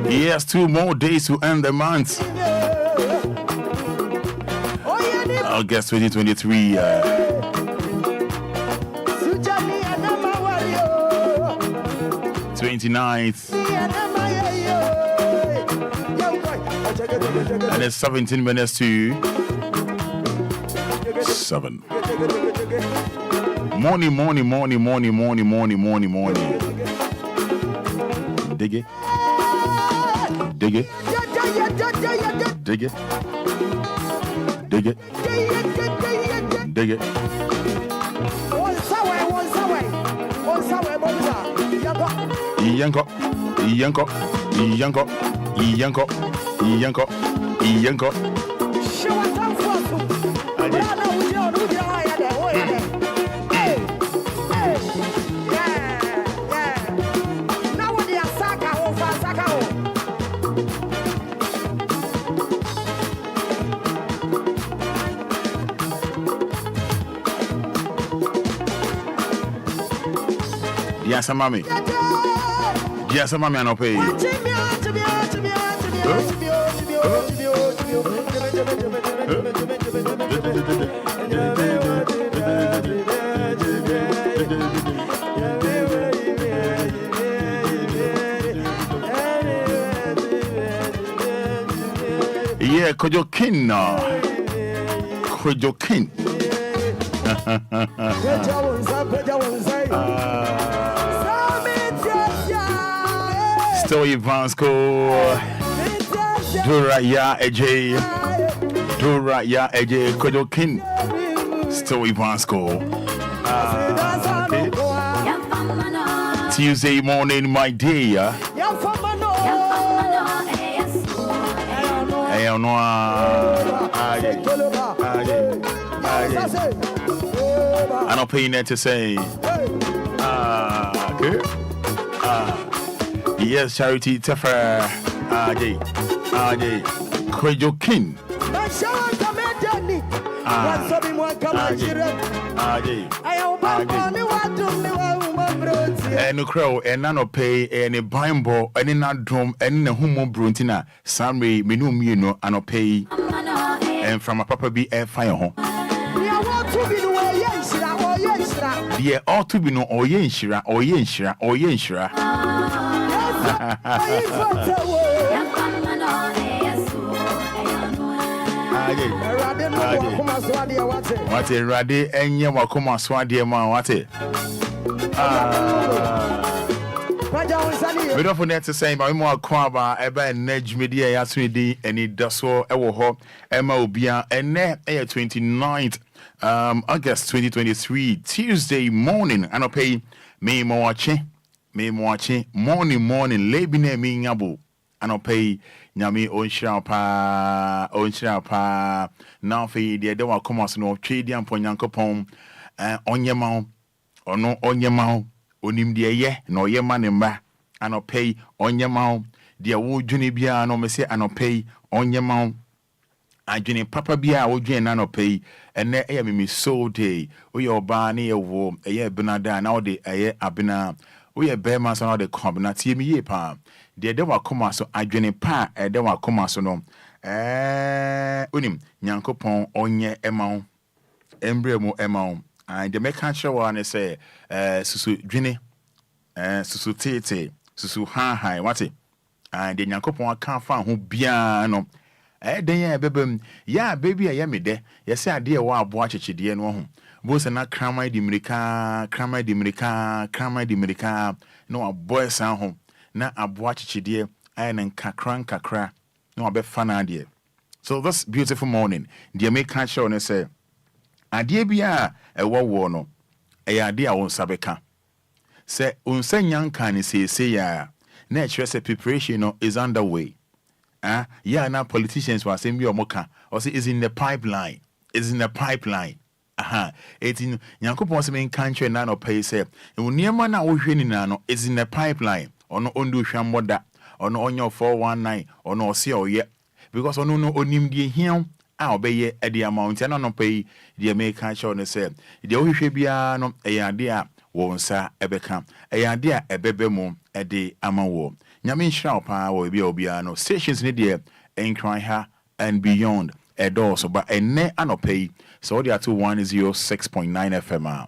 Yes, 2 more days to end the month. August 2023. 29th. And it's 17 minutes to 7. Morning. Dig it. Dig it. Dig it. Dig it. Dig it. Yanko. Yes, mommy. Yes, mommy, I don't pay. Yeah, Kojokin. Story Vansko Dura ya AJ Kojokin Story Vansko. Okay. Tuesday morning, my day. I'm not paying that to say. Okay. Yes, Charity Tefer AJ Kojokin. And crow and nano pay any bimbo and in a drum and in a humo bruntina. Samri minum you know and pay and from a papa be a fire home. Yeah, ought to be no or yenshira. What a radi and ya wakuma swadi man, what it? We don't forget to say, my more quaba, eba nedge media yaswidi, Anidaso Wɔhɔ, Obia, and net 29th August 2023, Tuesday morning, and I'll pay me watching, morning, labine me ngabu, and I'll pay Nyami onshira pa, now for the Dewa Comas no trade and Ponyankopon, onyamau, or no onyamau, onim de ye, no ye man in ba, and I'll pay onyamau, dear wood junibia, no messy, and I'll pay onyamau. I join Papa Bia, or Jane, and I'll pay, and there air me so day, we are barney a war, a year Benada, now de a year abina, we are bear mass on the combinat, see me ye pa. The Dewa Comaso, I join pa, a Dewa Comaso no. Unim, Yankopon, onye emau, embremo emau. And the make show one say, Susu Jini, Susu Tete, Susu Ha, what it? And the Yankopon can't find who biano. Then bebem, ya baby, I am there. Yes, I dear wa watch it, dear no. Both are not crammy dimerica, no a boy sound home. Na a watch it, dear, and kakra, no a bit fun idea. So this beautiful morning, dear make show and say, I dear be a war no, a idea on Sabeka. Say, unsen young can say, ya, nature preparation is underway. Yeah, now politicians were saying, or say, is in the pipeline. aha eti nyankopon se men kanche na no pay say e woniema na wo hwe ni na no is in the pipeline ono ondu hwammoda ono onyo 419 ono ose oye because ono no onim die hiam a obeye e the amount na no pay the make kanche no say the wo hwe bia no e ade a wo nsa ebeka e ade a ebebe mu e de amawo nyame nhira opa wo bia obia no stations ni de Enquires and beyond so but ene anopay so they are to 106.9 FM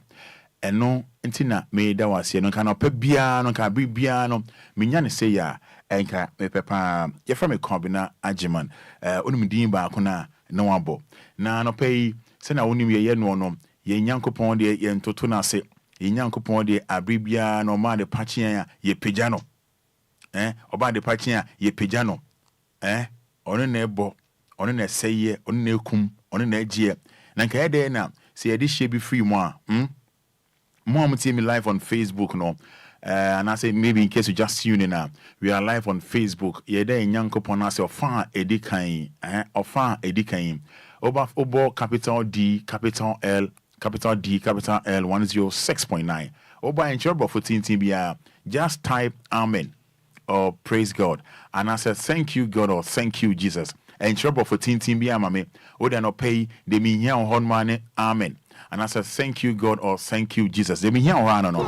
eno ntina me da wase no kan opa bia no ka bia no menya ne say ya enka me pepa ye from a combina agiman onum din ba ko na no wabo na no pay se na onim ye no no ye nyankopon de ye ntoto na se ye nyankopon de abribia no ma de pachia ye pejja no oba de pachia ye pejja no ono na ebo ono na seye ono na ekum ono na agie na nka ede na se ye de hye bi free mo a mo am me live on Facebook no and I say maybe in case you just tuning in we are live on Facebook ye de nyankopon ase ofa edikan ofa edikan obo capital D capital L capital D capital L 106.9 oba in trouble for bia just type amen or praise God and I said thank you God or thank you Jesus and trouble for tintin bia mame o de no pay de me hia on man amen and I said thank you God or thank you Jesus de me hia on no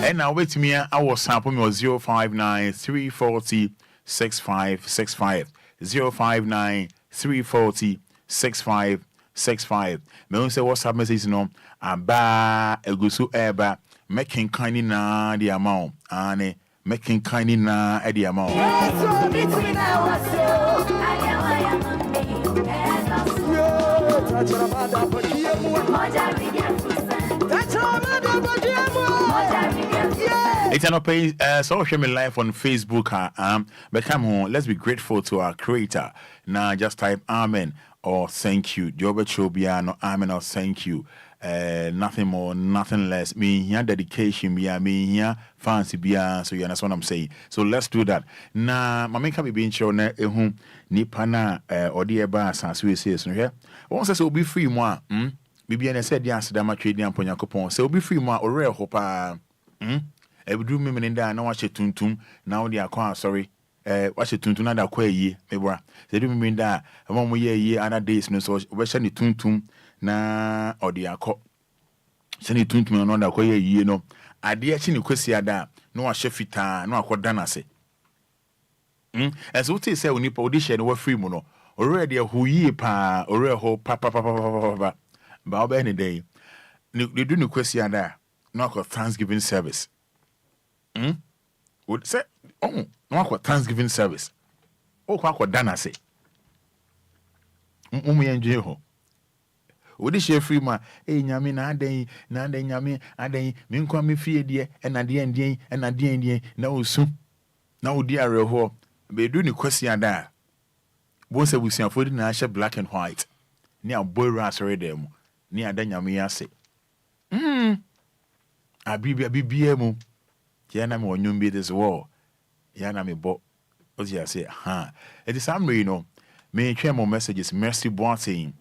and now wait me I was sample me 059 340 6565 059 340 6565 me won say WhatsApp message no aba egusu eba making kind na the amount and making kind na the amount it's an open so show me live on Facebook but come on, let's be grateful to our creator. Now just type amen or thank you. Jobe Chobia no amen or thank you. Nothing more, nothing less. Me here dedication, me here fancy bia. So you understand what I'm saying. So let's do that. Na mama can be being shown ehun nipa na odi eba asanso ese so here. Once say obi free mo bibia na said ya aseda ma twedi ampo Yakopon. Say obi free mo ore ho pa ebudu me menenda na wa che tuntum na wo de akwa sorry wa che tuntum na da kwa yi mebra. Say du me menenda mo ye yi other days no so we she ni tuntum na odi akọ se ni tuntum no da kwa yi no ade a chi ni kwasi ada na wa hye fitaa na akọ danase as what say onipa odi hye no wa free mu no already hu yi pa already ho pa ba oba any day ni do ni kwasi ada na akọ Thanksgiving service would say no akọ Thanksgiving service o kwa akọ danase yenje ho odi share free ma nyame na adan nyame adan me nkwa me fie de na de ndien na osu na odi areho be do ni kwasi ada bo se busia fodi na she black and white ni aboru asore dem ni adan nyame yase abibia mu ya na me onyum bi this war ya na me bo ozi ase it is some you know me share more messages mercy boating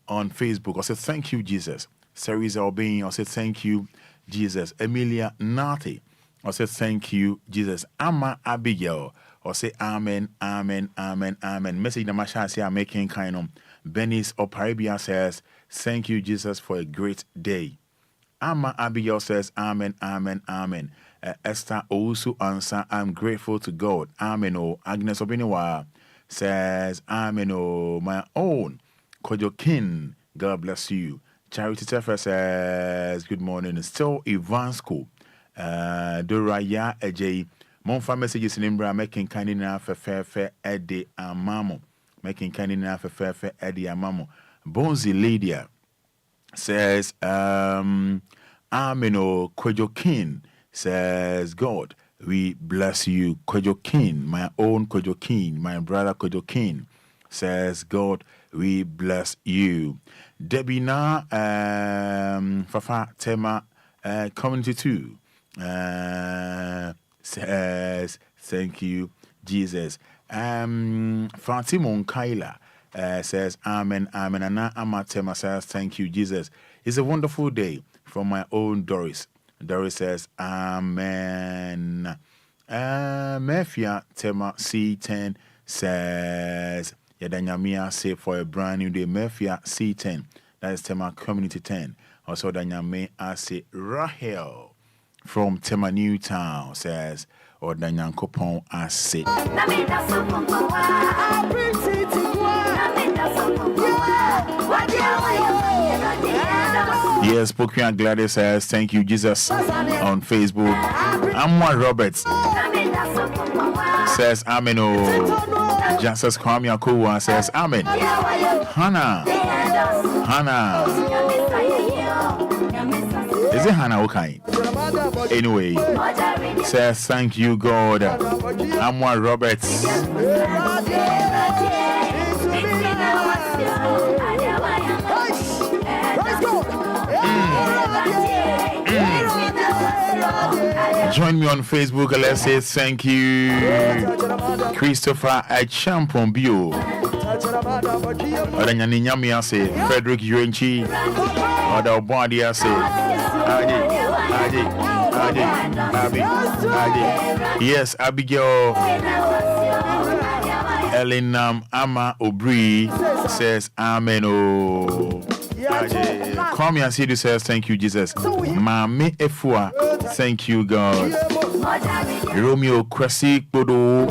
on Facebook. I said, thank you, Jesus. Seriza Obin, I said, thank you, Jesus. Emilia Nati, I said, thank you, Jesus. Ama Abigail, I say, amen, amen, amen, amen. Message Namasha say, I'm making kind of. Benis Oparibia says, thank you, Jesus, for a great day. Ama Abigail says, amen, amen, amen. Esther Ousu answer, I'm grateful to God. Amen. Oh, Agnes Obiniwa says, amen. Oh, my own. Kojokin, God bless you. Charity Tefa says, good morning. Still Ivansko. Doraya Ej. Monfa messages in Imbra making kind enough for fair Eddie Amamo. Making kind enough for fair Eddie Amamo. Bonzi Lydia says, Ameno Kojokin says, God, we bless you. Kojokin, my own Kojokin, my brother Kojokin says, God, we bless you. Debina Fafa Tema Community 2 says, thank you, Jesus. Fatimon Kaila says, Amen, Amen. Anna Amatema says, thank you, Jesus. It's a wonderful day from my own Doris. Doris says, Amen. Mefia Tema C10 says, Yadanyamia say for a brand new day. Mefia C10, that is Tema Community 10. Also, Danyame I say Rahel from Tema Newtown says, or Danyankopon I say. Yes, Pokian Gladys says, thank you, Jesus, on Facebook. Amwa Roberts says, Amen. Oh, Justice Kwame Akowa says, Amen. Hannah. Is it Hannah okay? Anyway, says, thank you, God. Amwa Roberts. Join me on Facebook. Let's say thank you, Christopher Achampon Bio. Odanyanyami say Frederick Yuenchi. Oda Obadi say Adi. Yes, Abigail. Elinam Ama Obri says Amen. Oh. Come and see this says thank you, Jesus. Mame Efua, thank you, God. Romeo Cressy Bodo,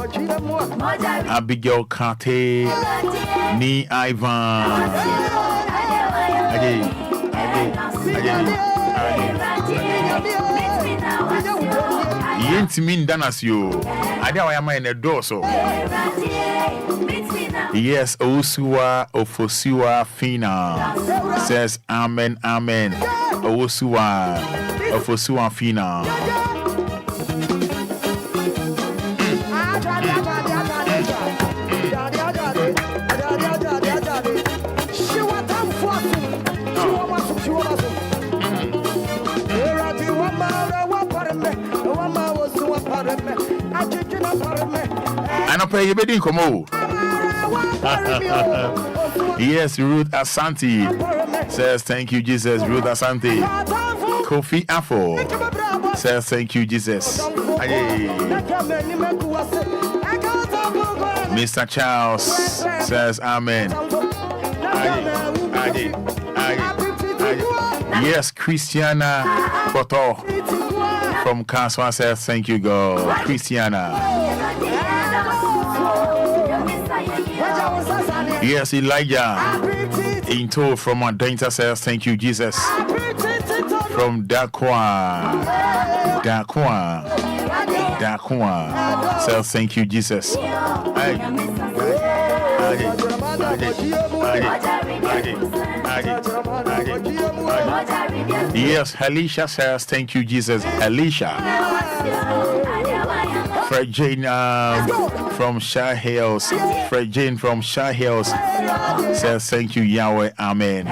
Abigail Kate, Ni Ivan. Yentimin Danasio. Adawayama in the door so. Yes, Osua Ofosiwa Fina says Amen, Amen. Osua Ofosiwa Fina. I don't pay you bidding come. Yes, Ruth Asante says thank you, Jesus. Ruth Asante. Kofi Afo says thank you, Jesus. Mr. Charles says amen. Yes, Christiana Koto from Kaswa says thank you, God. Christiana. Yes, Elijah Into from Adenta says thank you, Jesus. From Dakwa says thank you, Jesus. Yes, Alicia says thank you, Jesus. Alicia. Fred Jane from Shah Hills. Fred Jane from Shah Hills says thank you, Yahweh. Amen.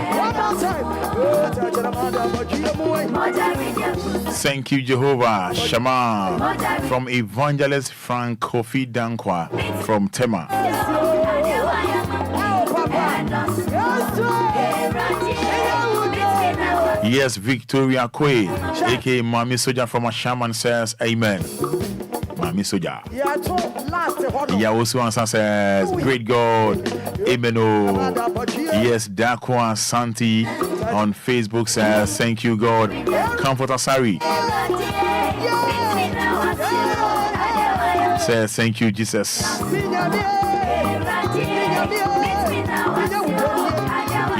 Thank you, Jehovah. Shema from Evangelist Frank Kofi Dankwa from Tema. Yes, Victoria Kwe, aka Mami Soja from a shaman says amen. Mami Soja. Yawosu says, great God. Amen. Yes, Dakwa Santi on Facebook says, thank you, God. Comfort Asari says, thank you, Jesus.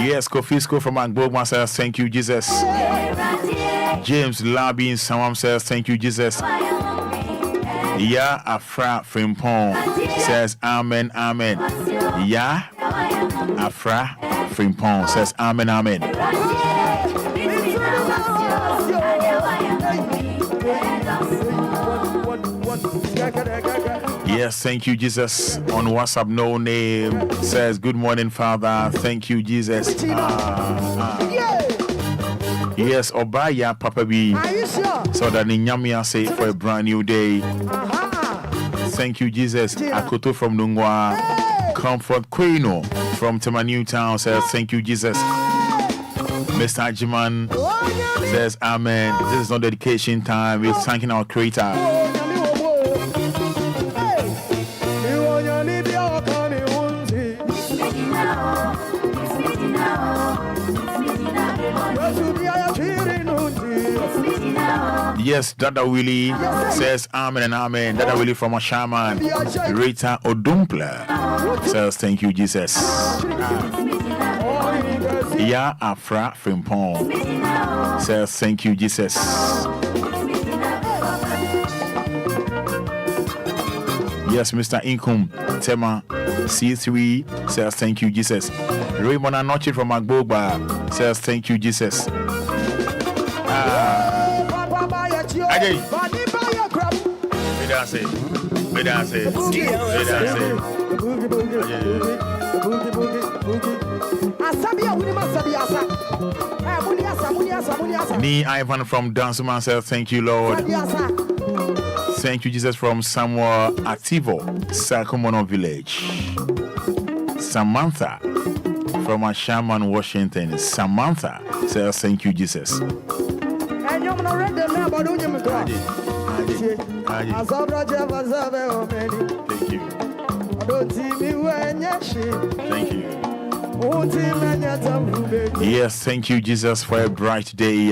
Yes, Kofisco from Agbogma says, thank you, Jesus. James Labi in Samam says, thank you, Jesus. Ya Afra Frimpong says, amen, amen. Ya Afra Frimpong says, amen, amen. Yes, thank you, Jesus. On WhatsApp, no name says, good morning, Father. Thank you, Jesus. Yes, Obaya Papa B. So that Ninyamia say for a brand new day. thank you, Jesus. Akoto from Nungwa. Comfort Quino from Tema Newtown says, thank you, Jesus. Mr. Ajiman says, Amen. This is not dedication time. We're thanking our Creator. Yes, Dada Willie says amen and amen. Dada Willie from Ashaman. Rita Odumpler says thank you, Jesus. Ya Afra Frimpong says thank you, Jesus. Yes, Mr. Inkum Tema C3 says thank you, Jesus. Raymond Anochi from Agboba says thank you, Jesus. Ni Ivan from Dansuman says thank you, Lord. Thank you, Jesus, from Samuel Ativo, Sakumono Village. Samantha from Ashaman, Washington. Samantha says thank you, Jesus. Thank you. Thank you. Yes, thank you, Jesus, for a bright day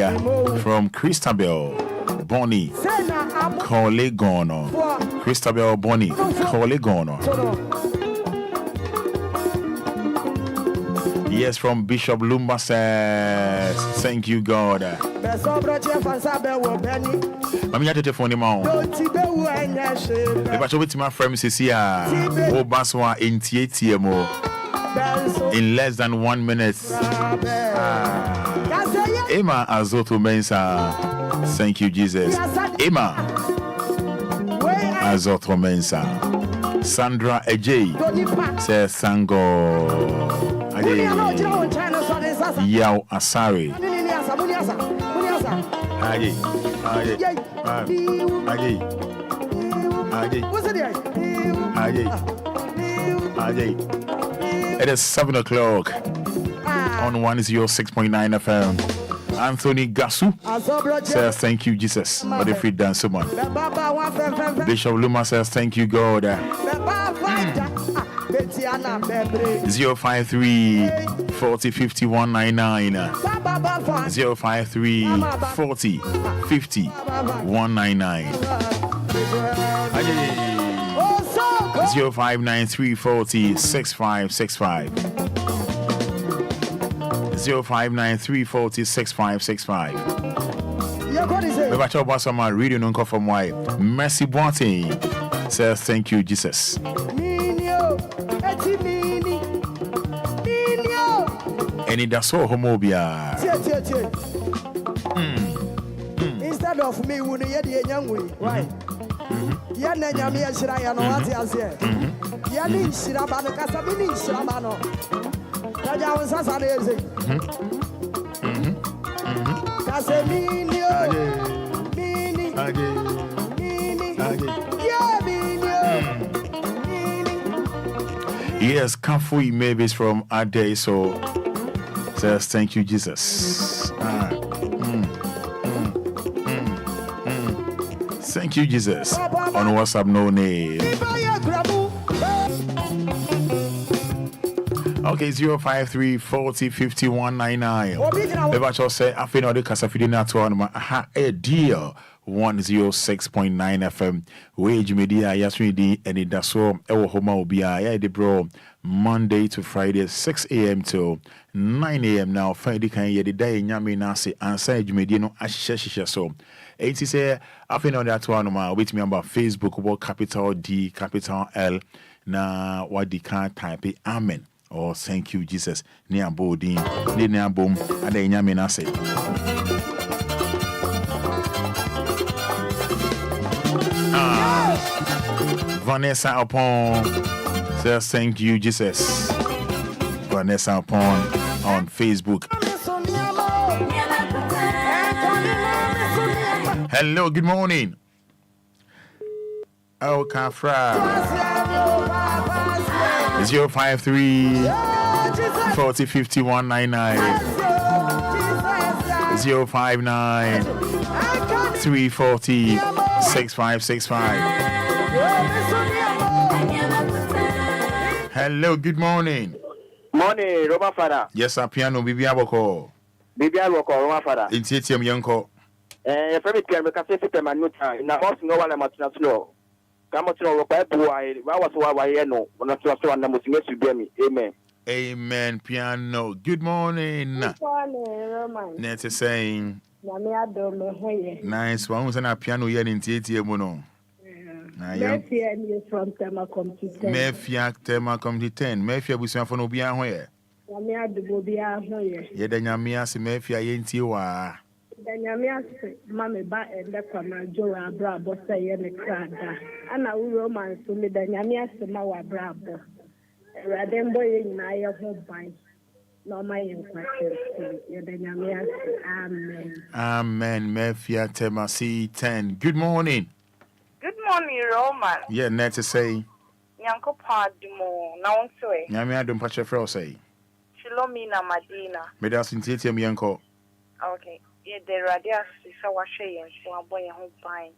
from Christabel Bonnie Colegono. Christabel Bonnie Colegono. Yes, from Bishop Lumba says, thank you, God. I'm here to telephone him out. If I show it to my friend, Cecilia, Obaswa in TATMO in less than 1 minute. Emma Azoto Mensa, thank you, Jesus. Emma Azoto Mensa. Sandra Ejay says, Sango. Yao Asari. It is 7 o'clock on 106.9 FM. Anthony Gasu says, thank you, Jesus. But if we dance so much. Bishop Luma says, thank you, God. 053 40 50 199 053 40 50 199 0593 40 6565 0593 40 6565. We've actually got some reading on from why Mercy Boateng says, thank you, Jesus. Anidaso Wɔhɔ. Instead of me, we need the young way, right? Yana Yamia Shirayano, what is here? Yani Shirabano, Casabini Shirabano. That was as an easy. Casemino, Mini, yes, Kafui Mavis from Ade, so says thank you, Jesus. Thank you, Jesus. On WhatsApp, no name. Okay, 053 40 50 199. If I just say, I feel no the Casafidina to aha, a deal 106.9 FM. Wage media, Yasmidi, Anidaso Wɔhɔ, yeah, the bro. Monday to Friday, 6 a.m. to 9 a.m. Now, Friday can ye the day Yami Nasi answer Jumedino Ashisha so. 80 say, I feel no that one with me about Facebook about capital D, capital L. Na what the can type Amen. Oh, thank you, Jesus. Near boarding, near boom, and then Yaminase. Vanessa upon says, thank you, Jesus. Vanessa upon on Facebook. Hello, good morning. Oh, Kafra. 053 40 50 199. 059 340 6565. Hello, good morning. Morning, Roma Fada. Yes, a piano, Bibi Aboko. Bibi Aboko, Roma Fada. In Tietium Yanko. If I can make a system and new time, now also no one much not slow. Come on, no, I was why I know, when I saw one number to be me. Amen. Amen, piano. Good morning. Good morning, Roman. Net saying. Nice one. Who's a piano here in Tietium? Mefia is from Temacom to 10. Mefia Temacom to 10. Mefia was from Obia where? Yamia de Bobia here. Yedanyamia se Mefia Yentiwa. Danyamia Mammy Ba and the Kamajo Brabo say in the crada. And I will romance to me Danyamia Samawa Brabo. Radembo in I have no bind. No, my inquiries. Yedanyamia. Amen. Amen. Mefia Temasi 10. Good morning. Good morning, Roman. Yeah, net to say. Nyanko Padmo, Naunsoe. Yamia don't patch a fro say. Shilomina Madina. Medas in Tietium Yanko. Okay. Yeah, the radias is a washay and so I'm boy home fine.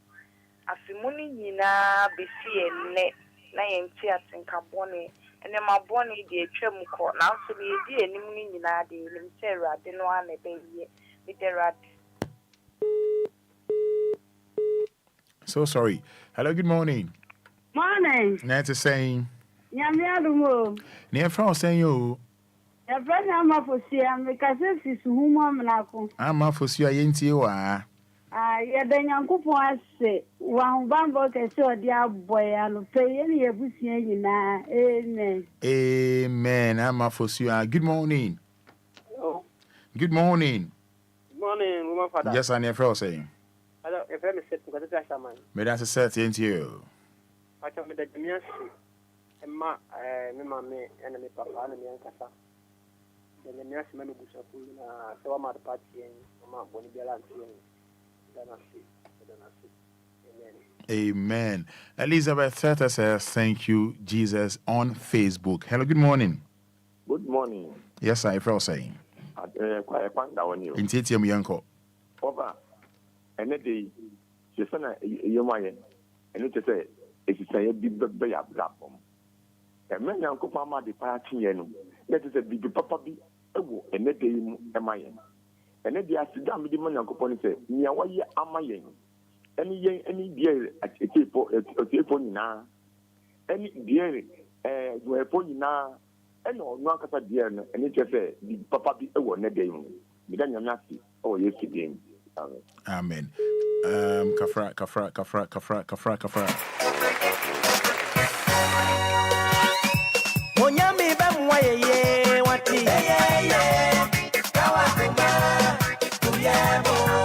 Afimuni Yina, Bessie and Net, Lion Tears and Carboni, and then my bonny dear Tremuco. Now, so be a dear Nimina, the Limterra, the one a baby with the rat. So sorry. Hello, good morning. Morning. Net saying. Yamia the moon. Near France saying you. A friend I'm up for Siam because this is whom I'm not. I'm off for you. Yentiwa. Yeah, then Uncle say, one bamboo can show dear boy and pay any of this. Amen. Amen. I'm off for you. Good morning. Oh. Good morning. Morning, Roma Fada. Yes, I'm near France saying. Hello, if I'm set to get a shaman. Medas a set into you. I can be the Jamias and my mammy and my papa and my casa. Then the nurse man who so I'm at the party and my Bonibella and Amen. Elizabeth Theta says, thank you, Jesus, on Facebook. Hello, good morning. Good morning. Yes, I feel saying. Quite a panda on you. In Titium Yanko. Over. And then the Jessana, you might, and it is a, it's a big bay of platform. And many uncle Pama the party, and that is a big papa be and that day am I. And then the accident with the money uncle Pony said, near what ye am I. Any dear at a telephone now. Any dear, you have pony now. And no, no, dear, and it just a big papa be a one a day. Then you're nasty. Oh, yes, again. Amen. Kafra. Monyami bamwaye wati.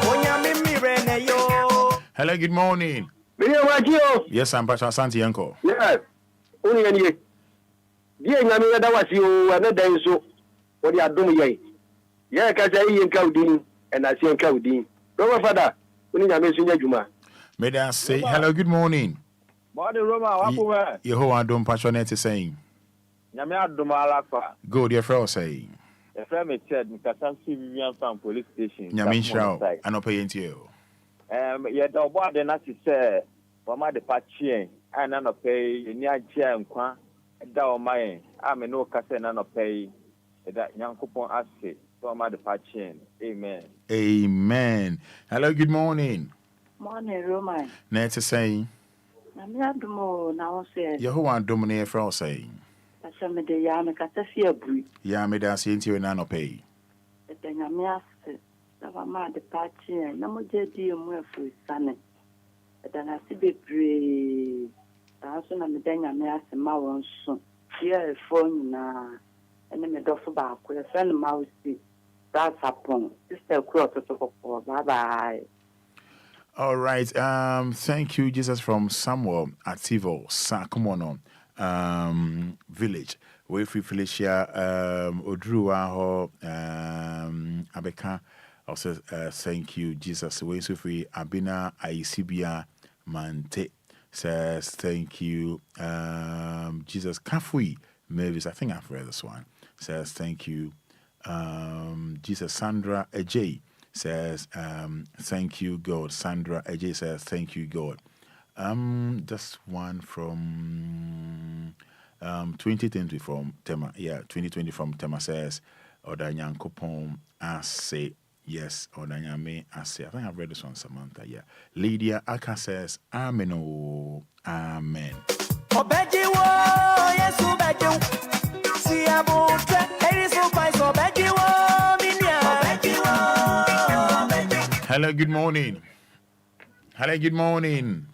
Monyami mirene yo. Hello, good morning. Yes, I'm Pastor Santi Yanko. Yes, only any. Dear Yamina, that was you, and then so what you are doing. Yeah, because I ain't counting, and I see counting. Roma Fada, only a messenger Juma. May I say, hello, good morning. Morning, Roma, what Yehovah don't passionate saying. Yamia Dumalaka. Go, dear fellow saying. A friend said, because I'm Vivian Farm Police Station. Yamin Shroud, and I'll pay into you. Yet, the board then as he said, Mama the Pachi, and none of pay, near chair and quan, down my, I'm a no castle, none of pay, that young coupon assay, Mama the Pachi. Amen. Amen. Hello, good morning. Morning, Roman. Net saying. Yamia the moon now said, Yehovah dominate for saying. I saw me the Yamaka Bri. Yamida see into you and I'll pay. The Yamia said, Savama the party and no more dear more for Sunny. Then I see the brave. I also am the Yamia and Mawon soon. Here a phone now. And then the doctor back with a friend of Mouse. That's upon Sister Cross. Bye bye. All right. Thank you, Jesus, from Samuel Ativo, Sakumono village. We free Felicia Odruaho Abeka. Also, thank you, Jesus. We so free Abina Aisibia Mante says thank you. Jesus Kafui Mavis, I think I've read this one. Says thank you. Jesus Sandra Ajay says thank you God. Sandra Ajay says thank you God. This one from 2020 from Tema. Yeah, 2020 from Tema says Odanyankopon Ase. Yes, Odanyame Ase. I think I've read this one, Samantha. Yeah. Lydia Aka says Amen. Oh, Amen. Hello, good morning. Hello, good morning.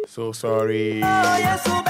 So sorry. Yes, so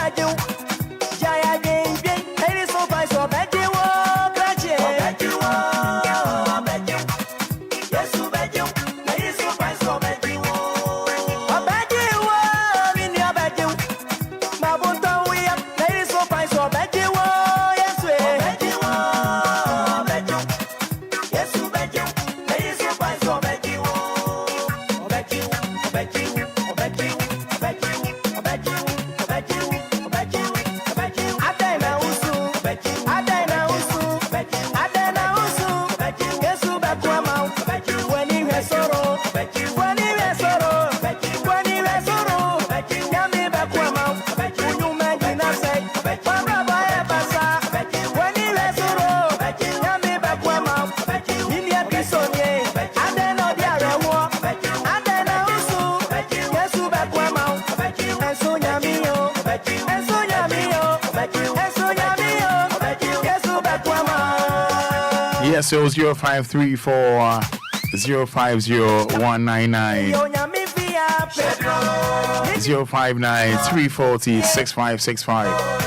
0534 050199 059 340 6565.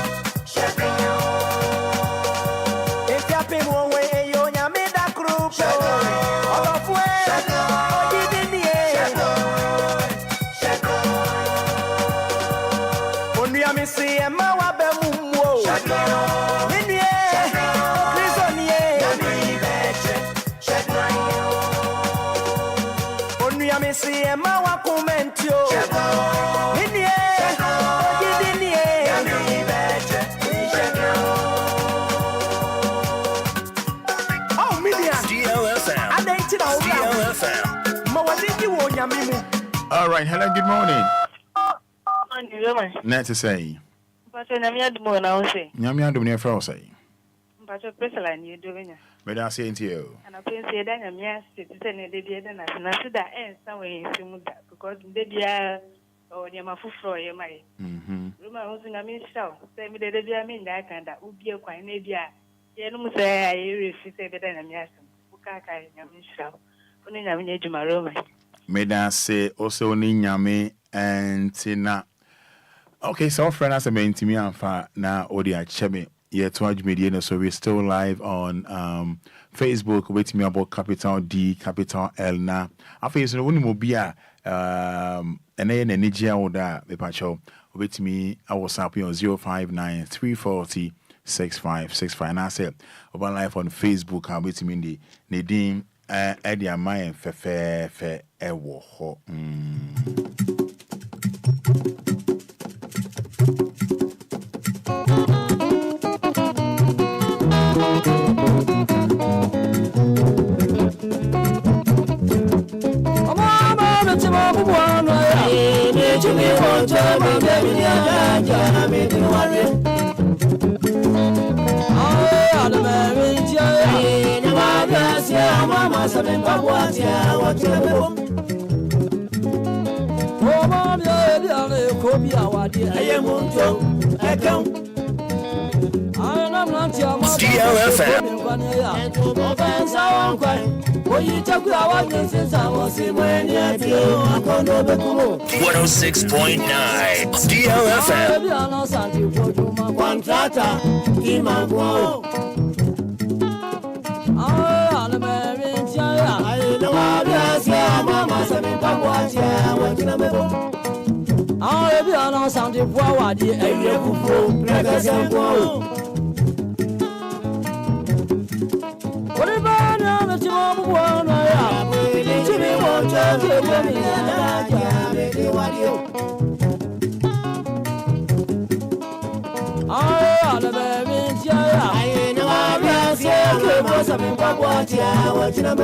All right, hello, good morning. Net to say. But I'm not more now, say. Yamia do near for say. But your person you doing it. But I say to you. And I think that I'm yes, citizen, they did, and I said that ends somewhere in Simuda because they be or near my foot for your money. Rumor was in a minute show. Say me that I mean that kind that would be a quite maybe. You don't say I refuse better than yes. Ukaka, Yamin show. Only I need to my room. Made I say also Ninyame and Tina. Okay, so friend as a main to me and fa now Odia Chebe. Yeah, to media, so we're still live on Facebook. Wait me about capital D, capital L now. I feel so when Obia and then Nigeria order the patcho. Wait me, I was happy on 059 340 6565. And I said about live on Facebook. I wait me in the Nadine Eddie and my fe Wɔhɔ. DLFM. .9 DLFM. Pasa me Babuatia, what you know.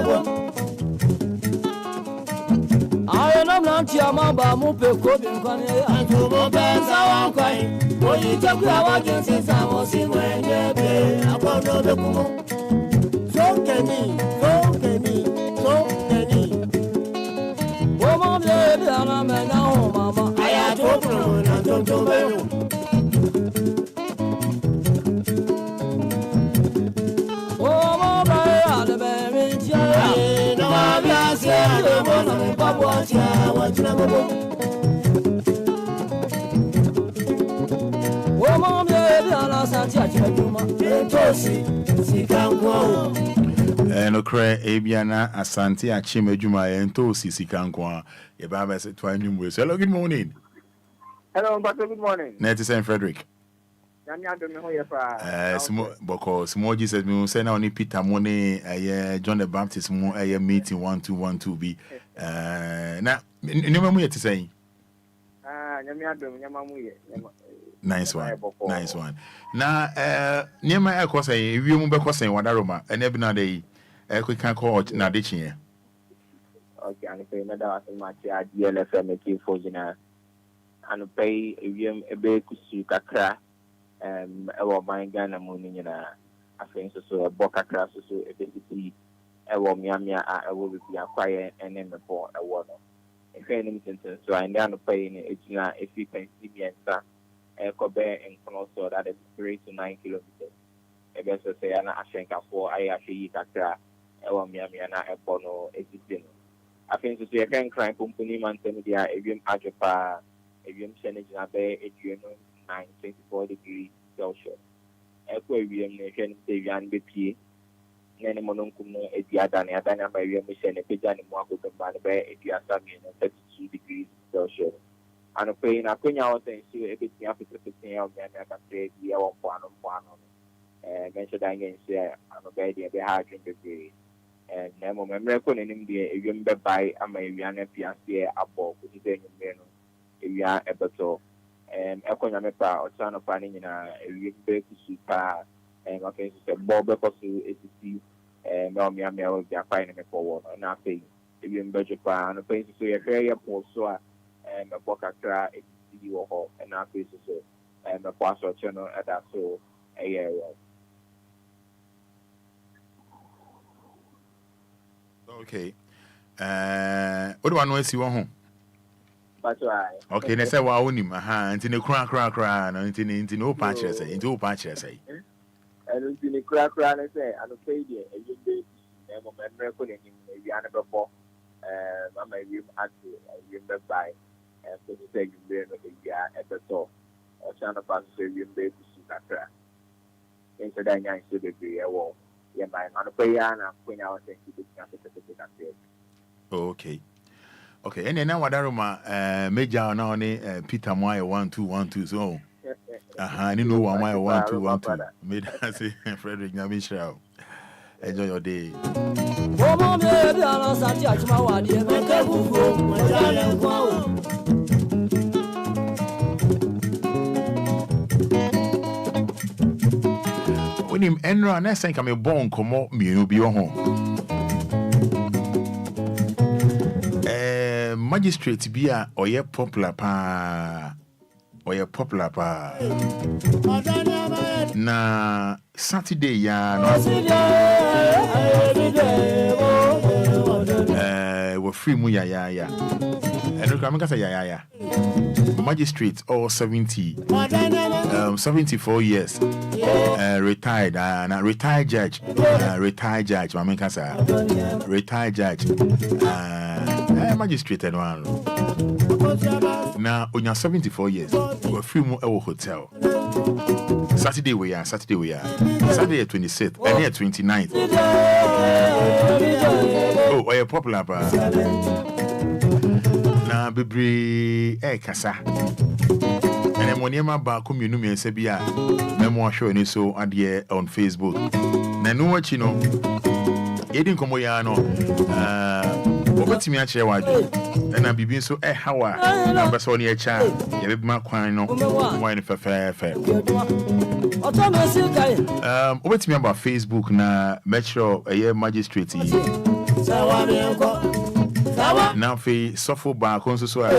I am not Yamaba Mupe Cobin, and to Mobile Sawan Quine. Oh, you talk about you since I was in when you play. I won't know the Kumo. So can me, so can me, so can me. Oh, Mama, I'm now, Mama. I had to open and don't do well. Oh, Mama, I had a baby. No, I'm not saying the one of the Babuatia, what you know. No cry, Abiana, Asante, Achim, Juma, and Tosi, Sikankwa, a Baba said to hello, good morning. Hello, Doctor, good morning. Nettie St. Frederick. Small Jesus, me say now only Peter Money, John the Baptist, a meeting 1212 be. Now, you to say. Nice one. Now, near my echo say, if you remember crossing Wadaroma, and every now day, we can call Nadichin. Okay, and pay another much at DLFM for Jina and pay a big Kakra, our mind Ghana Moon, I think so, a Boca class, so a basically, a Miamia, I will be acquired and then before a water. If any sentence, so I know paying it, if you can see me and start. Kobe and Konoso, that is 3 to 9 kilometers. I guess I say, I think I actually Kakra, Miamiana, and Bono, existing. I think to say a can crime company, Mantemedia, Avium Ajapa, Avium Senate, Bay, Adrian, 924 degrees Celsius. Aquarium Nation, Savian BP, Nanamonum, Ediadana, Adana, Mariam Mission, a Pijan, Marco, and Bay, Ediasami, 32 degrees Celsius. And a pain, I couldn't out and see a bit after 15 of them. I can say, the hour one. And mentioned again, say, I'm a baby, a hard drink degree. And Nemo Member in the Avium by Ameriana Piancia, a ball, which is in Meno, if you are a battle. And Economica or son of finding in a big super, and okay, so Bob Ecosu, ACC, and Miami will be a finding a forward, and I pay. If you budget by and a place to say a very poor so. A Boca Cra, a Wɔhɔ, and our faces, and a pastor channel at that so a year. Okay. What do I know? Is you home? That's right. Okay, let's say, well, only my hand in the crack, into no patches, into patches. And in the crack, and say, and a failure, and you did, and a record in maybe another before, I may be actually, I remember by. And so the second being at the top, or China Pass Savior Baby Sukatra. Into that young city, a wall. Yeah, my Manapayana, Queen out and keep it. Okay. Okay, and then now what I Major now, Peter Moya 1212. So, I didn't know why 1212. Made us say, Frederick Namisha. Enjoy your day. When him enra next time come born come up me no be your home. Magistrate be a oye popular pa. Na Saturday ya we free mu ya. And look, I'm gonna say ya. Magistrate all 74 years. Retired retired judge. Retired judge, my say retired judge. Magistrate and one. Now, on your 74 years, we're free mu hotel. Saturday we are. Saturday 26th, and here 29th. Oh, are you popular? Now, baby, kasa. And then when you're back, come you know me and say, "Bia, memoir show any so on Facebook." Now, no what you know. You didn't come here, no. wobɛtumi akyerɛ w'adwe ɛna biribi nso ɛhaw a na wobɛ sɛ wo ne yɛkyɛ a yɛbɛbima kwan no wɔyɛ no fɛfɛɛfɛ wobɛtumi aba Facebook na mɛkyerɛ ɛyɛ magistrate yi na afei sɔfo baako nso so a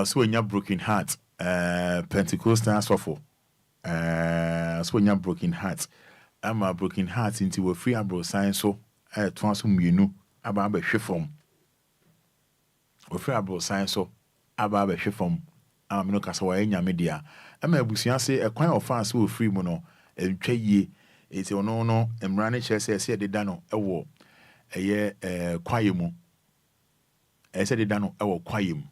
so wɔnya broken heart Pentecostal sɔfo so wɔnya broken heart ama broken heart nti wɔfiri aborosan so ɛtoa so mmienu aba abɛhwe fam wɔfiri aborosan so aba abɛhwe fam ama me no kasa wɔyɛ nyame deɛ ama abusua se ɛkwan ɔfa so wɔfiri mu no ntwa yie eti ɔno no mmara ne kyerɛ sɛ ɛsɛ deda no ɛwɔ ɛyɛ kwaye mu ɛsɛ deda no ɛwɔ kwaye mu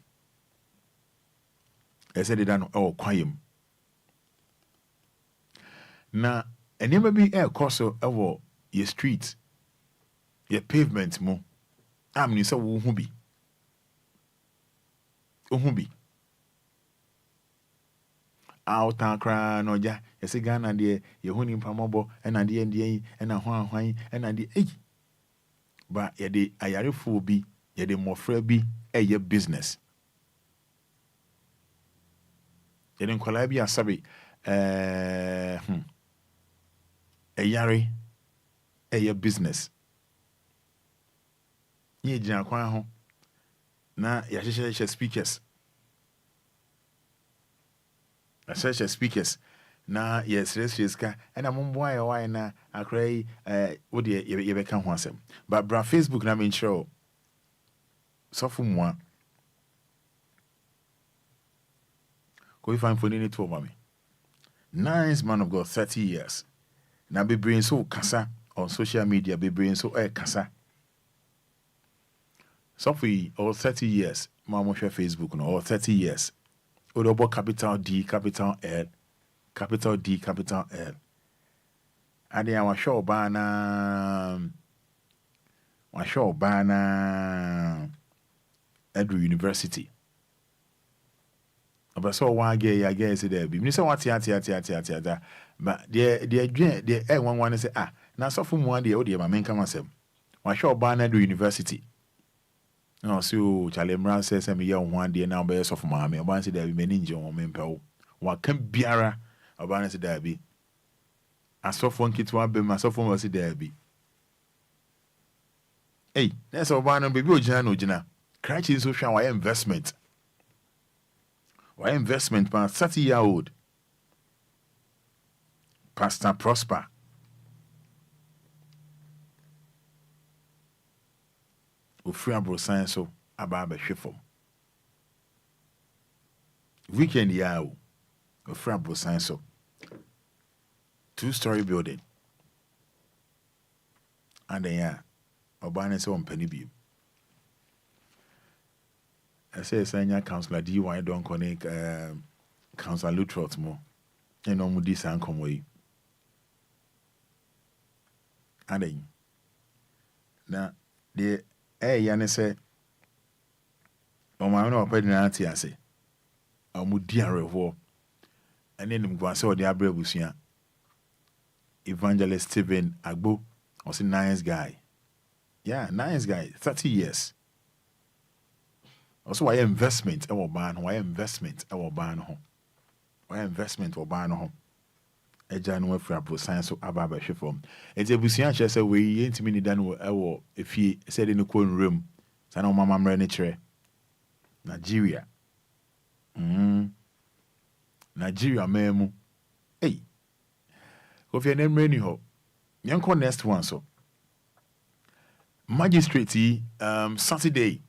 ɛsɛ deda no ɛwɔ kwaye mu na nneɛma bi ɛrekɔ so ɛwɔ yɛ street yɛ pavement mu amene sɛ wohu bi awota kra no ja yɛsɛ Ghana deɛ yɛho nimpa mɔbɔ ɛna deɛ yi ɛna ho ahwan ɛna deɛ ba yɛde ayarefo bi yɛde mmɔfra bi ɛyɛ business yɛde nkwalaa bi asabe ɛyare ɛyɛ business yɛ gyina kwan ho na yɛahyehyɛ speakers na yɛsrɛsrɛ sika ɛna momboa yɛ wae na akora yi wode yɛbɛka ho asɛm but bra Facebook na menkyerɛ sɔfo mmoa kɔi fa mfoni ne to ɔma me nice man of God 30 years na bebree nso kasa on social media bebree nso kasa sɔfo yi all 30 years ma mo hwɛ Facebook no all 30 years odobo capital D capital L capital D capital L ade a wahwɛ ɔbaa na Edu University abaso wa ge ya ge se there bi mi se wate ate but de adwen de nwanwan se na sɔfo mu ade o de ma menka masɛm wahwɛ ɔbaa na Edu University no so chale mran se me ye ho ade na obeye sɔfo maame ɔbaa se there bi mani nje ho mempɛwo waka biara ɔbaa se there bi asɔfo nkitwa be ma asɔfo mo se there bi na sɛ ɔbaa no bebi ogina Krachi so hwa why investment pa 30-year-old Pastor Prosper ofri abrosan so aba abɛhwe fam weekend ya o ofri abrosan so 2-story building and then ɔbaa se ɔmpani bi I say senior councillor DY don't connect councillor Lutrot mo and no mudi san come way and then na the yane say o ma no pedi na ati ase amudi arewo and then go say o de abre abusua Evangelist Stephen Agbo was a nice guy 30 years also why investment why investment eja no afra pro science so aba ba hwefom ebusua che se we yentimi ni dan wo efie se de ne ko nrem sa na mama mre ne kire Nigeria Nigeria memu kofi na mre ni ho nyanko next one so magistrate Saturday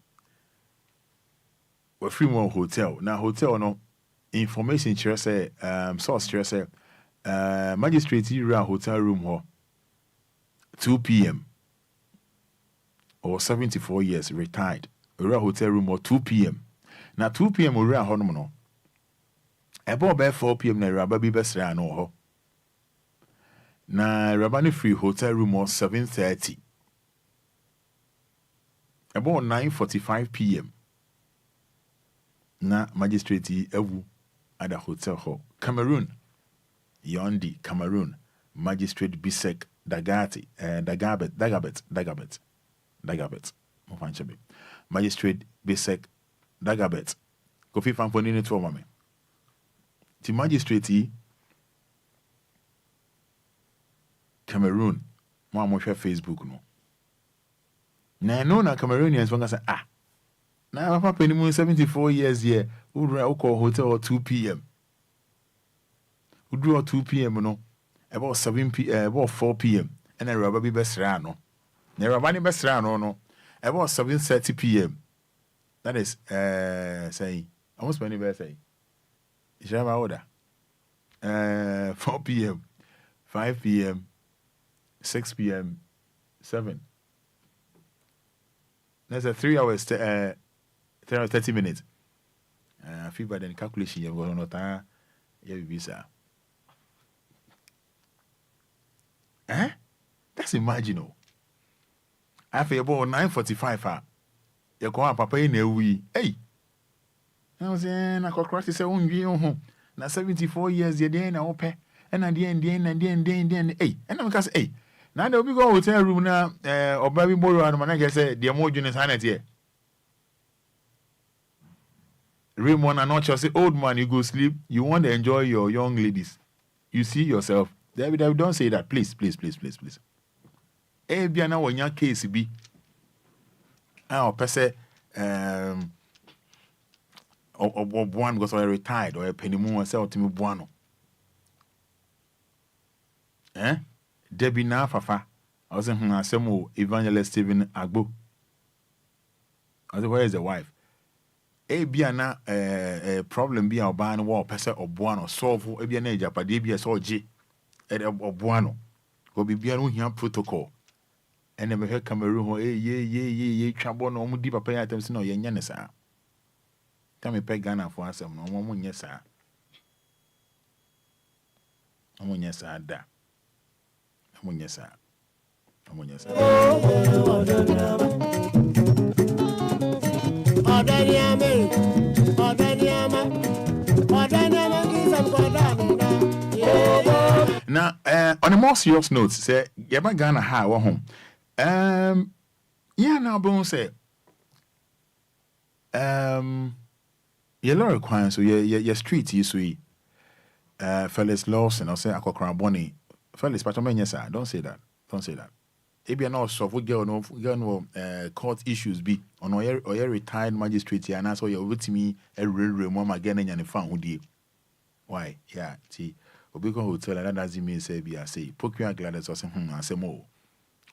we free more hotel na hotel no information chere say source chere say magistrate ira hotel room ho 2 p.m. or 74 years retired ira hotel room or 2 p.m. na 2 p.m. ira ho no ebo be 4 p.m. na ira ba bi besra no ho na ira ni free hotel room or 7:30 about 9:45 p.m. na magistrate ewu at the hotel hall Cameroon Yondi Cameroon magistrate Bisek Dagabet Mofanchebe. Magistrate Besek Dagabet. Kofi Famponini to mame. The magistrate Cameroon. Mo share Facebook no. Na no na Cameroonians wanga say na papa penimu 74 years here. Who call hotel at 2 p.m. Who do at 2 p.m. no about 7 p.m. about 4 p.m. and a rubber be best rano. Never money best rano no about 7:30 p.m. That is say almost many best say. Is that my order? 4 p.m., 5 p.m., 6 p.m., 7. That's a 3 hours 30 minutes. I feel by the calculation you've got on time. Yeah, visa. That's imaginable. I feel about 9:45. You go up, papa in a wee. Hey, I was saying, I could cross his own view home. Now 74 years, you're there now, pay. And at the end, hey, and I'm because, hey, now they'll be going to hotel room now, or baby boy, and I guess the more junior sanity here. Raymond and not just say, old man, you go sleep. You want to enjoy your young ladies. You see yourself. David, don't say that. Please. Eh, be now when your case be. Or person, or one because I retired or a penny more sell to me buano. Debbie na fafa. I was in some evangelist Stephen Agbo. I said, where is the wife? Be na problem be our ban war person or buano solve be an age up a DBS or G at buano. Will be no here protocol. And never heard Cameroon, ye, trouble no more deeper pay items no yan, sir. Tell me, pay Ghana for some, no one, yes, sir. I'm on yes, sir, da. I'm on yes, sir. I'm on yes, sir. Now, on a more serious note, say, Yaba Ghana ha home. Yeah, now, Bon say, your requirements, so your street, you see, Felix Lawson, or say, Akokran Bonnie, Felix Patomen, yes, sir, don't say that. If you're not so, we go court issues be on or your retired magistrate, and that's why you're with me a real mom again and found who did. Why, yeah, see, Obika Hotel, and that doesn't mean say, be I say, procure gladness or something, and say more.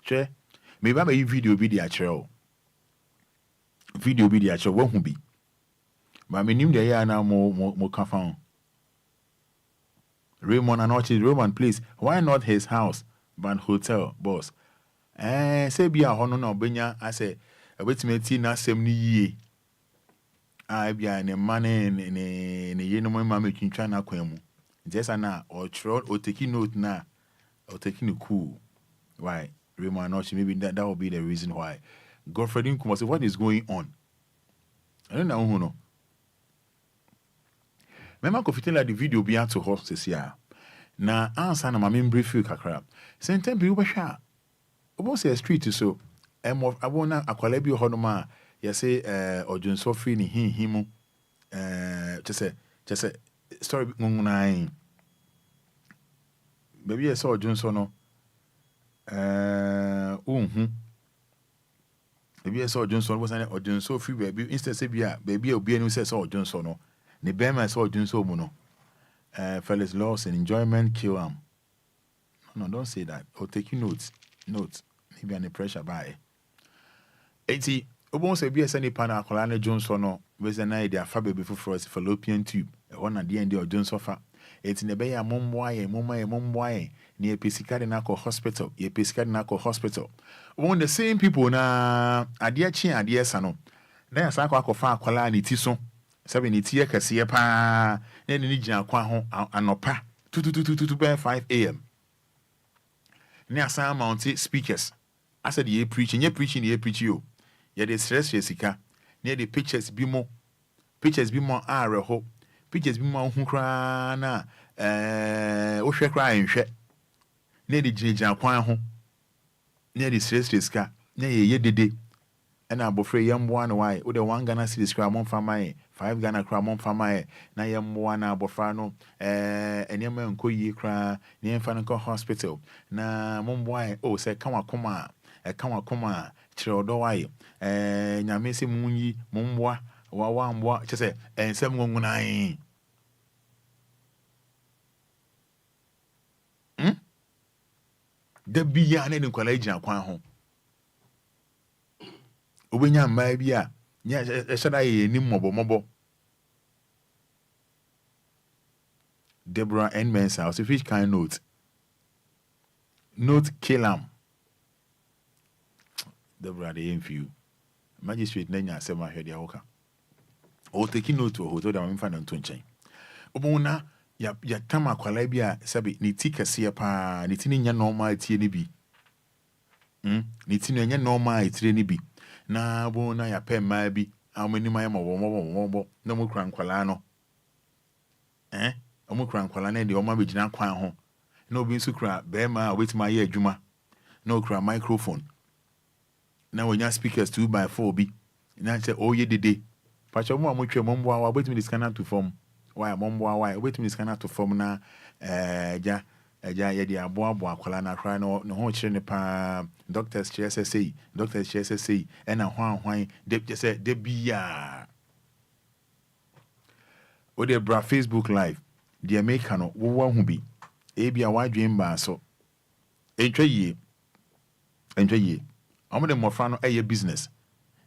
Che. Maybe I video be the actual. Video be the actual won't be. But I mean, there are now more confound. Raymond and Orchid Roman, please. Why not his house, but hotel, boss? Say be a honor no benya. I say, a wait me tina 70 ye. I be a money in a year no more making China quemu. Just na or trot or taking note na or taking a cool. Why? Raymond Orchid, maybe that will be the reason why. Godfrey Nkumo say, what is going on? I don't know who no. Remember, could feel like the video be out to host this year. Now, answer na my main brief you kakra. Same time, be over share. Obo say street so. I wanna akwalebi honoma. You say, Ojun Sofri ni himu. Just say, story ngungunai. Baby, I saw Ojun Sono. Baby, I saw Ojun Sono was an Ojun Sofri baby. Instead, say, baby, Obia no says saw Ojun Sono. Ne bema saw Ojun so mono. Fellas loss and enjoyment kill am. No, don't say that. Or take you notes. Maybe under pressure by. 80. Obon say be a sunny pana Colana Johnson no. With an idea fabric before for us fallopian tube. One at the end of John sofa. It's in the bay a mom near Piscadinaco Hospital. Ye Piscadinaco Hospital. One the same people na adia chin adia sano. Then Sako fa Colani Tison. 70 year Cassia pa. Then ni Jan Quaho anopa. 5 a.m. Near some mounted speakers. I said, ye preaching, you. Ye the stress, Jessica. Near the pictures be more are hope. Pictures be more huncrana. Osha crying, shed. Near the Jan Quaho. Near the stress, Jessica. Near ye de. and abofre yam one why with the 1 Ghana cedis cry mon fama 5 Ghana cry mon fama na yam one abofra no and yam nko yi cry near Fanco Hospital na mon boy oh say come akoma chiro do why nyame se munyi momwa wa mwa chese ensem ngungunan da biya ne nkwala agina kwan ho obenya mmaa bi a nya ehada ye ni mobo Deborah N. Mensah also fish kind note kill am Deborah the few magistrate nanya asema hwede ahoka o take note o hoto da mfa na nto nchen obona ya tama kwala bi a sabi ni ti kase pa ni ti ni nya normal tie ni bi ni ti ni nya normal tie ni bi na bona ya pe ma bi amani ma ya mo na mo kran kwala no omo kran kwala na de o ma begina kwan ho na obi nso kra be ma wetima ye adwuma na okra microphone na wonya speakers 2x4 bi na say oye dede pacho mo amotwe mo mbo awa betimi discount to form why mo mbo awa betimi discount to form na ja ye dia abo akwala na kra no ho kire ne pa doctors CSSA na hwan de say de bia o de bra Facebook live de make no wo hu bi e bia wadwen ba so entwa yie omo de mofra no eye business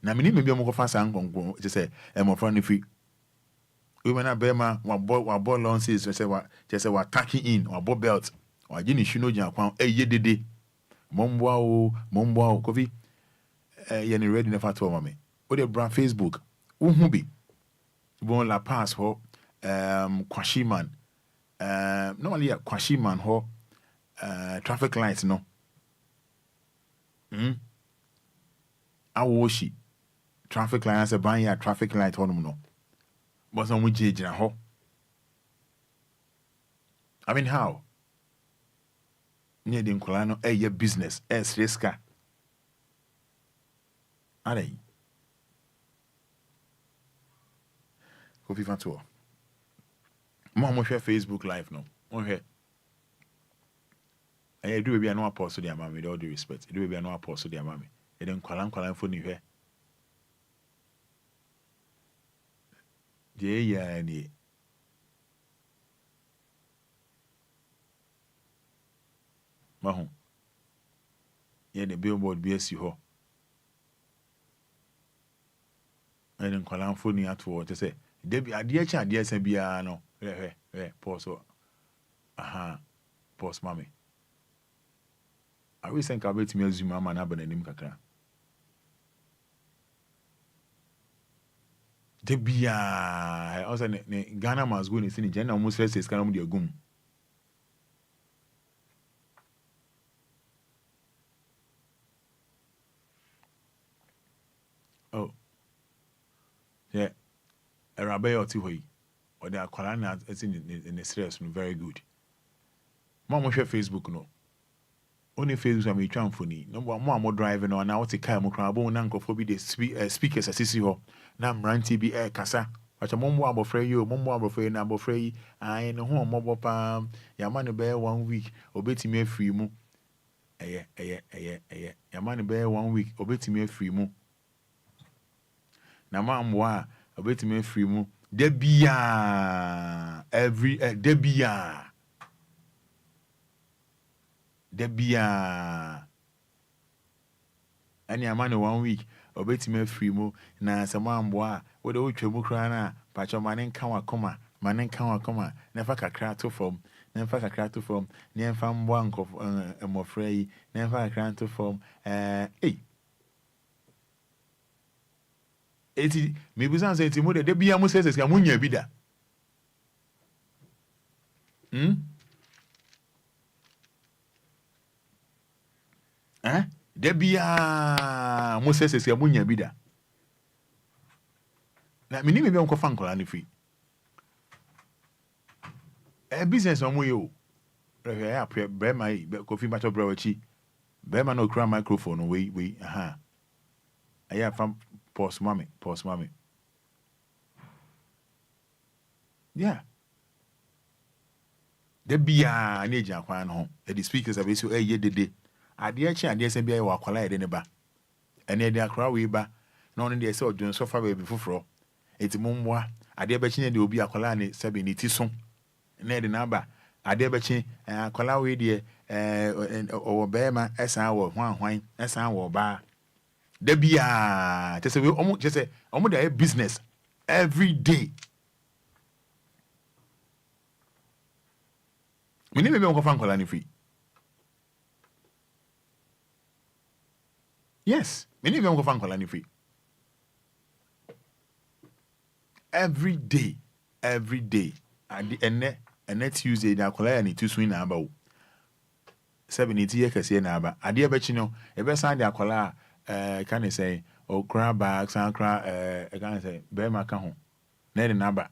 na mini me bi omo ko fa san gongon je say mofra no fi we na be ma wa ball lances say wa attacking in wa ball belt wa gini shino gina kwan eye dede momboa o kofi ye ni ready na fa to mama o de brand Facebook hu bi bon la pass ho kwashiman normally kwashiman ho traffic lights no awoshi traffic light as a ban ya traffic light honum no but some jejina ho I mean how near the nkola no your business riska are Kofi Fatuo mo share Facebook live no mo share I do be no apostle the amame with all due respect do be no apostle the amame e den kwala fo ni hwe je ya ni mahu ye the billboard bi asi ho e den kwala fo ni ato te say debi ade cha ade asa bia no pause aha pause mami I wish I could me azuma mama na bananim kakra debia also ne Ghana must go ni sini jana almost say scan mu de agum oh yeah erabe oti hoyi or the akwala na in the stress no very good mama share Facebook no only Facebook am twa mfoni no mo driving no na what car mo kran bo na nkofo bi the speakers asisi ho na mranti bi kasa acha mo abofra yi o mo abofra na abofra yi ai no ho mo pa ya ma no be 1 week obetimi afri mu ya ma no be 1 week obetimi afri mu na ma mbo a obetimi afri mu de bia every de bia ani amane 1 week obetime free mu na samambo a wo de wotwamu kra na pacho manen kan wakoma na fa kakra to from na fa kakra to from na fa mbo ankof emofra yi na fa kakra to from eti me bi san say eti mo de bia mo sese ka munya bi da debia mo sese munya bi da na mini me bi on ko fa nkola ni free business o mo yo rehwe ya bre mai ko fi macho bre wachi bre ma no kra microphone we aha I from post mommy. Yeah. The bia na eja kwan ho. The speakers are so ye dede. Ade achi ade se bia wa kwala ede ne ba. Ene de akra we ba. Na ono de se odwon so fa ba bi foforo. Eti mumwa ade ba chi ne de obi akwala ne sebe ne ti so. Na de na ba. Ade ba chi akwala we de owo be ma esan wo hwan esan wo ba. The bia just say omo dey business every day. Me never be on fan kola ni free. Yes, me never be on fan kola ni free. Every day. And Tuesday na kola ni tu swing na aba o. 70 year kase na aba. Ade e be chi no, e be san de akola can I say or crab bags and crab can I say be ma ka ho. Na de na aba.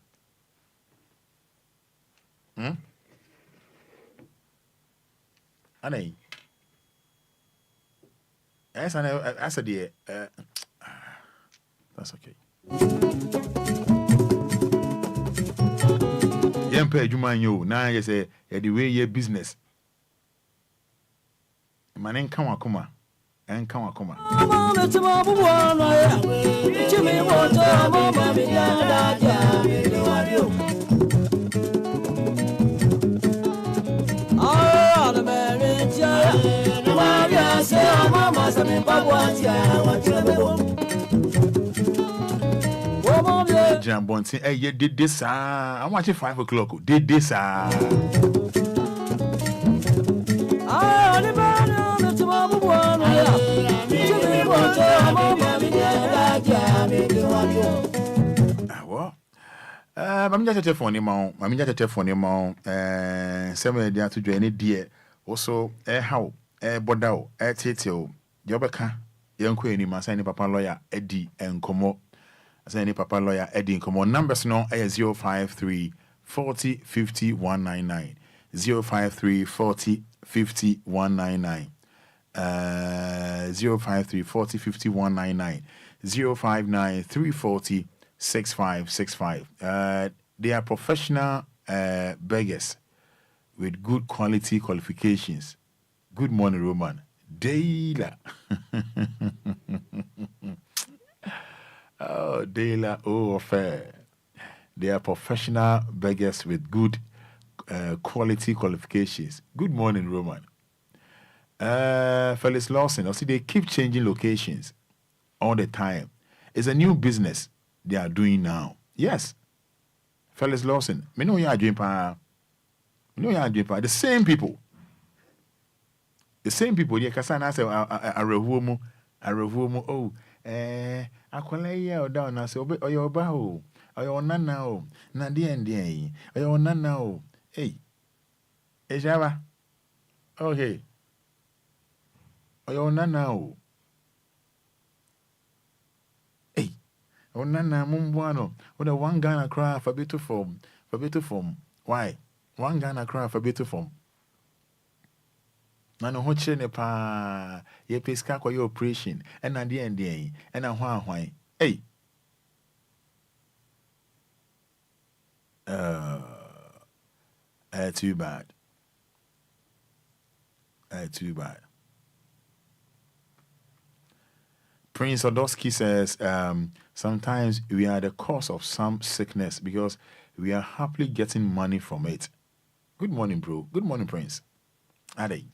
Anay. Yes, I said that's okay. Yem pay juma yo na ye say the way your business. Man en kan wakoma. Jambontin, ye did this. I want you 5 o'clock. Did this. I'm just a telephone mount. Some day to join it, dear. Also, how, bodao, titio, Jobaka, young queen, my signing papa lawyer, Eddie, and Como. Signing papa lawyer, Eddie, and Como. Numbers no 053 40 50 199. 053 40 50 199. 053 40 50 199. 059 340 6565. They are professional beggars with good quality qualifications. Good morning, Roman. Dela. Oh, Dela. Oh, fair. They are professional beggars with good quality qualifications. Good morning, Roman. Felix Lawson. See, they keep changing locations all the time. It's a new business they are doing now. Yes. Felix Lawson. Me know you are doing pa. The same people. Yeah, kasana say a revumo. Oh, akwala ya o down na say oyo ba o. Oyo nana o. Na die. Oyo nana o. Hey. Ejaba. Okay. Oyo nana o. Hey. O nana mumbuano. O the one Ghana cry for better form. Why? One Ghana cry for better form. Nano hoche ne pa ye peska kwa your operation and na die and na hwan. Hey. Too bad. Prince Odowski says, sometimes we are the cause of some sickness because we are happily getting money from it. Good morning, bro. Good morning, Prince. Ade.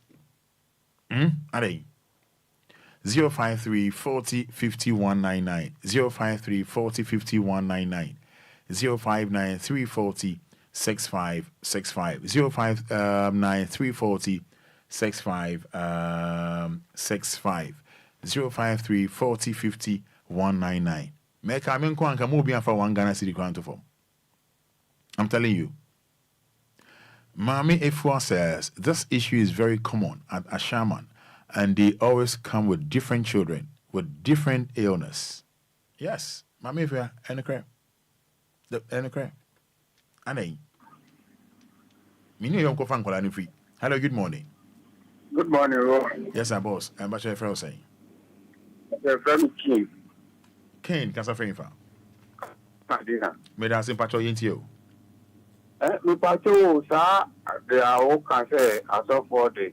053 40 50 199. 053 40 50 199. 059 340 6565. 059 340 6565. 053 40 50 199. Make a men kwanka Obia for 1 Ghana city grant form. I'm telling you. Mami Efua says this issue is very common at Ashaman, and they always come with different children with different illness. Yes, Mami Efua, Enquires. The Enquires. Anay. Mini Yonko Fan Kolani free. Hello, good morning. Good morning, Ro. Yes, sir, boss. I'm Bachelor Frau saying. Your friend King. Ken, kasa frame fa. Madina. Me da se pacho yenti o. Me pacho sa de a o kan say aso for the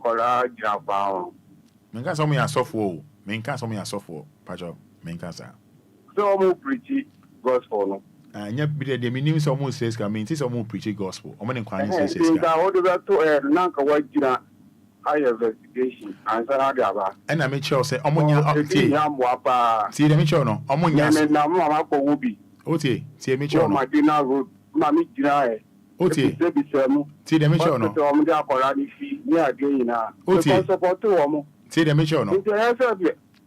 kola japa. Me nka so me asofo o. Me nka so me asofo pacho. Me nka sa. So mo preach gospel no. Nya bi de me nim so mo says ka me nti so mo preach gospel. O me ne kwan says ka. Nka o de to na nka wa jina higher investigation answer na dia ba. And I make sure say omonya ti. See the make sure no. Omonya. Na mo ma ko wobi. Otie, see the make sure no. Madina road. Ma mi jina e. Otie. See the make sure no. So mo dia kola ni fi ni ade yina. Otie. Support wo mo. See the make sure no.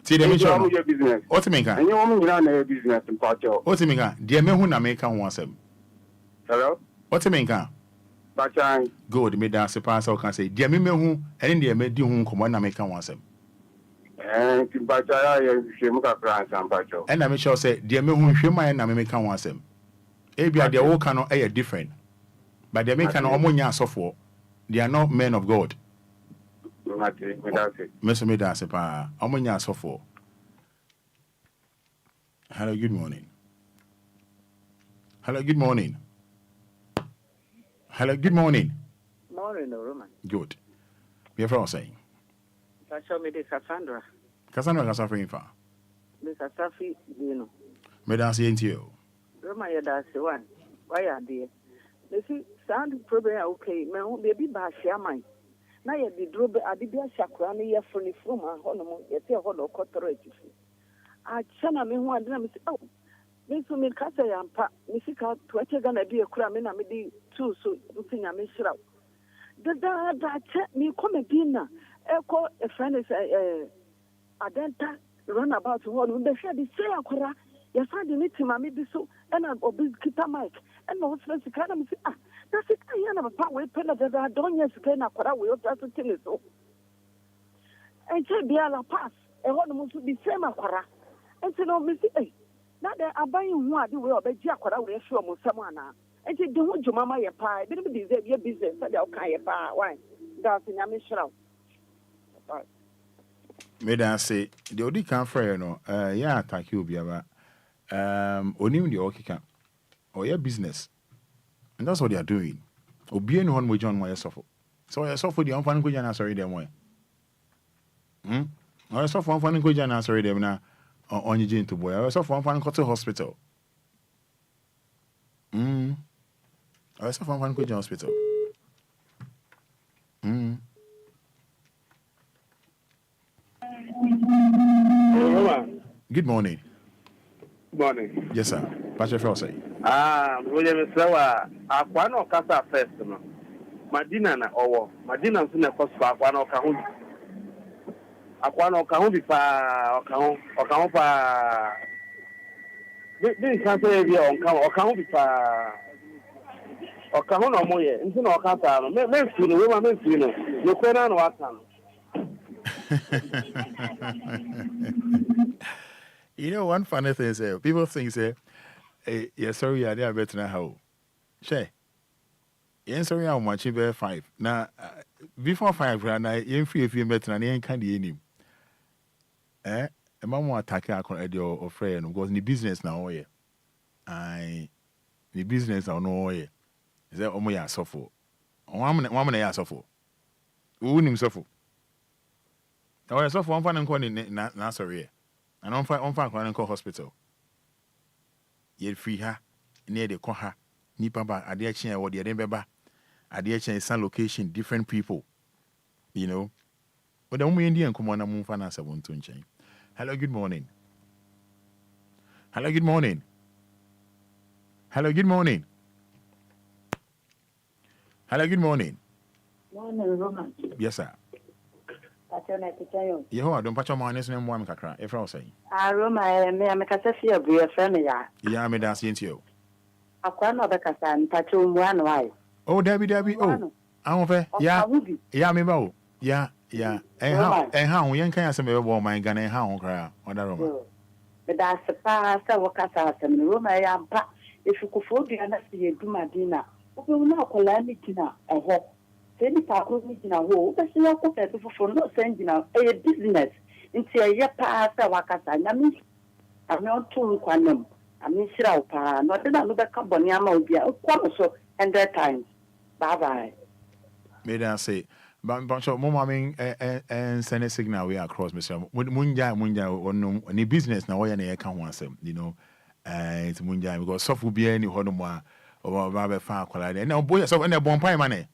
See the make sure no. Otie me ka. Enye wo mo nyina na business mpacho. Otie me ka. De me hu na me ka ho asem. Hello? Otie me ka. Bachan. Good, me da se pass can say. De me hu, ene de me di hu komo na me ka ho asem. Bacha ya hwemu kakra mpacho. And I make sure say de me hu hwema na me ka ho asem. Ebia de wo ka no e different. But de me ka no omonya asofo. They are not men of God. Me da se pa. Omonya asofo. Hello, good morning. Hello, good morning. Hello, good morning. Morning, Roman. Good. We are saying. Show me this Cassandra. Cassandra Cassandra fa. This Safi, you know. Me da se ntio. Roman, you da se one. Why are they? They see sound problem okay. Me won baby ba share mine. Na ye di drobe adibia shakra na ye froni from a hono ye te hono kotoro etifi. A chana me ho adina me say oh. Me so me kasa yampa me sika to ache ga na bi ekura me na me di two so ntinya me shira. Da che me come bi na eko a friend is adenta run about one we share the say akora ya find the meeting mama bi so and obi kita mic and no friends kind me say ah that's it I na papa we pela da don yes na akora we otu to tell so and say bi ala pass e ho no so the same akora and say no me say na de aban hu ade we obeji akora we hwe o sam ana and say de ho djuma ma ye pa bi be deserve your business say o kan ye pa why that's nyame shiraw. Me da say the odi kan frɛ no ya attack Obia ba onim the okika or your business and that's what they are doing. Obia no hon mo John mo yesofo so yesofo the amfan ko jana sorry dem or yesofo amfan ko jana sorry dem na onye je into boy yesofo amfan ko to hospital or yesofo amfan ko jana hospital Good morning. Morning. Yes, sir. Pache Felsey. William Sewa, Aquano Casa first. Madina na Owo. Madina Suna Cospa, Aquano Kahun. Aquano Kahun pa Okahon pa. This can't say on Okahun pa Okahon or Moye. Into no Casa, men see the woman, you can on what time. You know, one funny thing is people think say, hey, yeah, sorry, I didn't better now how. She, yeah, sorry, I'm watching bear 5. Now, before 5, and I ain't free if you better and ain't candy in him. A mama attack or friend because the business now, yeah. The business now, no, yeah. Is that only a suffer? One minute, suffer. Who wouldn't suffer? Or a suffer one fan and calling Nasari. And on fire and call hospital. Yet free her near the Koha, Nipaba, Adiachin, or the Adembeba, Adiachin is some location, different people. You know, but the only Indian come on a move and answer one to chain. Hello, good morning. Hello, good morning. Hello, good morning. Hello, good morning. Morning, Roman. Yes, sir. Yeho, don't patch your mind, name one cacra, if I say. Roma, me, I'm a Cassia, be a friend. Yeah, me that's into you. A quan of a Cassan, touch one way. Oh, Debbie, oh, I'm over. Yeah, me bow. Yeah. And how young can I say, well, my gun and how cry on the room. But that's a pass, I walk out and room I am packed. If you could afford the anesthy, do my dinner. We will not call me dinner, I hope. Any part of me in a hole, but she will for not sending out a business into a year past a wakasa. I'm not too quanum. I mean, Sirapa, not that I'm the Caboniama Obia, so 100 times. Bye bye. May I say, but Mama mean and send a signal we are across, Mr. Munja, or no, any business now, why any account once, you know, it's Munja, because soft will be any Honoma or Rabbi Far Quality. And now, boy, so when they're born pie money.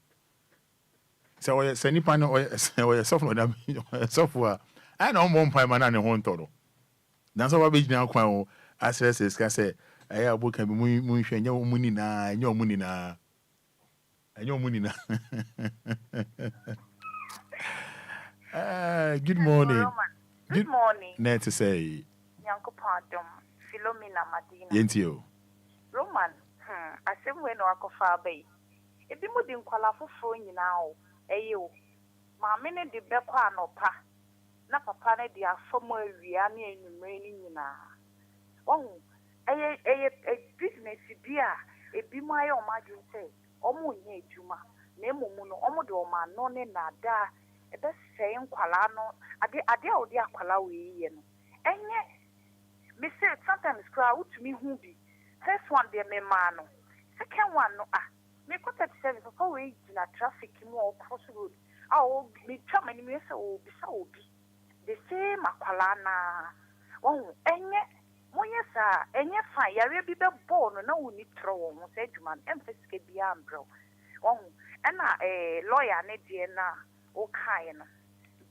So I send pan or software, software, and on one pie man and a home total. That's what we now quite as I say, I have book and moon, your money na, your money na. And your money now. Good morning. Good morning. Net to say, Yanko Pardon, Philomena Madina. Yentio. Roman, I say when I go far bay. If you would inquire for phone now, you. Mamma de Bequa no pa. Na papa ne dia former Riani in raining na. Oh, a business beer, a be my own margin say. Omu nye juma na emumu no omu de o ma no ne na da e be sei nkwala no ade odi akwala we ye no enye me say sometimes cry utumi hu bi first one de me ma no second one no me ko 37 for we na traffic mu o cross road o me twa mani me say o bi sa obi the same akwala na enye monye sa enye fa yare bi be ball no na woni tro wo ho say dwuma emphasize bi ambro na lawyer ne de na o kai no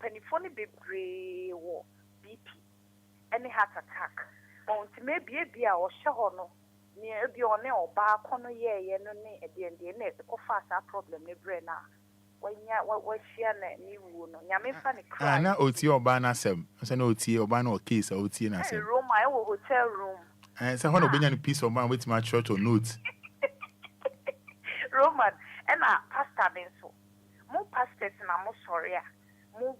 penifo ne bebre wo BP any heart attack maybe a o hye ho no ne ebi o ne oba kono ye no ne de na ko fa problem ne bre na wa share na ni wu no nyame fa ne cry na oti oba na sem say na oti oba na o case oti na sem room I wo hotel room say when obenya no piece of man with my church or note Roman and pastor ben so mo pastors na mo sorry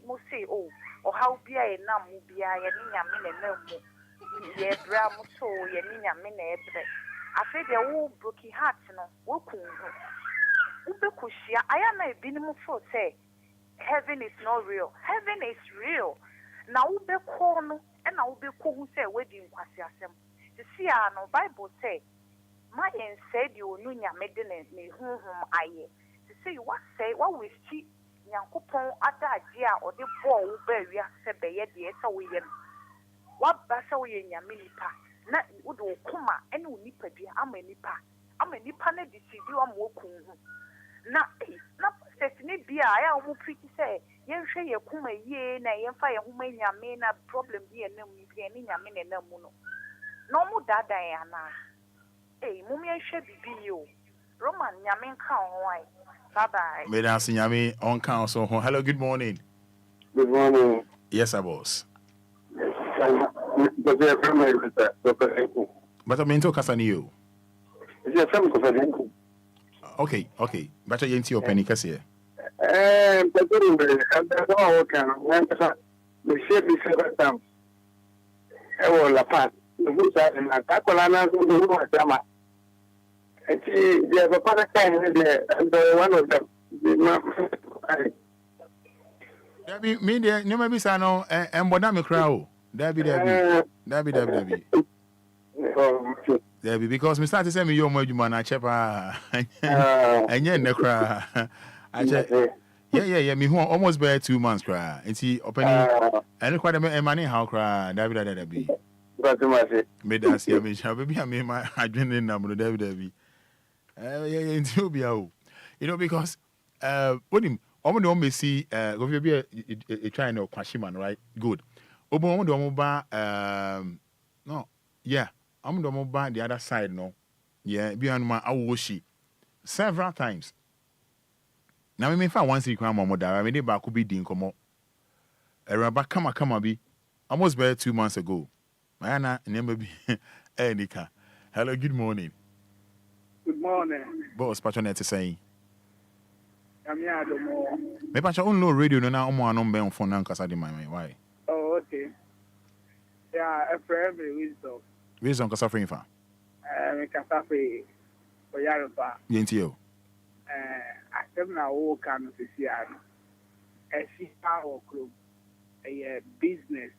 mo say oh or how bia e na mo bia ye ni nyame na mu ye bra mo so ye ni nyame na ebre afi de wo broken heart no wo kunhu ubekushia aya na ebinim for say heaven is not real. Heaven is real. Na ubeko no and na ubeko hu say wedi nkwasi asem. The see no Bible say my yen said you nu nyame de ne hunhum aye. To say what say what we see nyankopon adaje a ode bo wo ba wi ase be ye de esa wo ye. What ba sa wo ye nyame nipa. Na wo do kuma ene wo nipa dua ama nipa. Ama nipa na decide wo am wo kunhu. Na sesini bia ya omu pretty say yenhwe ye kuma ye na yenfa ye huma nyame na problem bi enam bi ni nyame na enam no no mu dada ya na mu me hwe bibi yo Roman nyame nka ho ai bye bye me da nyame on kan so ho. Hello, good morning. Good morning. Yes, sir, boss. But they're from But I mean to kasani you. Is some confidential? Okay. But you into your penny kasi. But that's all kind of the shape is several times. I will apart. The good side and Tacolana to the room. And see, there's a part of time and one of them. Debbie, me there, no maybe sano and bonami crow. Debbie. Debbie, because me start to say me yo moju man a chepa. And yeah, nekra. Yeah, me who almost bear 2 months cry. And see opening and quite a money how cry. Debbie. Me dance here, me shall be I mean my adrenaline number, Debbie. Yeah, into be out. You know, because what him Omo me see go be a trying to kwashiman, right? Good. Omo do ba no, yeah. I'm the the other side, no. Yeah, beyond my awoshi several times. Now me find once you come on I mean back could be din komo. A rabba kama be almost bare 2 months ago. Mayana never be Nika. Hello, good morning. Good morning. Boss patronette saying. I'm here the more. Me patron on no radio no na omo anom be on phone na nkasa de my why? Oh, okay. Yeah, a friend wisdom. Wisdom ka suffering fa. Me kasafe for Yaruba. Yentio. Asem na wo kan sisi ano. Esi power club. A business.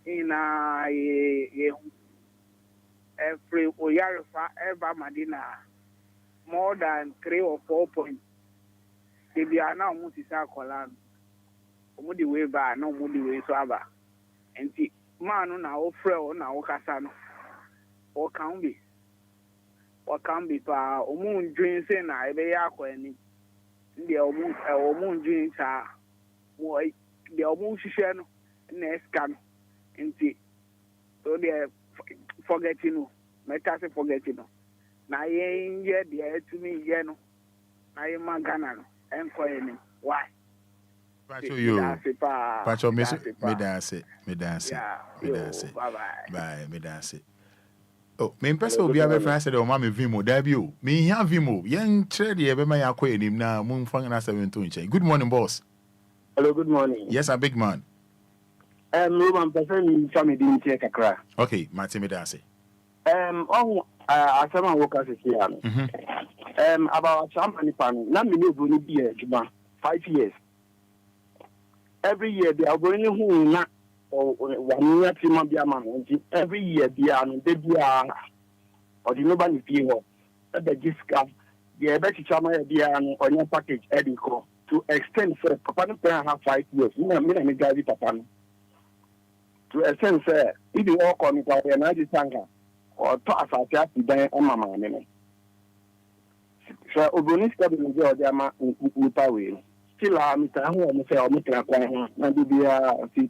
Ina ye every Oyarifa ever Madina more than 3 or 4 points. They be now Mutisa Kolan. Mudi way by no Mudi way Saba. And see, man, now, Fro, now, Casano. Or can be. Or can be pa Omun dreams in I be aquani. The Omun dreams are the Omun Shishan next can. And see, so they are forgetting. Metase forgetting. Na yen ye de to me ye no. Na ye man Ghana no. Enquiries. Why? Pacho you. Pacho me dance. Me dance. Bye. Me dance. Oh, me mpese Obia be friend said o ma me vimo da bi o. Me hia vimo. Yen kire de be ma yakọ enim na mu mfa na 7 nchen. Good morning, boss. Hello, good morning. Yes, a big man. Roman person family didn't take a crack. Okay, Martin me dance. Asama workers is here. About chairman pan, na me no go be a 5 years. Every year they are going home na or 1 year team be a man. Every year they are they be or the nobody pay ho. The discount the better chairman be on your package edico to extend for papa no have 5 years. Me guide papa no. To extend say if you walk on kwa na di sanga or to asate ati dan mama me. So oboni stable no dey odama nipa we. Still am ta ho mo say o mo tra kwa ho na bibia see.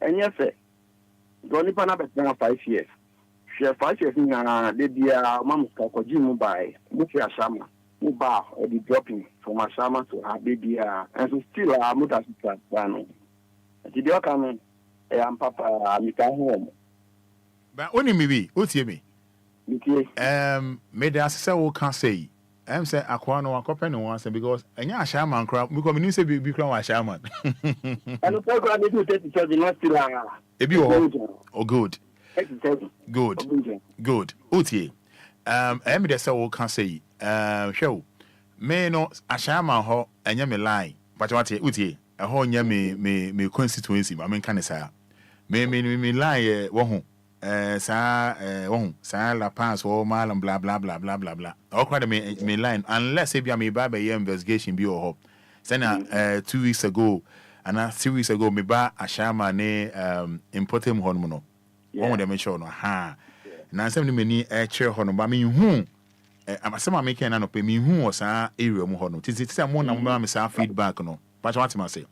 Enya say do nipa na bet na 5 years. Share 5 years na dey dia mama ska ko ji mu bai. Mo fi ashama. Mo ba or the dropping from ashama to her baby and so still am ta plan. Ti dey come am papa mi ka ho. But only me, what's me? Made us say, oh, can't say. I'm say, I can't know a copy no once because a shaman crowd, because we say be crown a shaman. And the program is 37 not still. If you oh, good. Good. Uti. I'm the say, oh, can't say. Show. May no a shaman ho, and yammy lie. But what Uti, a whole me constituency, I mean, can I say? Me lie, won't. Sa la pass or mal and blah blah blah blah blah blah. All quite me line unless if you me by investigation be or hope. Send 2 weeks ago and 3 weeks ago me ba a shama ne importem hormono. One of them show no ha. Na some me ni chair horno ba me hu am some making an open me hu or sa area mo horno. Tis more na me sa feedback no. But what I say.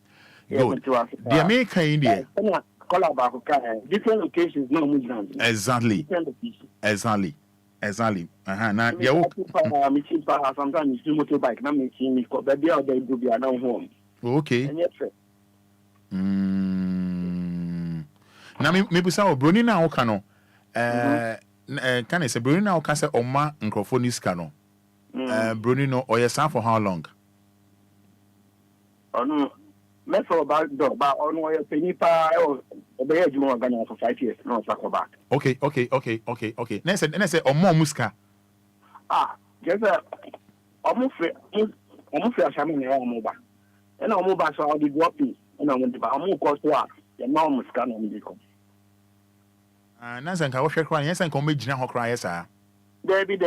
Good. The American India different locations, no Muslims. Exactly. Now, sometimes you motorbike, not making me call baby out there, be now home. Okay. Now, maybe so, Bruni now cano. Can I say Bruni now can say Oma and Crophonis cano? Bruni no, or your son for how long? Oh, no. Let's go back, but on your penny or obey you more than for 5 years. No, go back. Okay. Next, or more muska. Just almost a shaman or mobile. And our mobile shall be dropping. And I want to buy more cost to us. The mom muska on the com. Nansen can wash your crying, yes, and come make General cry, sir. Baby.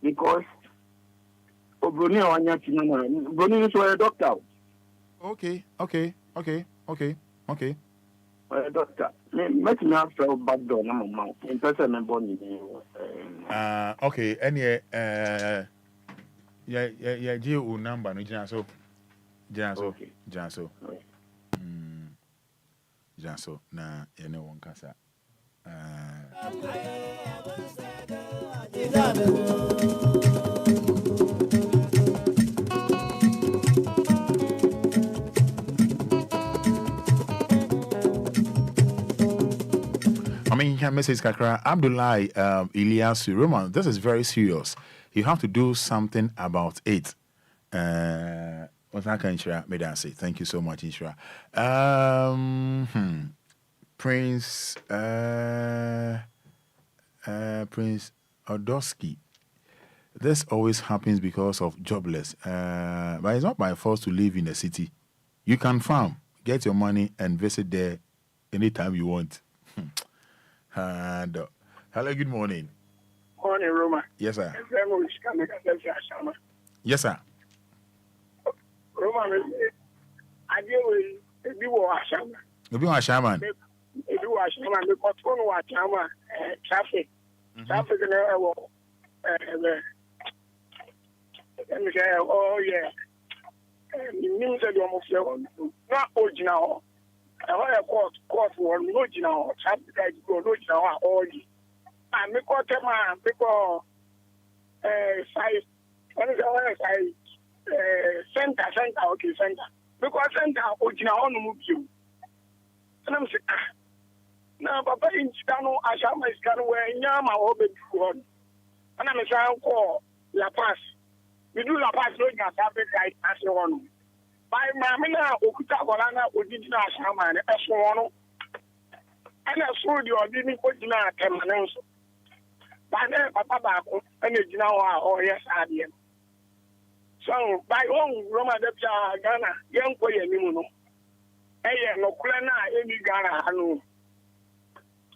Because Bruni on your Bruni is a doctor. Okay. Doctor, make me after back door number mouth. In person and body. Okay, any yeah, GO number no Janso. Janso. Na any one casa. Message Kakra Abdullah Ilyasu Roman. This is very serious. You have to do something about it. Medasi. Thank you so much, Inshra. Prince Odosky. This always happens because of jobless. But it's not by force to live in the city. You can farm, get your money, and visit there anytime you want. Hello, good morning. Morning, Roma. Yes, sir. Yes, sir. Roma, I deal with a bill Ashama. You be on shaman. A bill Ashama, because one watch traffic. Traffic in the let me say, oh, yeah. News of your not original. I want a court for original. Traffic guys go original all the. And me call them because size. What is the center? Okay, center. Because center original on the movie. And I'm saying, now Papa in Chicano, I shall my scan where Yama or baby one. And I'm saying, call La Paz. We do La Paz, no, not Africa, as you want. By Mamina, Okuta, Golana, original Shaman, as you want. And I saw you didn't put in a permanence. By then, Papa, and it's now, oh, yes, I am. So, by own Roma de Ghana, young boy, and you know. Hey, no Krana, any Ghana, I know.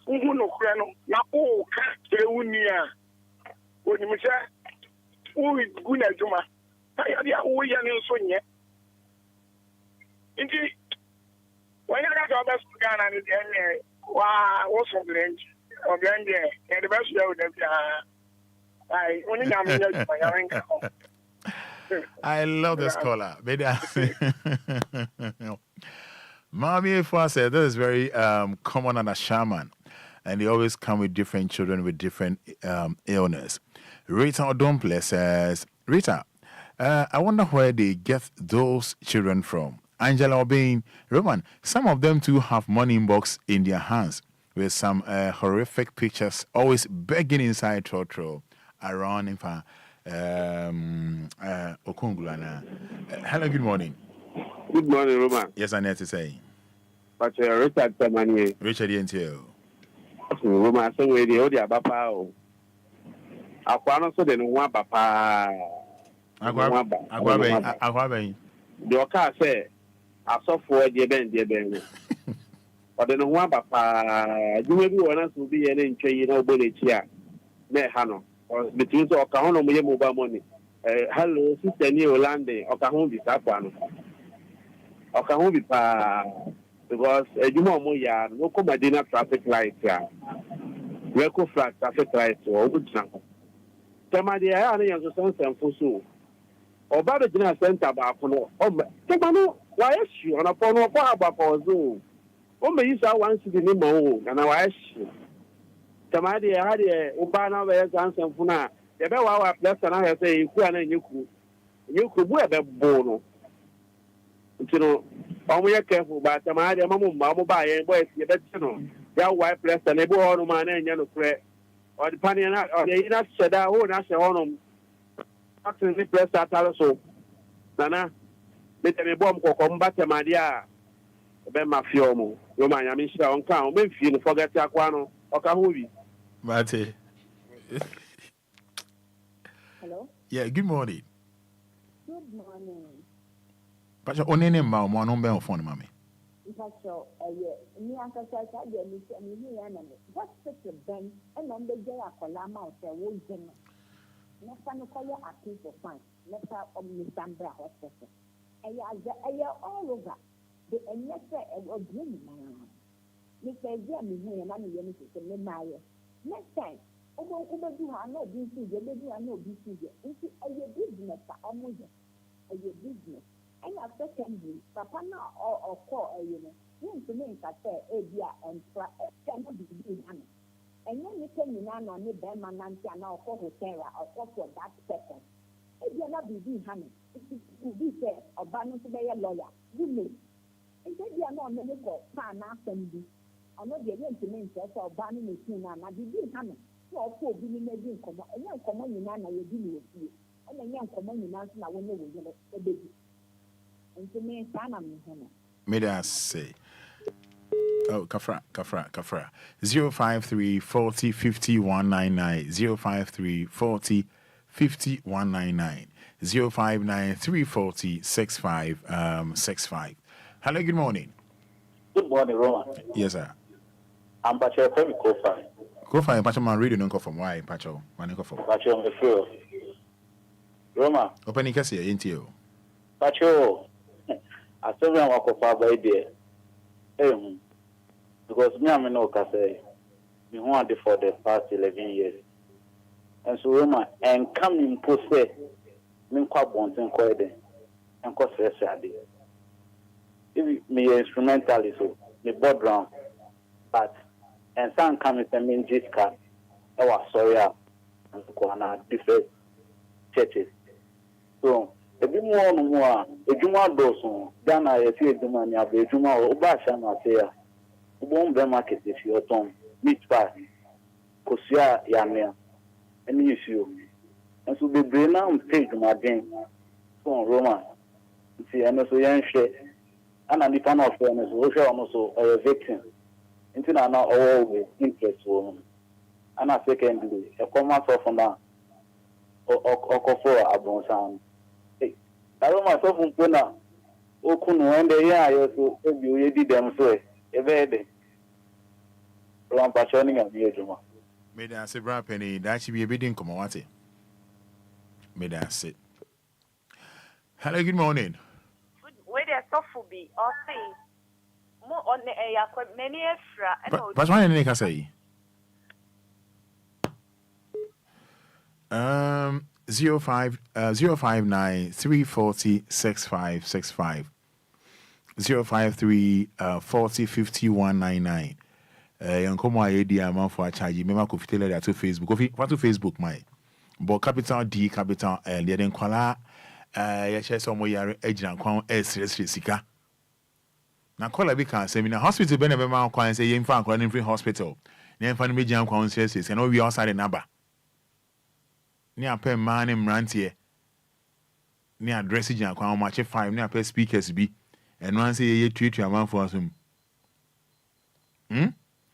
No Krano, now, oh, cat, Unia. When you say, who is good at Juma? I have your way and so yet. Indeed, when I got best Ghana, and wow, what's the range? Or grand there, and the best show that I only got I love this caller. Mommy Fa said this is very common on a shaman, and they always come with different children with different illness. Rita Odomple says, Rita, I wonder where they get those children from. Angela Obin, Roman, some of them too have money box in their hands with some horrific pictures always begging inside Trotro around in Okungulana. Hello, good morning. Good morning, Roman. Yes, I need to say. But Richard Tamani. Richard Yentio. Roman, so we the Odia Bapa. Aquano so then one papa. Aquabe. The Oka say, I saw for the Ben. But then one papa, you may be one us will be an inch, you know, bullet here. Ne Hano. Or between Okahono mobile money. Hello, Sister Neo Lande, Okahon be Sapano. Okahon be pa because you know Moya, no come dinner traffic lights here. Reco flat traffic lights or good sample. Tamadi, I am the sons and Fusu. Or Baba Dinner Center Bapono. Oh, Tamano, why is she on a phone or about Zoom? Oh, may you saw once in the Nemo, and I ask you. Tamadi, I had a Ubana West and Funa. The Bewa left and I say, you could wear the bono. You know, I'm careful, but Tamadi, Mamma, by and boys, you know, their wife left and they bore on man and yellow prayer. Or the panny or the not said that, oh, that's the honor. Not to the press that also. Nana, let me bomb or combat a madia. Ben Mafiomo, Roman, I mean, she on count, maybe you forget Aquano or Kahubi. Mate. Hello? Yeah, good morning. Good morning. But your own name, Mamma, no bell phone, Mammy. Me answer says I get me enemy. Just such a ben and then the day I call them out there will general. Next time you call your artiste for fine. Let's have Omnisambra hospital. And you're all over. The next day a dream. Mr. Jamie, and I'm going to say, Maya. Next time, do I know this is your baby? I know this is a business. Almost a business. And a secondary, Papa now or call you know. To make a say, Obia and cannot be doing. And then you can on the Berman and now for Hotera or for that second. If you're not be honey, it will be fair or banner to be a lawyer. You may. And then you are not many for Pan Assembly. I'm not the to or banning machine and I did honey. So, for being a drink, and young common in Anna will be with you. And a young common in Anna will know a baby. And to me, Sana, May I say? Oh, Kafra. 053 40 50 199. 053 40 50 199. 059 340 6565. Hello, good morning. Good morning, Roman. Yes, sir. I'm Bachir from Kofa. Go find Pacho man radio no from why Pacho man go for. Pacho me feel. Roma. Open ikasi yenti o. Pacho. I still want to walk over by there. Because me I'm no kase. Me want for the past 11 years. And so Roma and come in post me kwa bonten kwa ede. And kwa stress ade. If me instrumentalist so me board round. But and some come in me this car. I was sorry and go different churches. So ebi mu ọnụ mu a ejuma dọsụ Ghana ya si ejuma ni abụ ejuma ụba asha na ase ya ụgbọ mbe market fi ọtọn meat pie kosia ya mea ẹni isi o nso bebree na mpe ejuma den so Roma nti ẹno so yẹn hwẹ ana nipa na ọfẹ ẹno so ohwẹ ọno so ọyẹ victim nti na na ọwọ with interest wọ no ana secondly ẹkọma sọfọ na ọkọfọ abọnsan. I don't myself from Puna. Okunu and the year so you did them so a bed. Ram Pachoning and the Juma. May I say, Brad Penny, that should be a bidding come on. May I say. Hello, good morning. Where there's soft be or say more on the air, many extra. But why didn't I say? 059 340 6565 053 40 5199. Yankomo ayedi amount for a charge. Remember, could tell that to Facebook. What to Facebook, my but capital D, capital L. The Enquires. Ya share some way your edge and crown S. Sika. Now, call a big cancer. In a hospital, Ben, a man can say, in fact, running free hospital. Then find me jam consciences and all we outside the number. Ni apɛ man ne mmeranteɛ ni address gyan kwan ma che 5 ni apɛ speakers bi ɛno an sɛ yɛ tuatua amanfo asom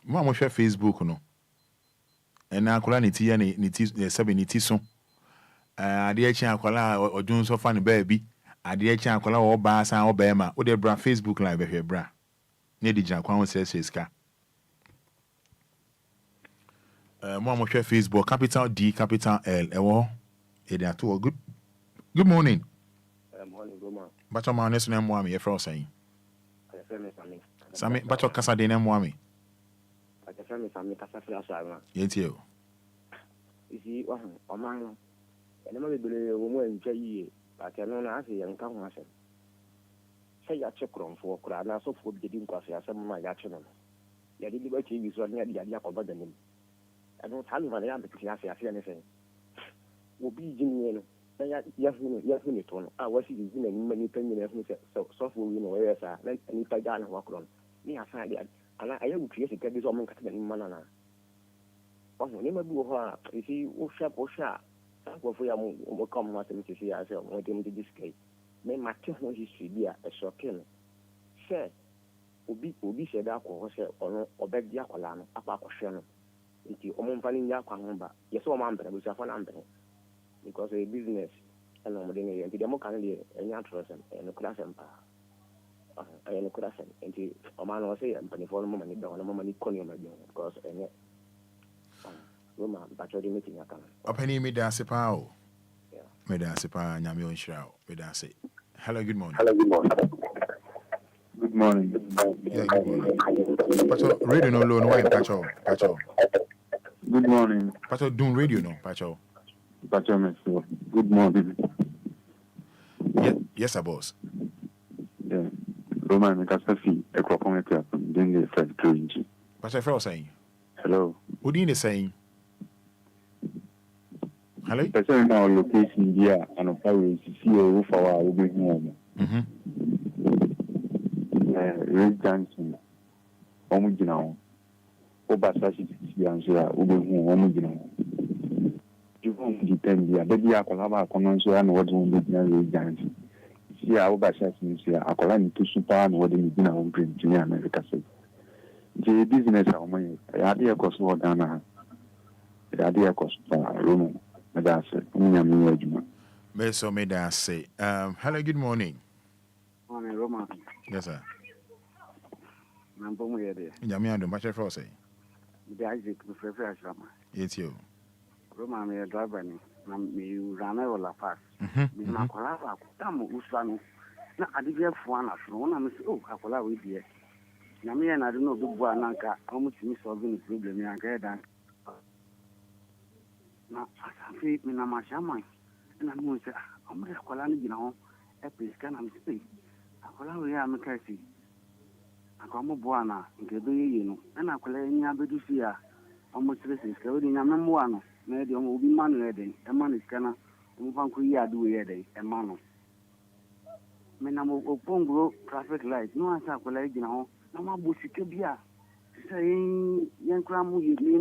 mo hwɛ Facebook no ɛna akola ne ti ya ne ti sɛbe ne ti so adeɛ kyen akola ɔdwon so fa ne baabi adeɛ kyen akola wɔ ba san wɔ bɛɛma wo de bra Facebook live bɛhwɛ bra ne de gyan kwan wo sɛ ska mo share Facebook capital D capital L ewo to good morning morning goma bacho ma nesu na mo ami e fra osan sami bacho kasa de na mo ami sami kasa fra so ama yenti o isi wa o ma no ene ma bebele wo mo enja yie ba ke no na ase yan ka ho ase sai ya che kronfo kura na so fo bi di nkwase ase ma ya che no ya di ba che wi so na ya di akoba da nim anu tali ma ya mbiti ase ase ne se obi jini no na ya hu ni to no a wasi di na ni mani pan ni hu se so fo wi no we sa na ni pa ja na wa kron ni asa di ala ayi wu kriye se ka bi so mo nkata ni mana na o ni ma bi wo ha isi o sha sa ko fo ya mo kom ma se mi se ya se mo de mi di skai me ma te ho history bi a e shokin se obi se da ko ho se ono obedi akola no apa akohwe no nti omo mfani nya kwa ngomba yeso o ma mbere bu safo na mbere because a business and no modern nti demo kan de enya trosem no krasem pa no krasem nti o ma no se mpani fo no mani do no mani koni ma do because enye Roma bacho de meeting aka opani me da se pa o me da se pa nyame on shira o me da se hello good morning Good morning. Yeah, good morning. Pacho, radio no low, no why Pacho. Good morning. Pacho, doing radio no, Pacho. Pacho, Mr. Good morning. Yes, sir, boss. Yeah. Roman, I can see a crop on it. Then they said, Pacho, if I was saying. Hello. What do you saying? Hello? Pacho, now location here, and of how we see a roof for our home. Ray Johnson, Omugino, Obasashi, Yansura, Ubu, Omugino. You won't depend here. Baby, I collab convention and what won't be Ray Johnson. See, our Obasashi, I collab to super and what in the home print to America. The business of my idea cost more than the idea cost Roman. That's it. Meso made us say, hello, good morning. Morning, Roman. Yes, sir. Nampomu yede. Nyame ando mache for say. The Isaac, the Fresh Rama. Yes, you. Roma, me a driver, me ran over La Paz. Me Macolava, Tamu, Usano. Now, I did have one as one. I'm so, Cacola with you. Nami and I don't know the Buananka, how much you solving the problem. I get that. Now, I say, me, my shaman. And I'm going to say, I'm going to call on you know, a place can I speak. I call on you, I'm a Cassie. I come a buana, in the bay, you know, and I call any other to see her. Almost listen, scouting a memoir. Maybe will be man ready, a man is gonna move on Kuya do a man. Menam Pongo traffic light, no answer, college, you know, no more bush could be saying, young cram, you may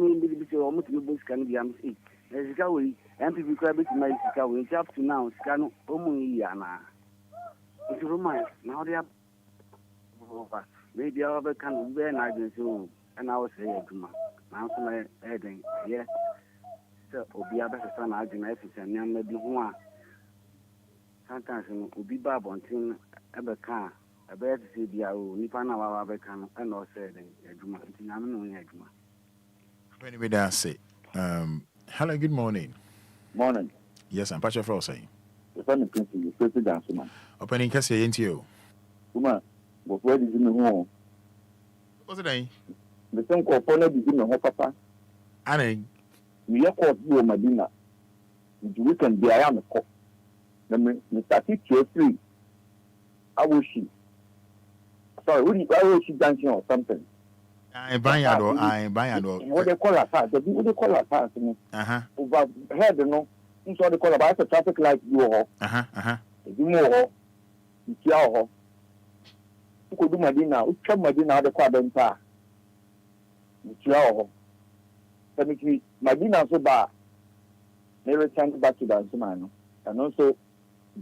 almost the bush can be a mistake. As a cowboy, and people grab it, my cowboy, up to now, scan Omoyana. It's a romance, now they are maybe other can be an idea, and I was saying, now my heading, yes. Obia better son argument and young maybe one. Sometimes Obi Babontin ever can a bed see the Nipana Wabakan and all said Eduma. I'm no Eduma. Anyway, that's it. Hello, good morning. Morning. Yes, I'm Pacha Frost saying. The funny principle, you pretty dancer, man. Opening Cassie into you. Woman, what word is in the home? What's the name? The same component is in the home, Papa. Annie. We are called you, Medina. We can be I am a cop. The static to free. I wish she. Sorry, I wish she dancing or something. I buy it. What they call a pass, the people they call a pass. Over head, you know. So they call about the traffic light, you are. You know, you know. You could do Medina, you come Medina, the quadrant pass. You know. Medina so bad. They return back to the Ansumano. And also,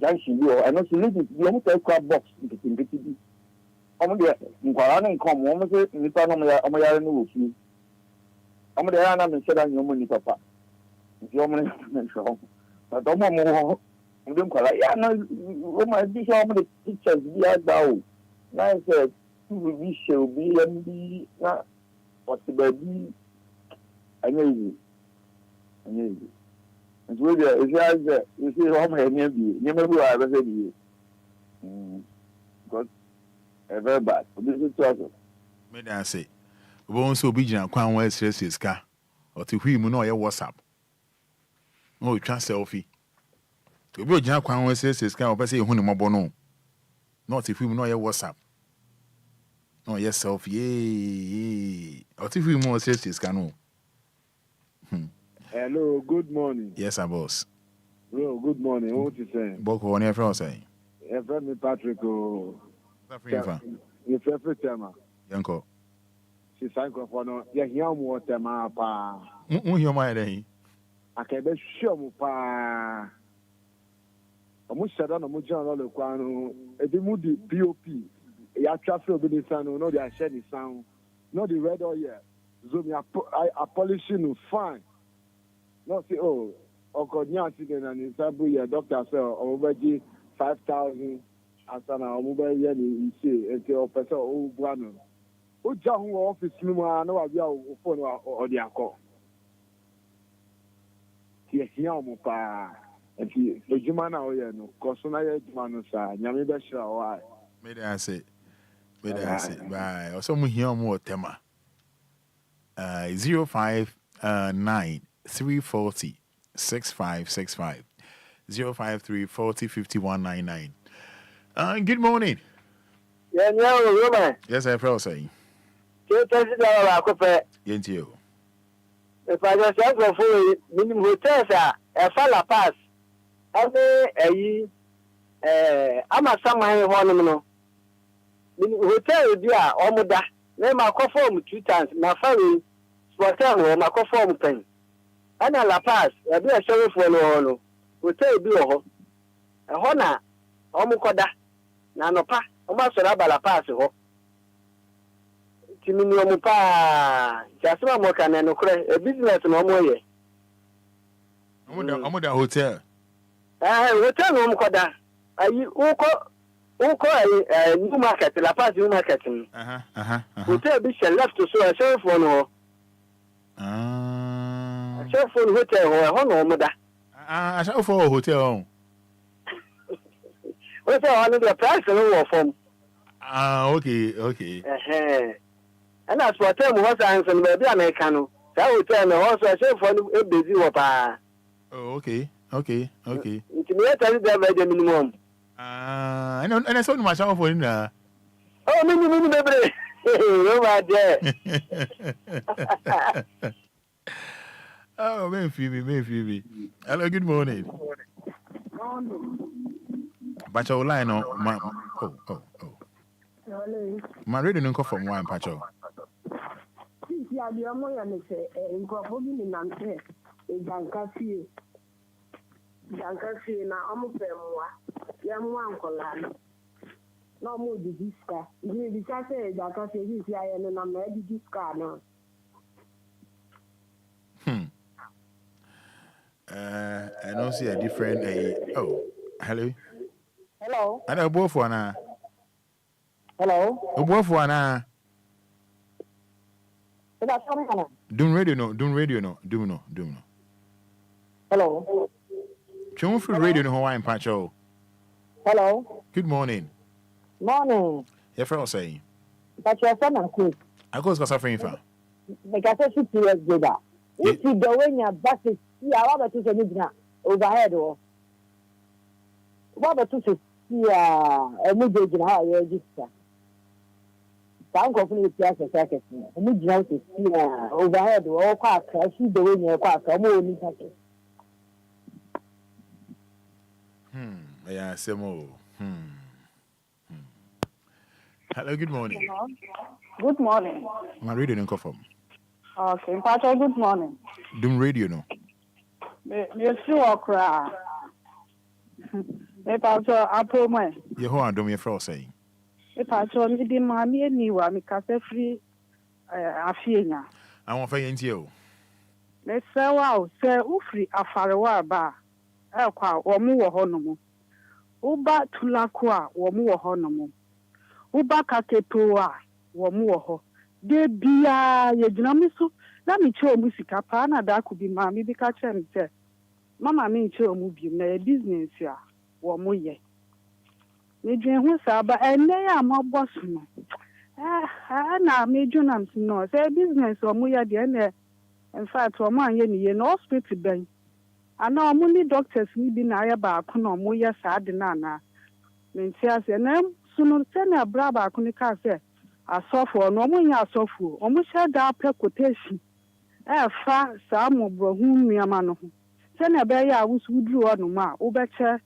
Junction, and also, you almost a crab box in the TB. Almost in Guarana come, almost in the Panama, Omayano, you. Almost the Anna and said, I'm money, Papa. If you're money, but don't more. You don't call it. Yeah, no, my bishop, how many pictures we are down. Now I said, we shall be and be not what's the baby. I know you. And with you see home and never will I ever say you. God, very bad. This is trouble. May I say, we won't so be in Crown West Races car or to whom know your WhatsApp. No, you can't selfie. To be in Crown West Races car or say, when bono. Not if we know your WhatsApp. No, yes, selfie. Or if we more says this canoe. Hello, good morning. Yes, sir, boss. Hello, good morning. What you saying? Boko on your friend saying. Your friend Patrick. Your favorite tema. Yanko. She sang for no. You hear more tema pa. You my day. I can be sure mu pa. Omu shada no mu jana lo kwano. Ebi mu di POP. Ya traffic obi sanu. No, they are sharing sound. No, the red oil. So me I polishing fine. No, say, oh, accident and in Sabu, your doctor said, over 5,000 as an mobile year, you see, and the person, oh, Guano. Oh, John, who office, no, I know I'll phone or the alcohol. Yes, Yamupa, and he, the Jumana, no, Cosona, Manusa, Yamibasha, why? May I say, by or some here more tema 059 340 6565 053 40 5199. Good morning. Yeah, no, yes, I felt saying. If I just ask for minimum hotels, a falla pass. I'm a summer one. Hotel, dear, Omoda. Name my conform 2 times. My family, Sportel, my conform pen. And a La Paz, a be a show for no hotel be a honor, Omukoda, Nanopa, Omaso La Paz. Timinomupa, Jasma Mokan and a business no more. Omoda Hotel. Hotel Omukoda. Are you Uko a new market, La Paz new market. Hotel be left to show a show for no. Chef for hotel or no mother. I shall for a hotel. What's all the price of from? Okay. And that's what time was answering maybe American. That would tell me also a chef for a busy wapa. Oh, okay. It's me tell you the minimum. And I saw myself for in there. Oh, mini baby. Over there. Oh, man, Phoebe. Hello, good morning. Pacho line on my my radio no from one Pacho. Yeah, the Amoya say in Coffee in Nante, a Jancafi. Jancafi na Amopemwa, Yamwan Colano. No more the disca. You decide that I say this year and I'm ready disca now. I don't see a different. Hello. Hello. I know both one. Hello. Both one. Doom radio no. Hello. Chum for radio no Hawaiian Pacho. Hello. Good morning. Morning. Your friend saying. But your son and quick. I go suffering for. Because I see you good. If you go in your buses, see our other two overhead or what to see a movie in how you register. Some company is just a second. A movie to see overhead or quack. I see the way you're quack. I'm only talking. Yeah, same old. Hello, good morning. Good morning. My radio no come from. Okay, Pacho, good morning. Doom radio no. You see what cry? Pacho, Apple man. You how do me for saying? Pacho, me di mami eniwa mi kase free afienya. I want for you. Me say wow, say ufri afarewa ba. E kwa omu wo ho no mo. Uba tulakwa omu wo ho no mo. Uba kakepoa omu wo ho. De bia ye dynamic so na mi che omu sika pa na da ku bi ma mi bi ka che mi che mama mi che omu bi na e business a wo mo ye me dwen hu sa ba ene ya ma boss no na me dwunam no say business o mo ye de na in fact o mo anye ni ye no hospital ben ana o mo ni doctors ni bi na ya ba ko na o mo ye sa de na na me ntia se na sunu se na bra ba ko ni ka se asofo no mo nya asofo o mo sha da pre quotation fa sa mo bro hu nuama no ho se na be ya wusu duru o no ma wo be che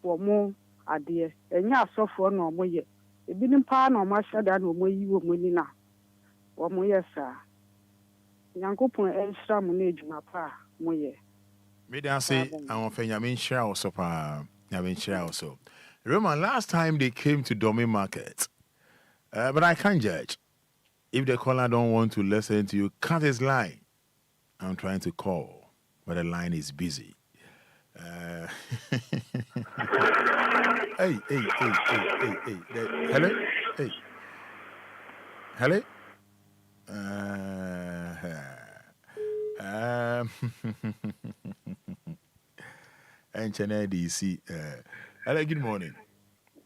wo mo ade enya asofo no mo ye ebi ni pa na o ma sha da no mo yi wo mo ni na wo mo ye sa nyankopon enhira mo na ejuma pa mo ye me dan say awon fa nyame nhira wo so pa nyame nhira wo so. Roman, last time they came to Domain Market. But I can't judge. If the caller don't want to listen to you, cut his line. I'm trying to call, but the line is busy. Hey. Hello? Hey. Hello? And Chennai DC. Hello, good morning.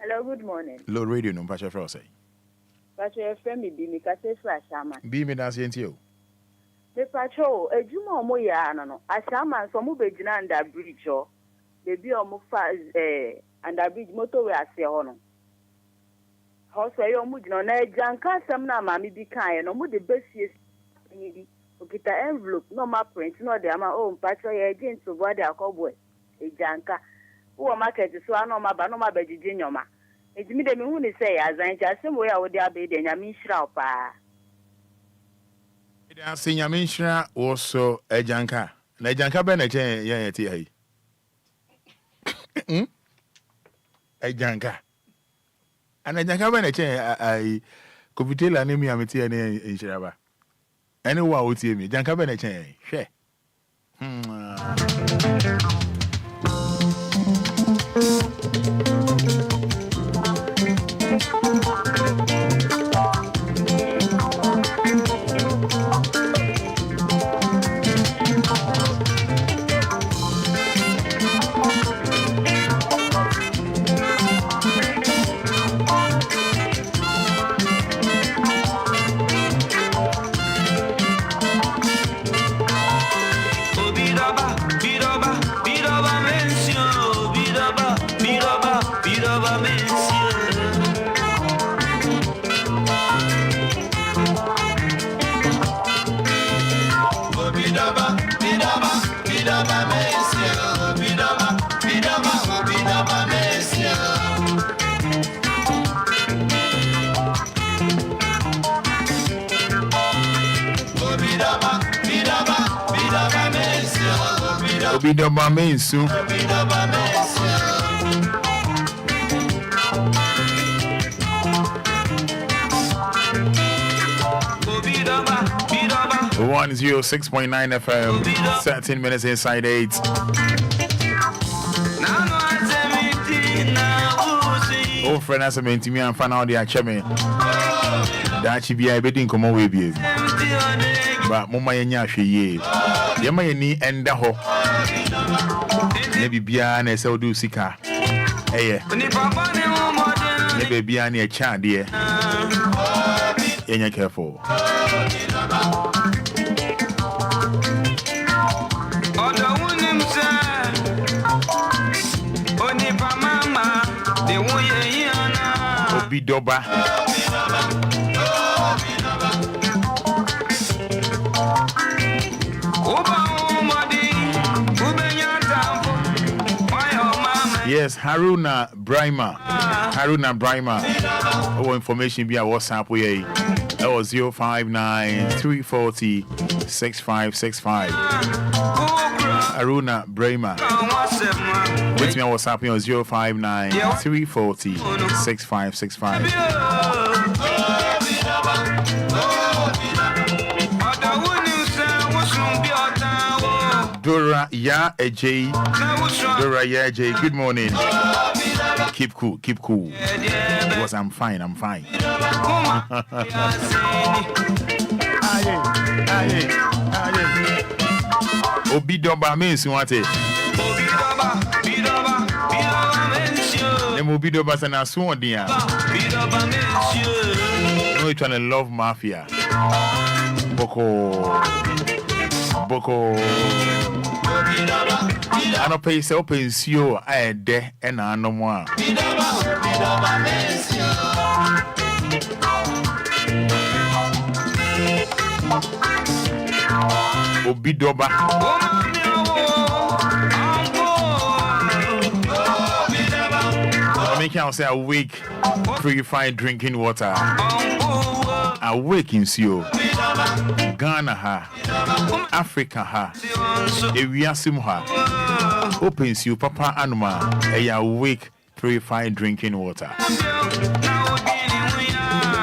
Hello, good morning. Low radio, no, Pasha Frosty. Pacho FM bi mi ka se fra Ashama. Bi mi na se ntio. Me pacho ejuma omo ya no. Ashama so mo be gina under bridge o. Bebi omo fa under bridge motorway ase ho no. Ho so ye omo gina na ejanka asem na ma mi bi kan ye no mo de besie ni okita envelope no ma print no de ama o pacho ye agent to body akobo ejanka. Wo market so ano ma ba no ma bejiji nyoma. Ejimi de mi hu ni say azan ja sem we a wo de abede nyame nhira pa. Ida se nyame nhira wo so ejanka. Na ejanka be na chen yan yeti hai. Ejanka. Ana ejanka be na chen ai kopitela ne mi ameti ene nhira ba. Ene wa wo tie mi ejanka be na chen hwe. Obidaba mensu. Obidaba 106.9 FM, 13 minutes inside 8. Oh, friend, as I meant to me and found out the acheme. That she be a bedding come away, baby. But Mama Yanya, she Yama ni enda ho. Nebi biane se odu sika. Eye. Nebi biane a child, dear. Yanya careful. Obidoba. Yes, Haruna Brima. Our information via WhatsApp we that was 059 340 6565. Haruna Brima. With me on WhatsApp on 059 340 6565. Dora Ya AJ. Dora Ya AJ. Good morning. Keep cool. Because I'm fine. Obidoba means what it. Obidoba sana swan dia. No, trying to love mafia. Boko. I don't pay so open you I de and I no more. Obidoba. I make you say awake, purified drinking water. Awake in you. Ghana ha, Africa ha, Ewiasim ha. Opens you, Papa Anuma, a awake, purified drinking water.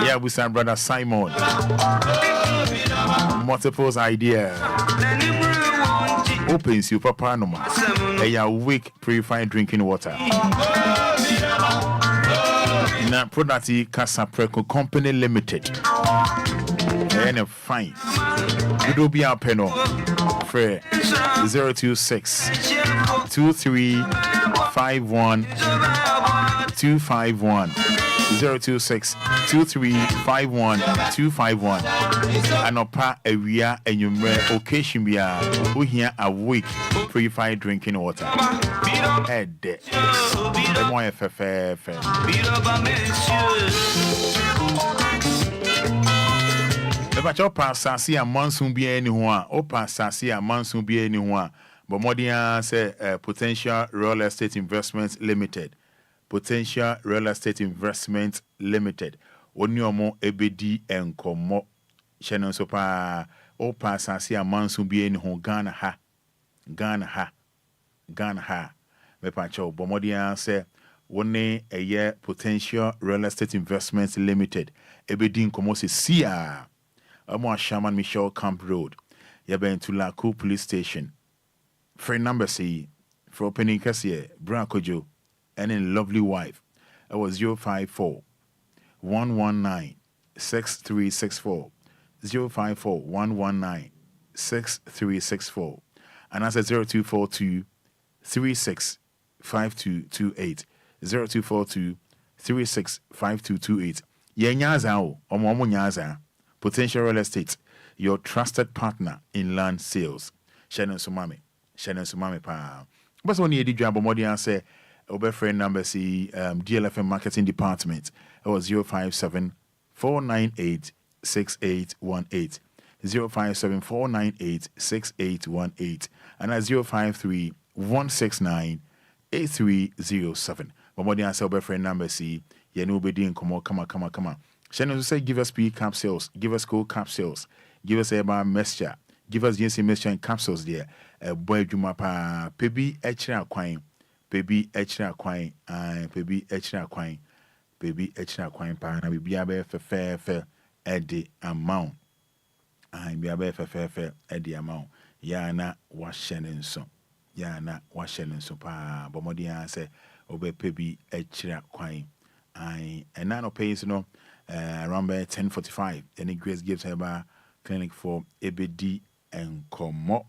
Yeah, with our brother Simon. Multiples idea. Opens you, Papa Anuma, a awake, purified drinking water. Na Prodati Casa Preco Company Limited. And fine. Obia Peno. Free 026 2351 251 026 2351 251 Anopa area and you occasion we are we here a week purified drinking water. Head MYFFF. But your passasi a monsoon be anyone, or passasi a monsoon be anyone. But Modian say Potential Real Estate Investments Limited. Potential Real Estate Investments Limited. Onyomo ebedi enkomo. Shannon sopa o passasi a monsoon be anyone. Ghana ha. Me pacho. But Modian say one a year Potential Real Estate Investments Limited. Ebedi enkomo se siya. Amo Shaman Michelle Camp Road. Yaben to Laku Police Station. Friend number C for opening Cassia, Brankojo, and a lovely wife. I was 054 119 6364. 054 119 6364. And as a 0242 365228. 0242 365228. Yenyaza o, omo nyaza. Potential Real Estate, your trusted partner in land sales. Shannon Sumami. Shannon Sumame Pa. But only a DJ Bomodi answer. Over friend number C DLFM Marketing Department. It was 057 498 6818. 057 498 6818. And at 053 169 8307. Bomodi answer over friend number C. Yenu Bedin, come on. Shannon say give us P capsules, give us cool capsules, give us a mixture, give us GNC mixture and capsules there. Boy Juma pa baby extra quine, baby extra quine, baby extra quine, baby extra quine pa na be a fair at the amount. I be a fair at the amount. Yana was Shannon so. Yana was Shannon so pa bomodi answer obey baby extra quine. And now pays around by 10:45. Any Grace gives her by clinic for ABD and Como.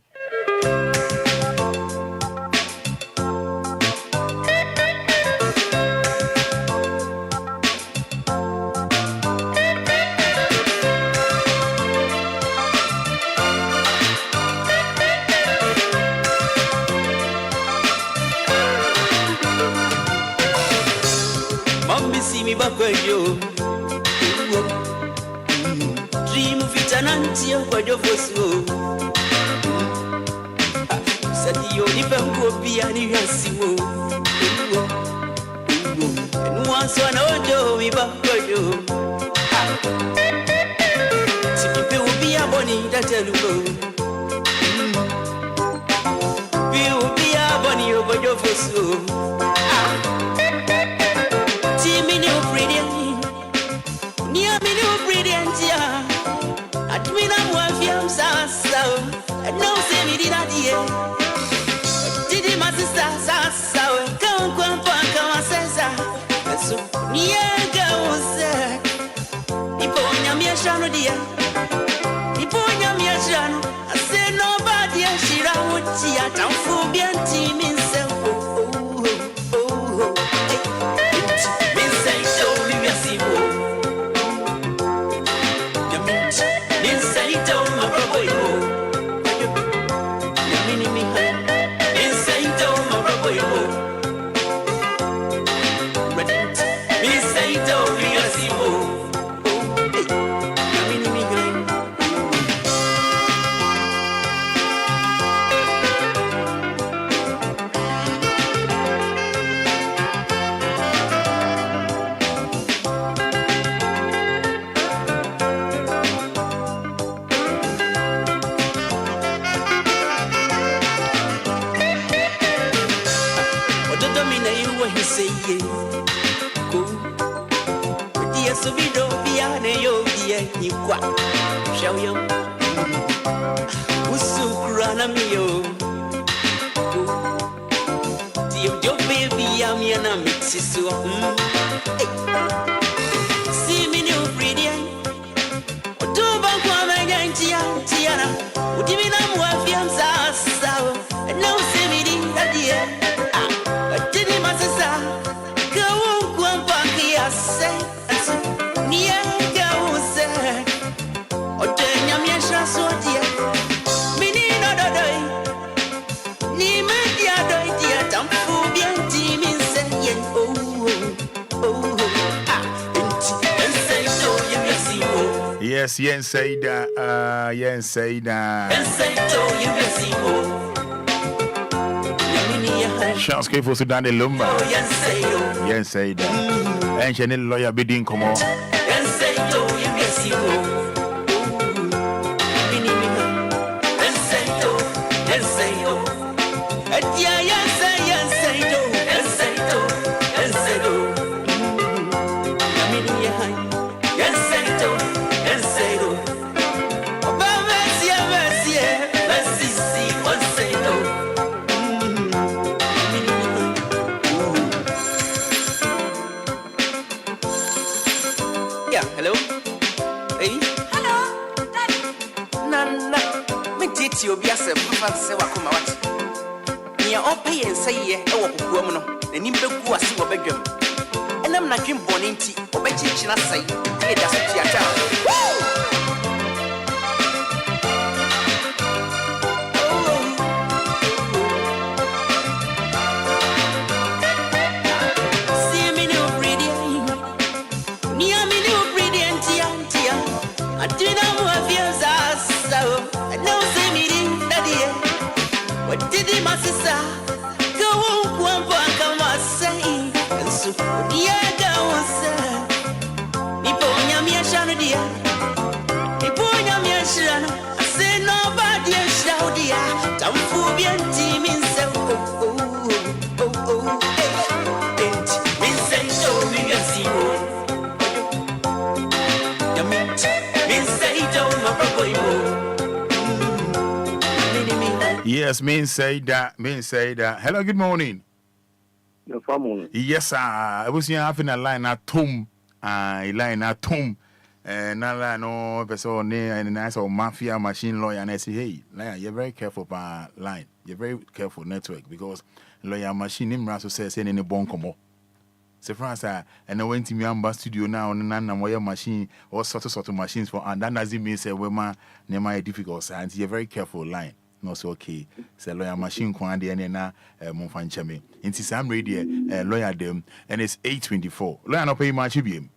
See me back where you dream of it and until what your voice go. Said you even go be an irascible. And once one old me back where you will be a bonny that tell you. We will be a bonny over your voice. Yes, yen say that. Chance que for Sudan de Lumba. Yen say that. And Chanel lawyer bidding come on. Obia se papa se wakoma wat nia opay en say ye e wo kokoam no nanim begu ase wo badwam enam na dwen bone nti obekyikyina sai e da so tiata What did he, my sister? Go one for come on, say. And so, yeah, go on, say. Niponya mi ashano dia. Niponya mi ashano. I say nobody ashano dia. Tamfu bien team in se. Oh. Hey. Min say show me your zero. Ya min say don't no problem. Yes, men say that. Hello, good morning. Your family. Yes, sir. I was here having a line at home. Line at home. Now, no person near and nice or mafia machine lawyer. And I say, hey, lawyer, you're very careful by line. You're very careful network because lawyer machine him raso says any bon como. So France, and I went to my studio now and I'm wire machine or sort of machines for and that doesn't mean say women near difficult science. You're very careful line. No, so okay. So lawyer machine kwandi and na monfancheme. Inti Sam radio lawyer them and it's 8:24. Lawyer no pay much BM.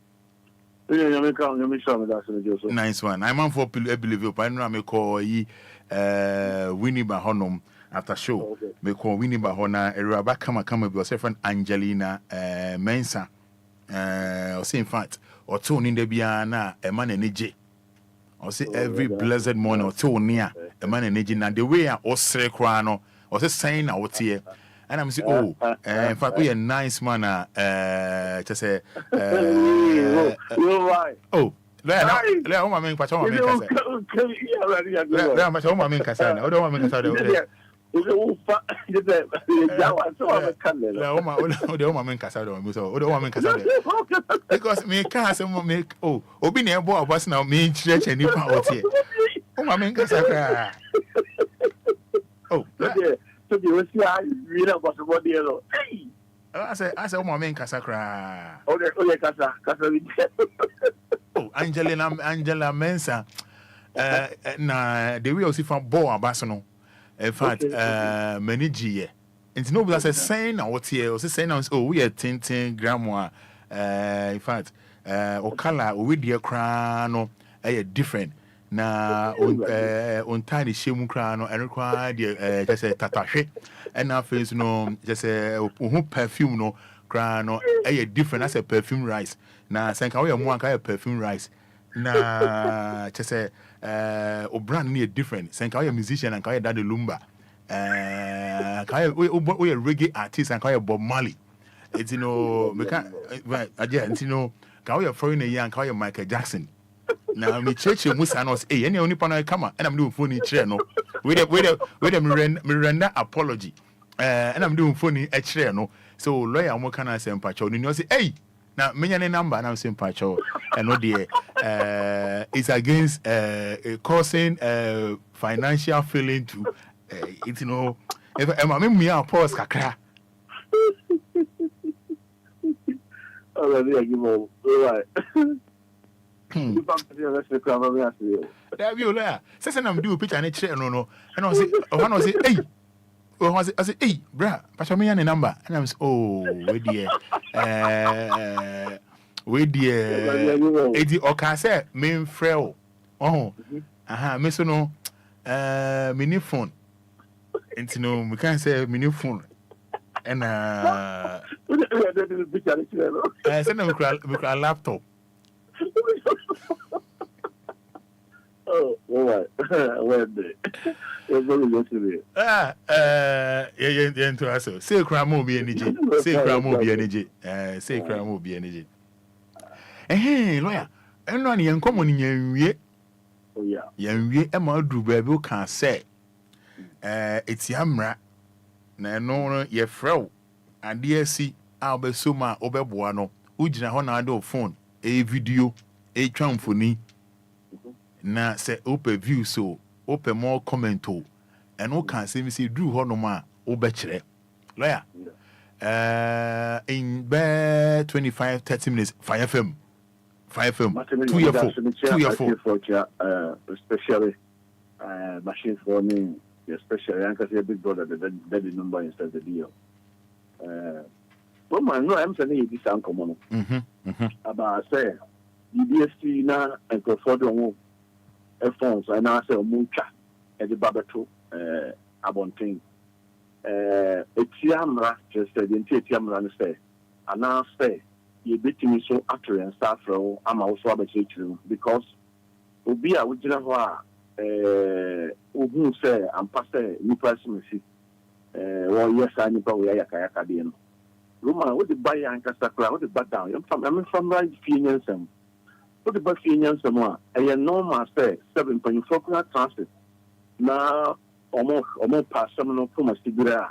Nice one. I'm on for believe you. I know me call ye Winnie Bahonum after show. Me call Winnie Bahona Eraba come with your friend Angelina Mensa. Or say in fact or two in the biana a man and AJ. Or say every blessed morning or two near a man and agent and the way I also crano or say saying out here. And I'm saying, in fact, we a nice man. Just say, you're right. Oh, let home. I mean, but home. Let home. I mean, Cassandra. I don't want me to say because me can't make Obi near boy was now me church and you out here. Oh, my man, Cassandra. Oh, so you see, I really was about the yellow. Hey, I said, oh, my man, Cassandra. Oh, Cassandra. Oh, Angela Mensa. Na the way I see from Boa Bassano. In fact, many G. And no, that's a saying out here. Was saying, oh, we are 10 grandma. In fact, Okala, we dear crown, different. Na on tiny shemu crown, and require just a tatache. And now, face no, just a perfume no crown, different as a perfume rice. Na, thank you, more kind of perfume rice. Na, just a brand new different. Thank you, musician and kaya daddy Lumba. We a reggae artist and kaya Bob Marley. It's we can't. It's kaya foreign young kaya Michael Jackson. Now me church musa no say any only panel come and I'm doing phone chair no. With them render apology. And I'm doing phone a chair no. So lawyer mo kana say mpacho no say hey. Now, many number and I'm saying Pacho and no dear it's against causing financial feeling to it if I'm me a pause kakra. Already I give all right. There you there. Says I'm do picture and chair no and I say hey. I say, hey, bruh, Pacho me any number. And I'm saying, oh, where dear. Edi okase me frel. Oh. Me so no mini phone. Enti no me can say mini phone. And send me a laptop. Oh, all right. Wednesday. Into us. Say crime will be energy. Say crime will be energy. Say crime will be energy. Hey, lawyer. And no young common in ye. Oh, yeah. Young ye, Emma Drew Babu can say. It's Yamra. No, ye fro. And dear see, I'll be suma oberbuano. Ujina honado phone. A video. A charm for me. Na say open view so. Open more comment to and no can say me say Drew Honoma Obechere. Lawyer. In bed 25-30 minutes, 5FM. 5FM. 2 year 4. Especially machine for me, especially because your big brother the number instead of the deal. But man, no, I'm saying this uncommon. About say the DST now and for phones and I say mucha at the Babato Abonting etiamra just said the etiamra no say ana say you betimi so after and start from ama also abetiri because Obia wugina ho a ogun say ampa say nipa simisi wo yes ani pa wo yakayaka de no Roma what the buy and casacra what the back down I'm from right financing what the back financing a normal say 7.4 transit na omo pass some from a sigura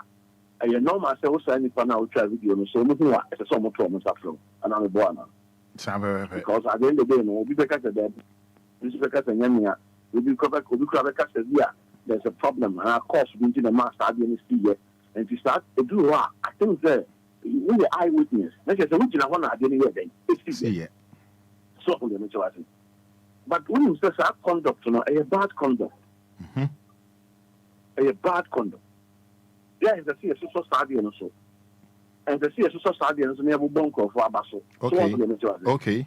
a normal say also any pan out try video so no who is so much from safro and I'm a boy because at the end of the day no we be catch them this be catch nyamia we be cover catch there there's a problem and of course we into the master again is and to start to do what I think that we the eyewitness let's say we na one again here then it's so on the mutual but when you say conduct no a bad conduct a bad conduct. Yeah, the sea is so sad and so. And the sea is so sad and so never bunker for Abaso. Okay.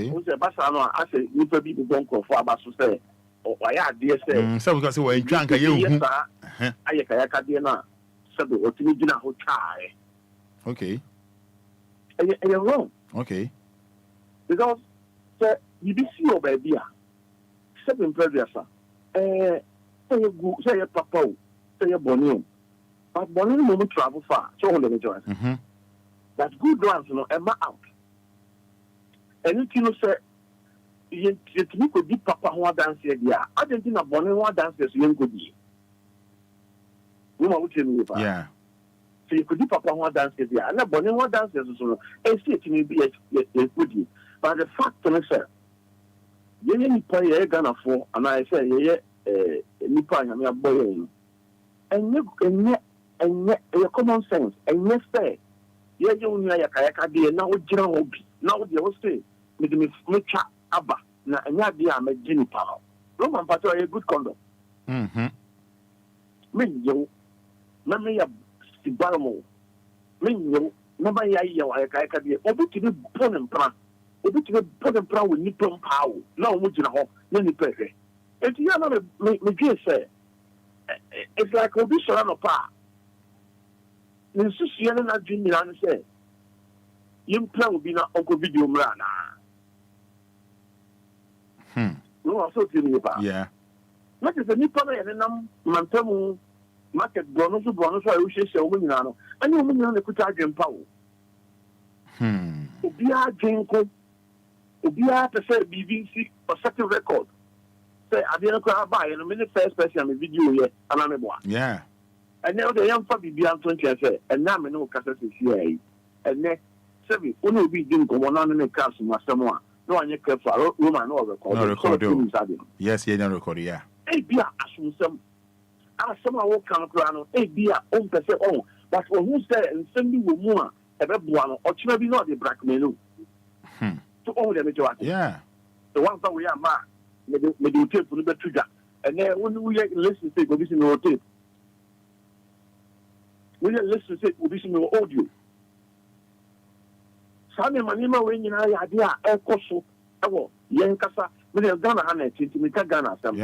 Who's a Basano? I say, you could be the bunker for Abaso say. Oh, I dear say. So because we're drunk, you Ayaka Diana, Sabu, or Timidina who try. Okay. And you're wrong. Okay. Because, sir, you be see your baby. 7 previous. Say your papa, say your bonnie. But bonnie moment travel far, so on the major. That good ones, Emma out. And you say, you could be papa who dance here. I didn't think a bonnie who dances young could be. Yeah. So you could be papa who dances here. And a bonnie who dances, and see it may be a goodie. But the fact is, sir, you didn't pay a gun for, and I say, nipa nyame aboye and common sense and yes say ye unya yakayaka de na ogira ho bi na wo de wo say me de me twa aba na anya de a me gini pa no man pato a good conduct me yo na me ya sibarmo me yo na ba ya yakayaka de obi ti be bonem pra with nipa pa na wo gina ho na nipa hwe. It's it's like Obi Sorano Pa. In Susiana na Jimmy and say, you plan will be not Uncle Video Mrana. No, I'm so telling you about. Yeah. What is the Nippon and Mantamu market bonus, I wish you say, Wominano, and you mean on the Kutajan Power. Obia Jinko, Obia to say BBC or such a record. Say, I didn't buy in a minute first person video here, and I'm a boy. Yeah. And now the young Fabi beyond 20 say, and now I know Cassette is here. And next, Sevi, only we didn't go on in the castle, my someone. No one you care for woman or record. No record. Yes, you don't record, yeah. A beer, as some. I somehow will come around, a beer, own per se, oh, but for who said and send you more, a one, or maybe not the black menu. To all the major. Yeah. The one that we are, ma. Maybe tape for the trigger. And then when we listen to it, we'll be in our tape. When you listen to it, we'll be in our audio. Sunday, Manima, when you know, idea, air coso, Yankasa, with a Ghana, and a Tintimika Ghana, some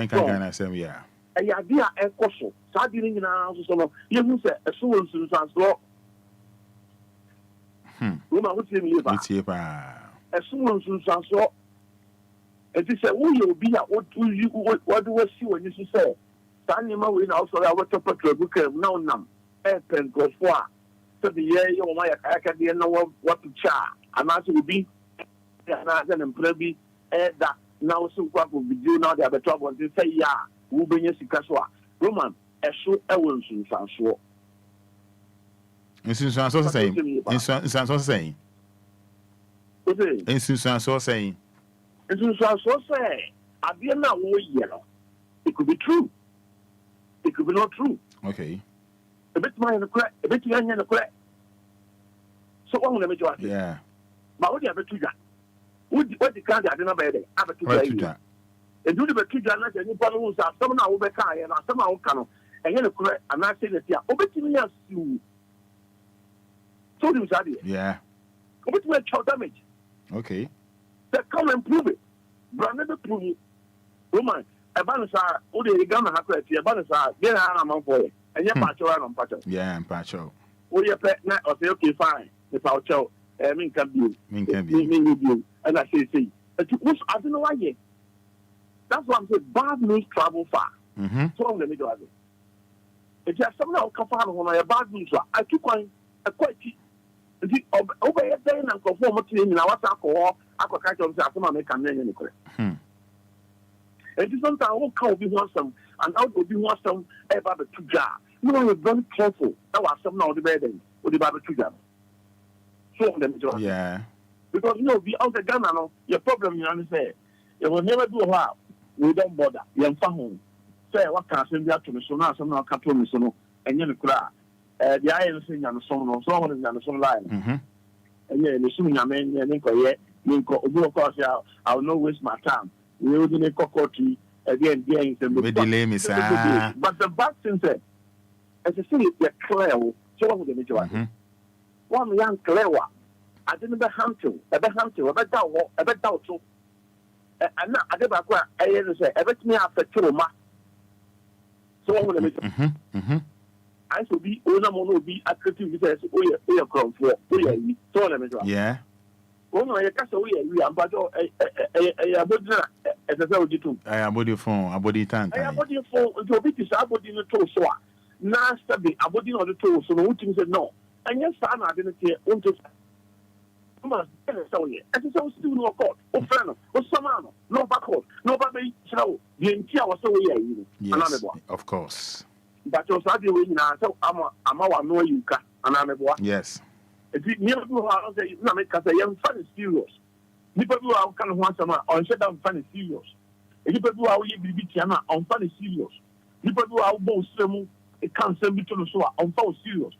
yeah. A idea, air coso, Sardine in our house, so you say, a soul to translate. Woman, what's in you? A soul to translate. And he said, will be at what do you see when you say? Standing my way now, so I was a patrol book now, none. Pen goes for. So the year you my academy know what to char. And as will be, and probably that now so what will be due now. They have a trouble to say, yeah, we'll bring you to Casua. Roman, a show, I will soon sound sure. It's so saying. It's so saying. It's so saying. And so I say, I didn't know yellow. It could be true. It could be not true. Okay. A bit more in the crack, a bit young in the crack. So on the majority. Yeah. But what do you have to do? What the kind I didn't buy have a two. And do the two jannahs and you probably have some now over car and some out canoe. And then a crack, I'm not saying that. Over to me as you. Told him, Sadie. Yeah. Over to me child damage. Okay. Come and prove it. Brother, prove it. Woman, a banner, who they Ghana have to a banner, then I'm for it. And you're patch around on patch. Yeah, and patch out. Oh, you're pet now, or say, okay, fine. If I'll tell, mean can be. And I say, I don't know why yet. That's why I'm saying bad news travel far. So I'm the middle of it. If you have someone come on a bad news, I keep going a quite cheap. Over a day and conform to in our alcohol, I could catch on some make a million. And sometimes I won't call be one some, and I will be one some about the 2 jars. No, you're very careful. That was some now the bed with the 2 jars. So them yeah. Because be out the Ghana, your problem you understand. You will never do a while. We don't bother. You're home. Say what can I send you to me so now, some now can't tell me so, and you're cry. The iron thing on the song, or someone is on the song line. And then assuming I mean, I will not waste my time. We will do a cockatoo again, delay me, sir. But the bad thing said, as I say, they're clear, so with the majority. One young clear one. I didn't ever hunt you, ever doubt so. And now I get back where I say, ever me after Churoma. So I'm going to make I should be owner mono be a creative business. Oh, yeah, crown for so let me go. Yeah. Oh, no, I can't say we are, but a body as a very too. I am body phone, a body time. I am body phone, to be this body in the toe, so now study a body on the toe, so the wooting said no. And yes, I didn't hear until. As I was still no court, or friend, or some no backward, no baby, so the entire was away. Yes, of course. But you're starting with now, so I'm a no you can, and I'm a boy. Yes. If you never do how to say, no, because I am funny serious. People do how can want some on shut down funny serious. People do how you be Tiana on funny serious. People do how both some it can't send me to the soil on phone serious.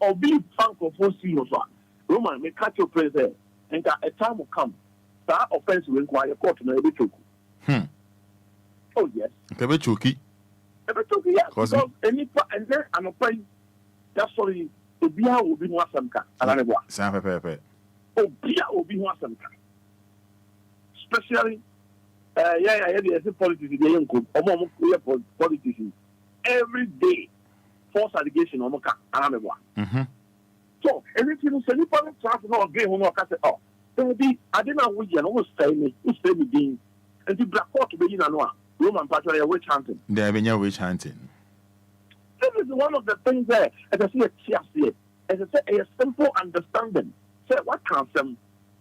Or be funk of for serious one. Roman may catch your present, and a time will come. That offense will inquire court to every choke. Oh, yes. Every choky. Every choky, yes. Because any part and then I'm afraid that's sorry. Obia will be one some car. Sam Pepe. Obia will be one some car. Especially, yeah, I had the politics in the young group, or politics every day. False allegation on Moka, and so, everything is a little traffic or game on our cassette. Oh, there will be, I didn't know which and always stay me, being, and the black court to be in a Roman Patrick, witch hunting. There have been no witch hunting. This is one of the things there, as I see a chair here, as I say, a simple understanding. Say, what can some,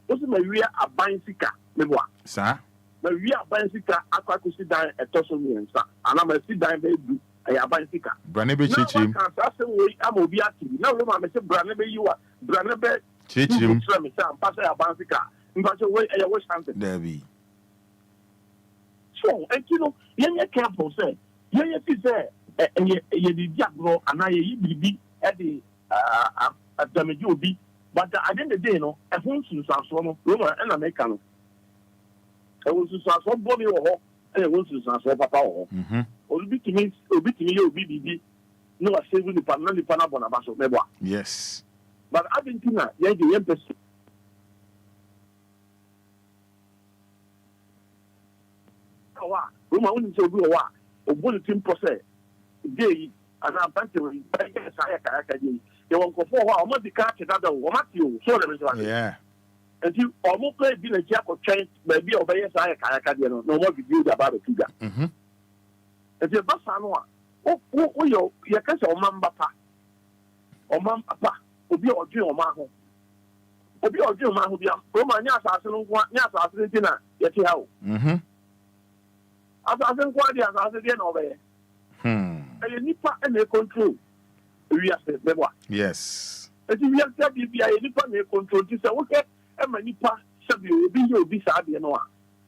what's my real a bicycle, Memoir? Sir? My real bicycle, I could sit down at Tosson and I'm a sit down baby. I have bicycle. Branebe Chichim. I'm Obia. Now, Roman, I said, Branebe, you are Branebe Chichim. Pass a bicycle. But away, I was hunting. There be. So, and you careful, say, you say, you did Jabro, and I be at the Damajubi. But at the end of the day, no, I won't see some Roman and American. I was to some body or and I want to transfer Papa. Obi to me, Obi, no, I say with the Panabona Meba. Yes. But Argentina, yeah, the empress. Roma wouldn't say, go away, or bullet team process. Day, and I'm banting, they won't go for a while, the cat, another woman, you, so yeah. And you almost play a jack of change, maybe obey a no more video about it. If you're Bassanoa, oh, you can't say, Mamba, or Mam Papa, Obi or Jim Maho. Obi or Jim Maho, Roman Yas, dinner, yet how. As I think what I said again over there. And you need and they control. Yes. As you have said, if you are control, you say, okay. Nipa sabi obi sabi no a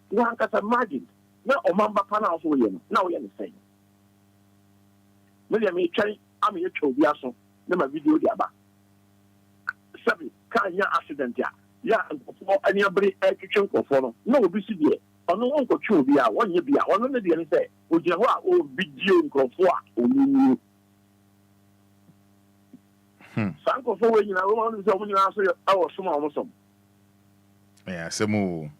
wan kasa imagine na o mamba pa na so ye no na o ye ne say me me twan am ye twa obi aso na ma video di aba sabi kan ya accident ya for ani abri etwetwe nkofo no na obi si die ono won ko twa obi a won ye bia ono ne de ne say o gina ho a o video nkofo a onunu sanko fo we nyina wo ma no se o nyina so awo so ma o so. Yeah, Samu.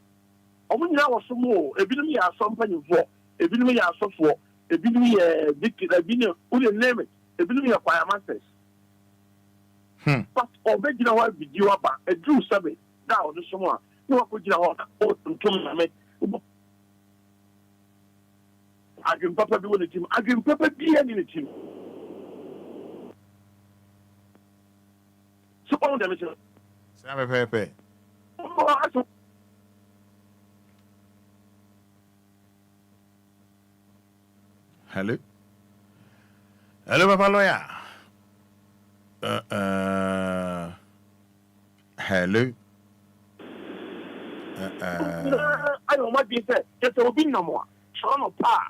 Omuna was some more, a bit of some penny for, a bit of so for, a bit of big, a bit of name it, ebinom yɛ choir masters but ɔbɛgyina hɔ video aba aduru sɛbe da a ɔde som a na wakɔgyina hɔ na ɔtontom na me adwempapa bi wɔ ne tim adwempapa biara ne ne tim so ɔno dɛm kyerɛ saa pɛpɛɛpɛ hello papa lawyer hello I don't want to say just a bit no more trying to pa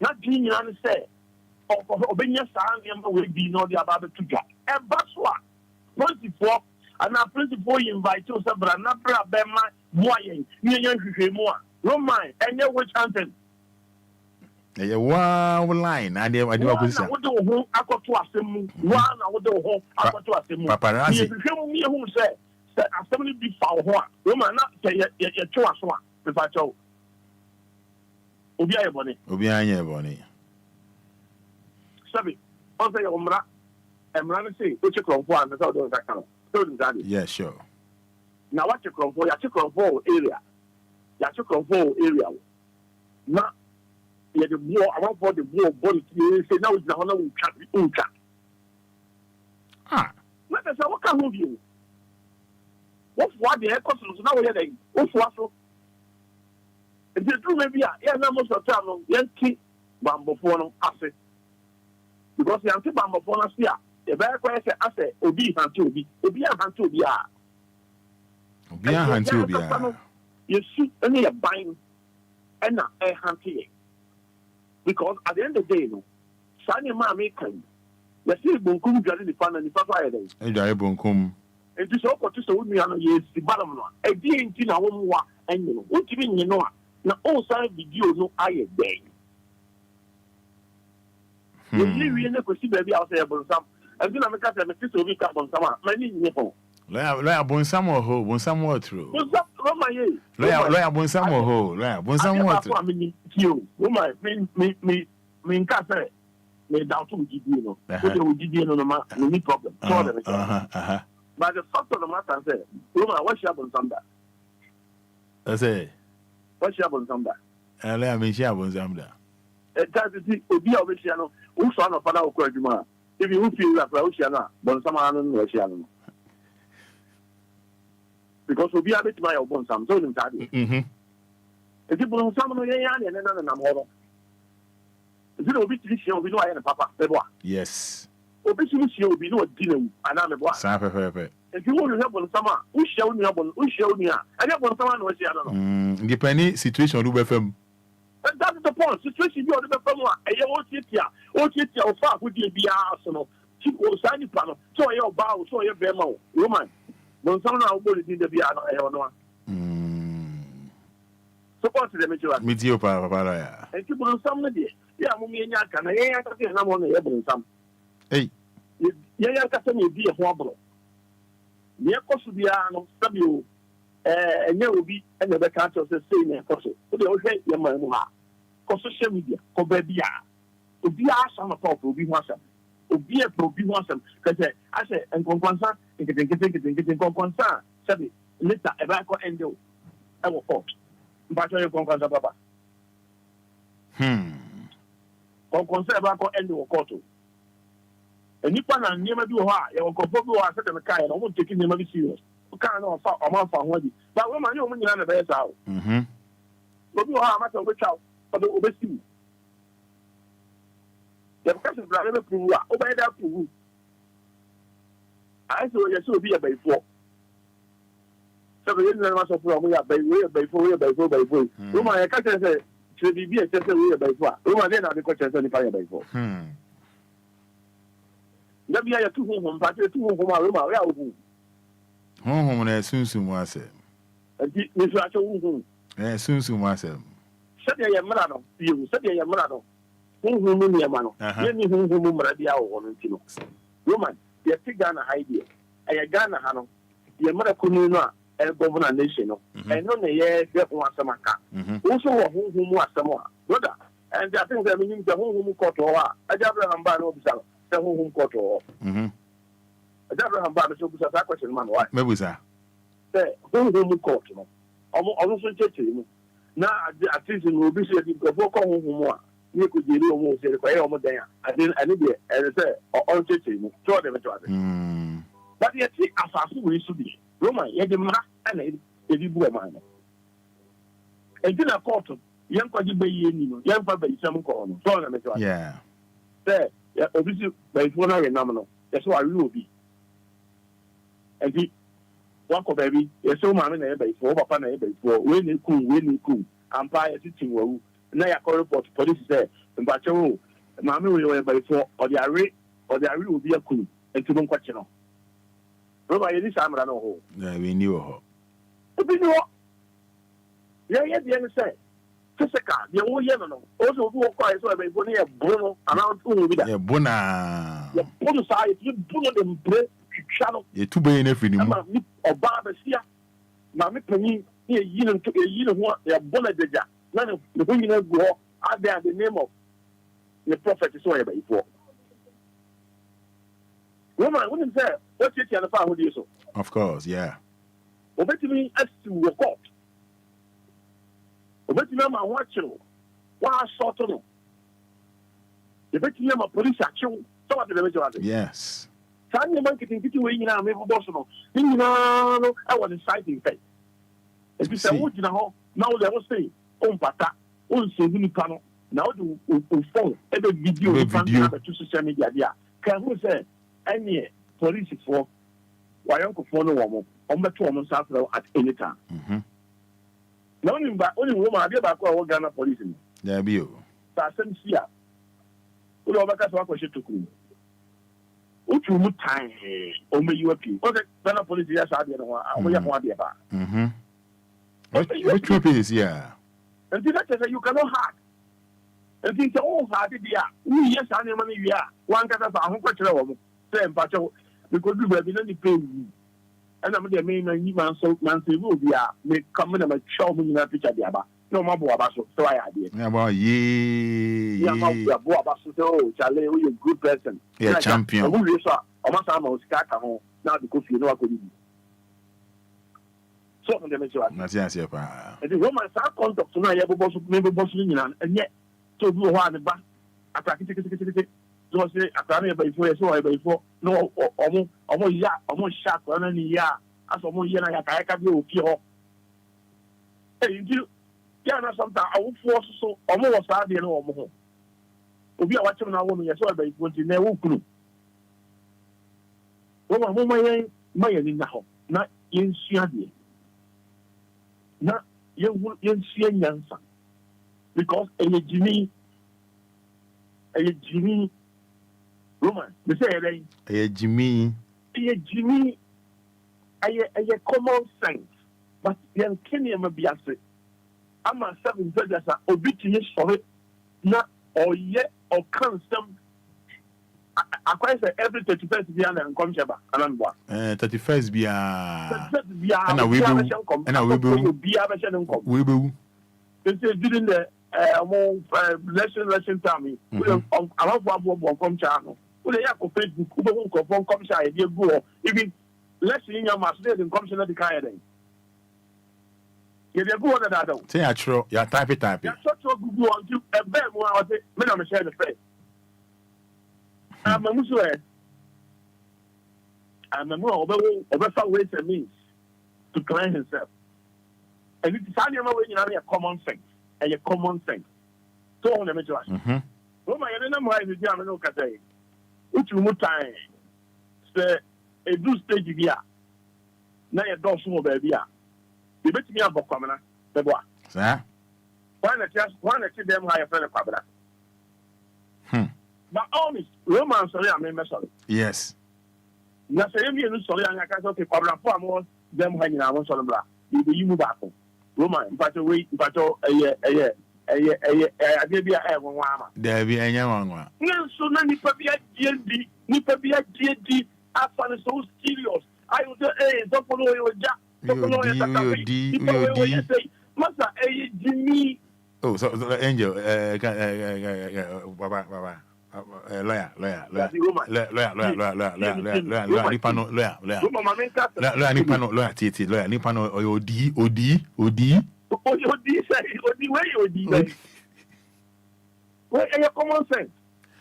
not being on say obenya sound number will be no the about to get and baswa 24 and now principal invite you sabra na bra bema moyen nyen hwehwe mo a no mind enye which anthem yeah one line I dey abusa wo de ho akoto asem mu wa na wo de ho akoto asem mu paparazzi hwehwe mu me hu say assembly be fa ho a no man na ye twa so a me fa cho Obia ye boni sabi on say omra emra ne say o che kronfo an say o do that kind so do that yeah sure na what che kronfo ya che kronfo area na ye the more I want for the more body say now is na ho na unka let us say what can move you what the cost so now we dey so if you do maybe yeah na most of time no yanki bambofo no ase because yanki bambofo no ase e be kwa say ase obi hanti obi hanti obi you see any a buying and na e hanti because at the end of the day no sani ma me kan you see bonkum dware ni fa na ni fa fa ya dey e dware bonkum enti so ko to so wonu ya no ye si balam no e di enti na wo mwa enyi no wotimi nyi no a na all side video no aye den you really ne ko si baby out there bonsam and na me ka say me ti so bi ka bonsam a mani nyi fo lawyer bonsam ho bonsam what true bonsam Roma ye lawyer bonsam ho lawyer bonsam what true me kio Roma me ka say me down to gidi no so the gidi no ma no problem so the but the fact of the matter say Roma what share bonsam da I say what share bonsam da lawyer me share bonsam da that is Obia obeshia no who so no Fada okwa adwuma if you feel like we share na bonsam anu no share no because Obia bet my bonsam so nim tade if bonsam no yen ya ne na na mo is it obi tiri share obi no aye na papa beboa yes obi share obi no di na ana meboa sa pepepe if you want to have bonsam a who share uni anya bonsam no share no depending situation do BFM. And that is the point. Situation you are the from one. A OTT or far would be arsenal. She will sign it panel. So your bow, so your bemo. Woman. When someone will be the piano, I don't know. Support the major. Meet you, Papa. And people on somebody. Yeah, Mummy and Yakan. I can't have one able some. Hey. Yeah, Yakan be a wobble. Near Cosubiano, W. And there will be another country of the same person. But they will say, Yamma, social media, Cobebia, Obia, some of will be one. Obia will be one. Because I say, and Conquansa, getting Conquansa, said it, later, a back or endo. I will fall. But I Conquansa Papa. Conquansa a back or endo or Coto. And Nippon and never do her, you will conform to our second kind, I won't take him very serious. Kind of a month for one. But when I know when you're on the best out, but you are much of which out for the obesity. The person never prove obey that to who. I saw you should be a by four. So the reason I must have from by four. Roma, I can't say, should be a test by four. Roma, then I'll be questions on the fire by four. Let me have 2 home, but 2 home, Roma, we are. Home na sunsun wase. Enti ni so acho hunhun. Sunsun wase. Sede ye mra no, biu, sede ye mra no. Hunhun mu ne ma no. Ye ni hunhun mu mra dia wo no ntino. Roman, ye ti Ghana idea. Aya Ghana ha no. Ye mra kunu no a e governor nation no. E no ne ye de ho asema ka. Wo so wo hunhun mu asema. Brother, and I think that meaning the hunhun mu court ho a. Aja bra namba no bisa. the home court or Abraham Baba so busa that question man why Mebusa say home court no also church na artiste no bi say go for home mo a ni ko jeri o mo say ko e o mo dan a ani de e say on church no so de beto ade but yet see asasu we so bi Roma ye de mara na e bi bu e man no e di na court yen ko ji bayi ni no yen fa bayi sam ko no so na beto ade yeah say ya obi si bayi fo na we nam no ye so ari obi and he one ko baby ye so ma me na ye bayi fo papa na ye bayi fo we ni ku ampa ye sitting wo na ya call report police say mbacho ma me we ye bayi fo o di ari obi akunu enti bon kwache no Roma ye ni samra no ho yeah we knew ho obi no ye de ni say physical ye wo ye no also obi wo kwa so bayi fo ni ye bono around unu bi da ye bona ye bono sa ye bono de mbre twano ye tube na fini mu oba ba sia ma me pani ye yi no ho ye bona deja na ne ho nyina go at the name of the prophet so ye bayi fo woman wouldn't say what you can find with you so of course yeah obetimi asu wo court obetimi ma watcho wa sort no obetimi ma police action so what the measure yes Sanya man kitin we nyina me boss no nyina no I was exciting thing if you say what you know now they will say on pata on se ni pano now do on phone e be video to social media dia can who say any police for why uncle for no woman on beto on south at any time no ni ba only woman dey back wa Ghana police ni there be o sa sem sia o lo ba ka so akọ shetuku utu mu tan o me you appeal okay Ghana police ya sa de no a o ya ho ade ba which is yeah and that say you cannot hide and think all hard dia we yes an man wi a wan ka sa ho ko kire wo mo say mpacho because we be na ni pay and am de me na yi man so man say we be a me come na ma show mo na picture dia ba no ma bo aba so I ade yeah ba ye yeah ma bo aba so oh chale we a good person yeah champion we so o ma sa ma o sika ka ho na de ko fie no akodi so on the measure na tia sia pa and the woman sa contact na ya bo so me bo so nyina enye so bi ho ane ba ataki tiki so say atani e ba ifo e so e ba ifo no omo sha ko na ni ya aso mo ye na ya ka bi o fie ho you ya na sometimes awu fo so omo wo sa de no omo ho obi a wache na wo no ye so e ba ifo nti na wo kunu wo mo mayen ni na ho na yensua de na yensua nyansa because eye Jimmy Roman me say eye Jimmy eye common sense but yan Kenya ma biase ama seven judges are obitini sorry na oye o kansem akwai say every 31st bia na nkom cheba ananboa 31st bia na we bia be she nkom we be during the election time we allow for abo come channel we dey go Facebook we go come share dey go even election in your mass dey come share the kind thing you dey go that do say atro ya type ya so Google on you e be mo a say me na me share the face amamuso obefa ways and means to cleanse himself and it is anyama we nyina na common sense a common sense. So on the measure. Roma yana mo ai dia me no kata yi. Utu mu tan. Se e do stage bia. Na ye do so ba bia. E betimi abokwamna. Be boa. Sa. Why not them higher friend kwabra. But honest, Roma sorry am me sorry. Yes. Na say me no sorry anya ka so ke kwabra fo am them high nyina mo sorry bra. Be you move back. Roma mpacho adebia wanwa there be anya wanwa nso na nipa bi agedi afane so serious I would say so follow your ja so follow your say masa Jimmy oh so angel baba Lawyer. Titi, lawyer, Nipano, OD. Well, your common sense.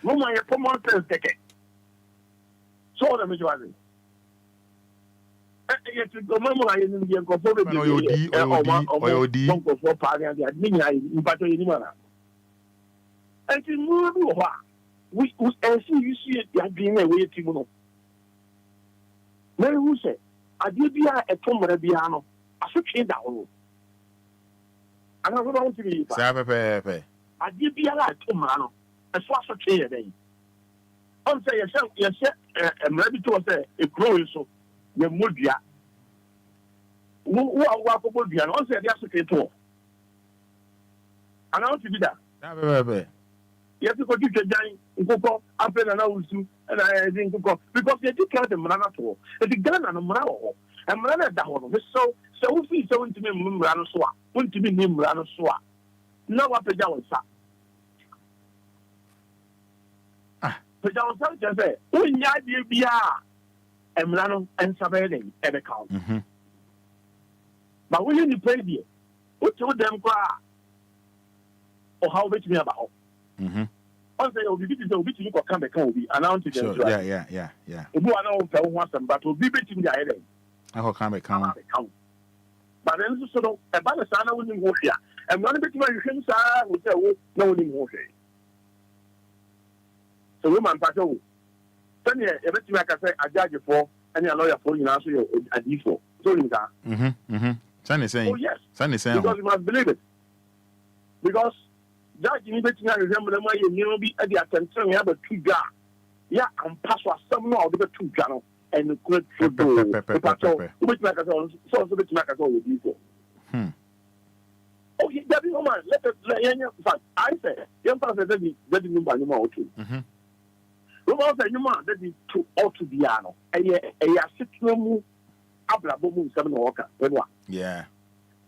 Woman, your common sense, take it. So, the majority. Yet, the moment I didn't get conformed with and to move we and see you see it, you have been away to Mary who said, I did be a Tomarabiano. I should change that one. I don't want to be. I did be a Tomano. I saw such a day. I'm saying, yes, and maybe to say a growing so. The Mudia. Who are walkable beyond? Also, that's okay too. And I want to do that. You have to go to the giant, go up and announce, and I think because they did count the Marana tour. The gun and a Marano, and Marana down. So if we so into me, Murano Swa, want to be named Murano Swa. No, what the Jawan sa. The Jawan sa just say, oh, yeah, dear, be and Milano and Savannah and account. But when you play there, who told them or how much me about? Once they will be between you come back home, be announced to them. Yeah. If you are not once and but will be between the island. I will come back home. But then, so a banner wouldn't go here. And one bit my friends are with no one in water. So, woman, Pato. Everything like I say, I judge you for any lawyer for you answer you a default. So you can. Sunny saying, oh, yes. Sunny saying, because you must believe it. Because judge you bet you remember the way you be at the attention, you have a 2 jar. Yeah, and pass was some more of the 2 jar and the good food. Which like I said, so which like I said with you. Oh, yeah, woman, let us I said, young person that didn't buy no too. Rumors and you man that is to Altubiano. A situation Abrabomu 7 walker. Yeah.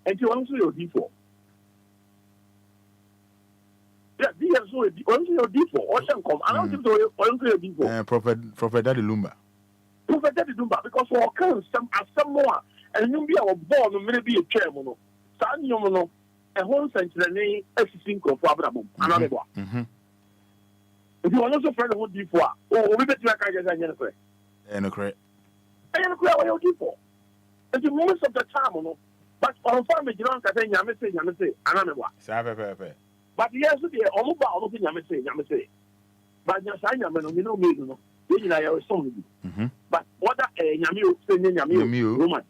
And you answer your default. Yeah, these are so answer your default. Or some come. I don't think so. Answer your default. Prophet Daddy Lumba. Prophet Daddy Lumba, because we can some more. And you be our born, maybe a chairman. San Yomono, a whole century, a single for Abrabom. Another one. If you want to friend who before, we bet like I just anyway. And a credit. I am clear what you're for. And the moments of the time, but on family, you don't say, Yamase, another one. But yes, almost all of Yamase. But just I am, you know me, then I have some. But what a Yamu saying Yamu woman,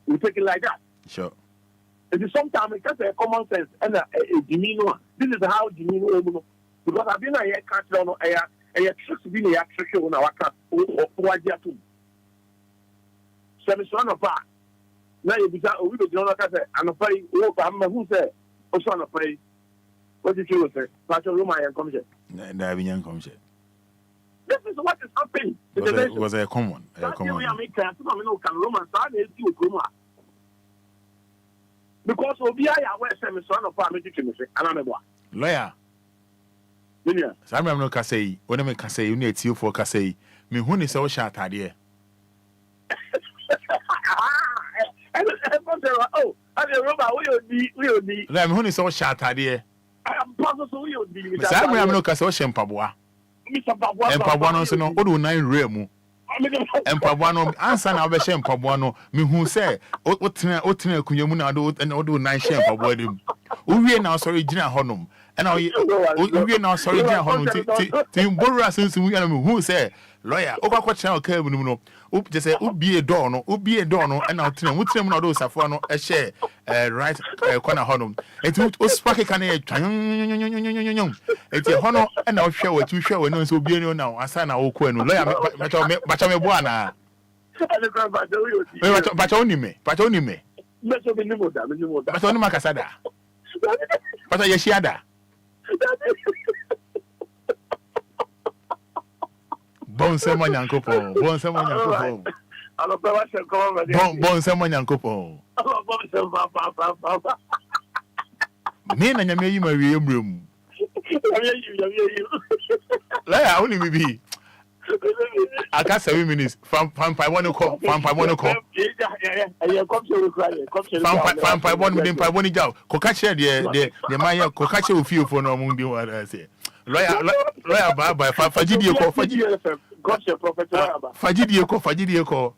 we take it like that. Sure. It is sometimes because a common sense and a demeanor. This is how demeanor. Because I've been a year catch on a tricks being a trick on our cat or too. So, Miss One of that. Now you be we be doing like I'm a pay, I'm a who say, or son of pay. What did you say? Patrol room, I am coming. Young commission. This is what is happening. Was a common. Because Obia, I wear some son of family to me, and I'm a lawyer. I'm no Casay. When I can say you need you for Casay, me who is so short idea. Oh, I don't know. We'll be. I'm who is so short idea. I am possible you'll be. I'm no Casoshan Pabua. Mr. Pabua, and Pabuano, so no, Odo 9 Remu. And Pabuano, answer now, Beshem Pabuano, me who say, Otina Kuyamuna, and Odo 9 Shem Pabuadim. We now sorry, Gina Honum. And we now sorry, Gina Honum. Tim Borra since we are who say, lawyer, Oka Channel Kermuno, just say, Ubi a dono, and I'll tell what's them those Safano, a share, right, corner Honum. It was Sparky can it's a honor, and I'll show what you show, and also be now. I sign our Quen, lawyer, but I'm a buana. But only me. But only Macasada. But I yeshiada. Bon someone uncle Paul. Bon someone uncle Paul. Bon someone uncle Paul. Me and I may you marry a room. Laya, only me. I got 7 minutes. From 1 o'clock. From 1 o'clock. From 1 minute. From 1 job. Cocache, the Maya Cocache will feel for no mundi. What I say. Lawyer, by Fajidio call Fajidio call.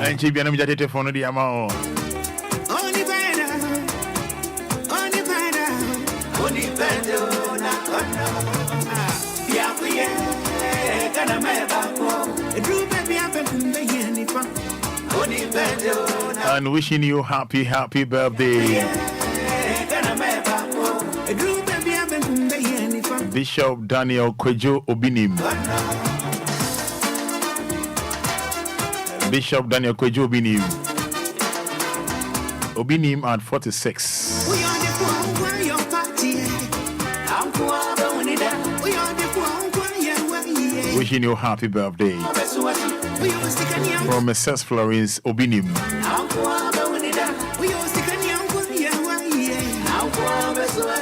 And she be an immediate phone of the amount. And wishing you happy birthday. Bishop Daniel Kwejo Obinim. Bishop Daniel Kwejo Obinim. Obinim at 46. Wishing you happy birthday. From Mrs. Florence Obinim.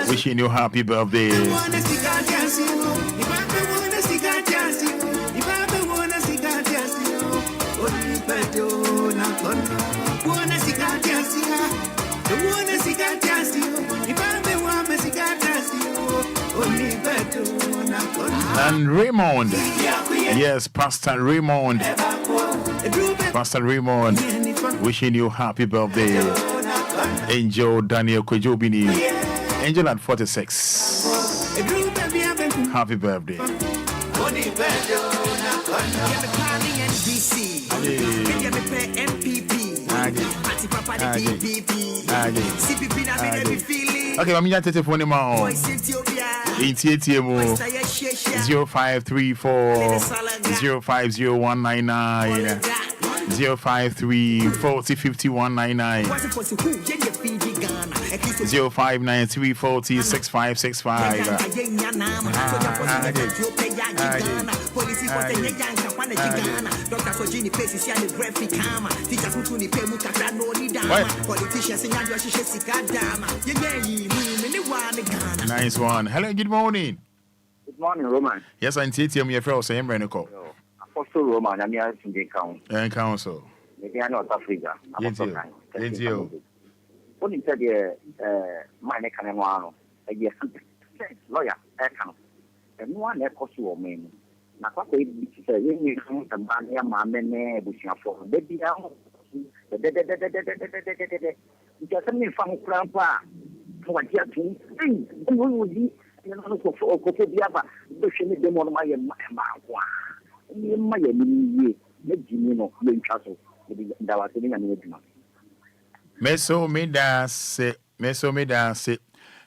Wishing you happy birthday. And Raymond, yes, Pastor Raymond, wishing you happy birthday. Angel Daniel Kwejobini, Angel at 46. Happy birthday. Okay, I'm going to take the phone now. 0534 050199 053 40 5199 0593 40 6565 Nice one. Hello, good morning. Good morning, Roman. Yes, I'm TTM. Your friend, I'm Reniko. Apostle Roman, I'm here in the council. And council. Maybe I'm not Africa. Yes, you. What you said, my neck and one, a year lawyer, account. And one echoes you, man. Now, what they say, you need to ban your mamma, bushing for baby. Just a minute from Grandpa. What you are doing? Would be, you know, for Obia, pushing them on my Meso me da se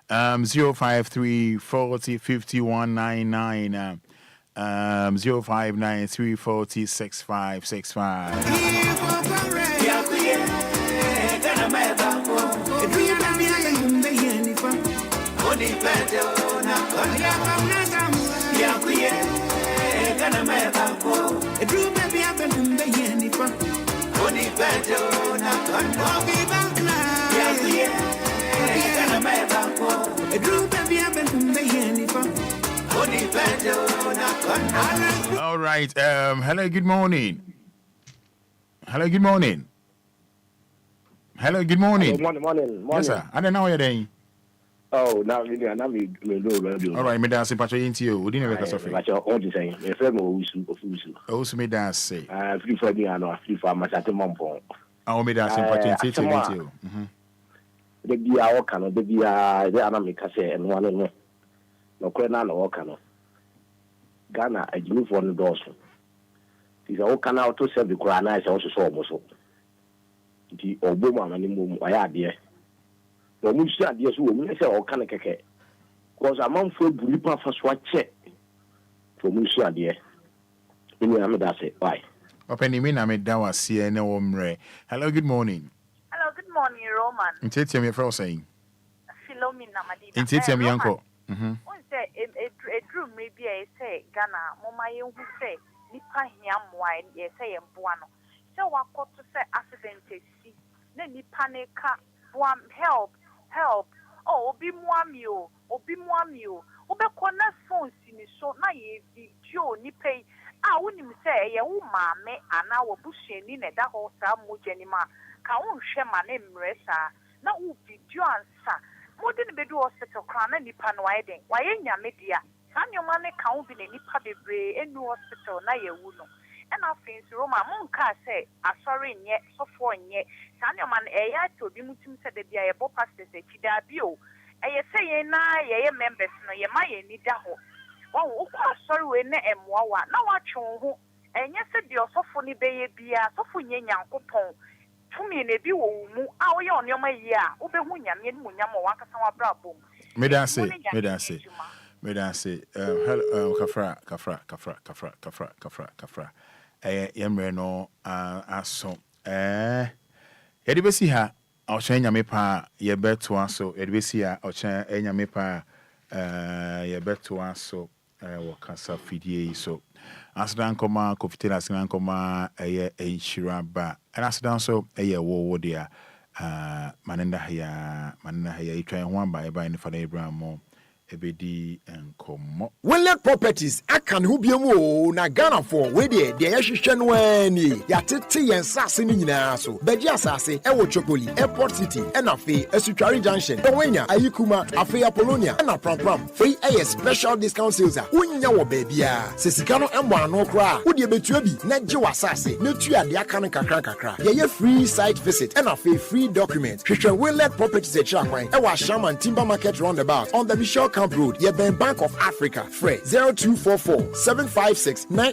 053 40 5199 0593 40 6565 All right. Hello, good morning. Hello, good morning. Hello, good morning. Morning. Yes, sir. I don't know what you're doing. Oh, now me radio. All right, me dance patch into you. We didn't make us free. Patch all the same. Me friend mo usu. Also me dance say. Free for me ano, free for my chat mompo. I me dance patch into you. The bia o kan, the bia the ana me ka say en one no. No kwe na o kan. Ghana ajinu for no doso. Ti za o kan out to serve the Quran is also so omo so. Ti ogbo ma ni mo aya ade. No mu si ade so wo mu se o kan keke. Because a man for buripa fa so ache for Musa dear. Why? Open me na me dawa CN omre. Hello, good morning. Hello, good morning, Roman. Intete me for saying. Philomena Madina. Intete me uncle. One say a drew maybe I say Ghana, Mama you say Nipa hiam wine, ye say Buano. So what got to say accident see. Then Nipa neka help. Oh, obi muamio. Obe kona phone sini so na ye video ni pay. Wonim say ye wo maame ana wo busheni na da ho sa mojanima ka wo hwe ma na mresa na wo video ansa modin bedu hospital kra na nipa no waye den waye nyame dia sanyoma ne ka wo bi na nipa bebre enu hospital na ye wu no ena fins Roma monka say asori nye sofo nye sanyoma na eya to bi mutim se de bia ye bo pastor se kida bi o eye say ye na ye members no ye ma ye ni da ho. Oh, sorry, we ne emwa na watchon ho enye se de osofo ni beye bia sofo nye nyankopon tumi ne bi wo mu a wo ye onyoma yi a wo be hu nyame ni munyam wa kasa wa brabom me dan say hello kafra yemre no aso yede besi ha ochen nyame pa ye beto aso yede besi ha ochen nyame pa ye beto aso wakasa fidie so asidan koma kofitela asidan koma enshira ba and asidan so wo dia manenda haya itwan ho aba eba ni Fada Abraham ebedi enkomo Willet Properties akan hu biemu na Ghana for we de yahwehwe no ani yatete yen sase ni nyina so bedi asase ewo Chopoli Airport City enafe Asutwari Junction Dowenya Ayikuma afe Apollonia na Pram free special discount sales a unya wo baabia sesika no embo ano kra wo de betua bi na gye wasase na tua de aka no kakra ye free site visit enafe free document hwehwe Willet Properties e kira kwan ewa Shaman Timber Market roundabout on the Michelle Road, Yeben Bank of Africa, Fred 0244 756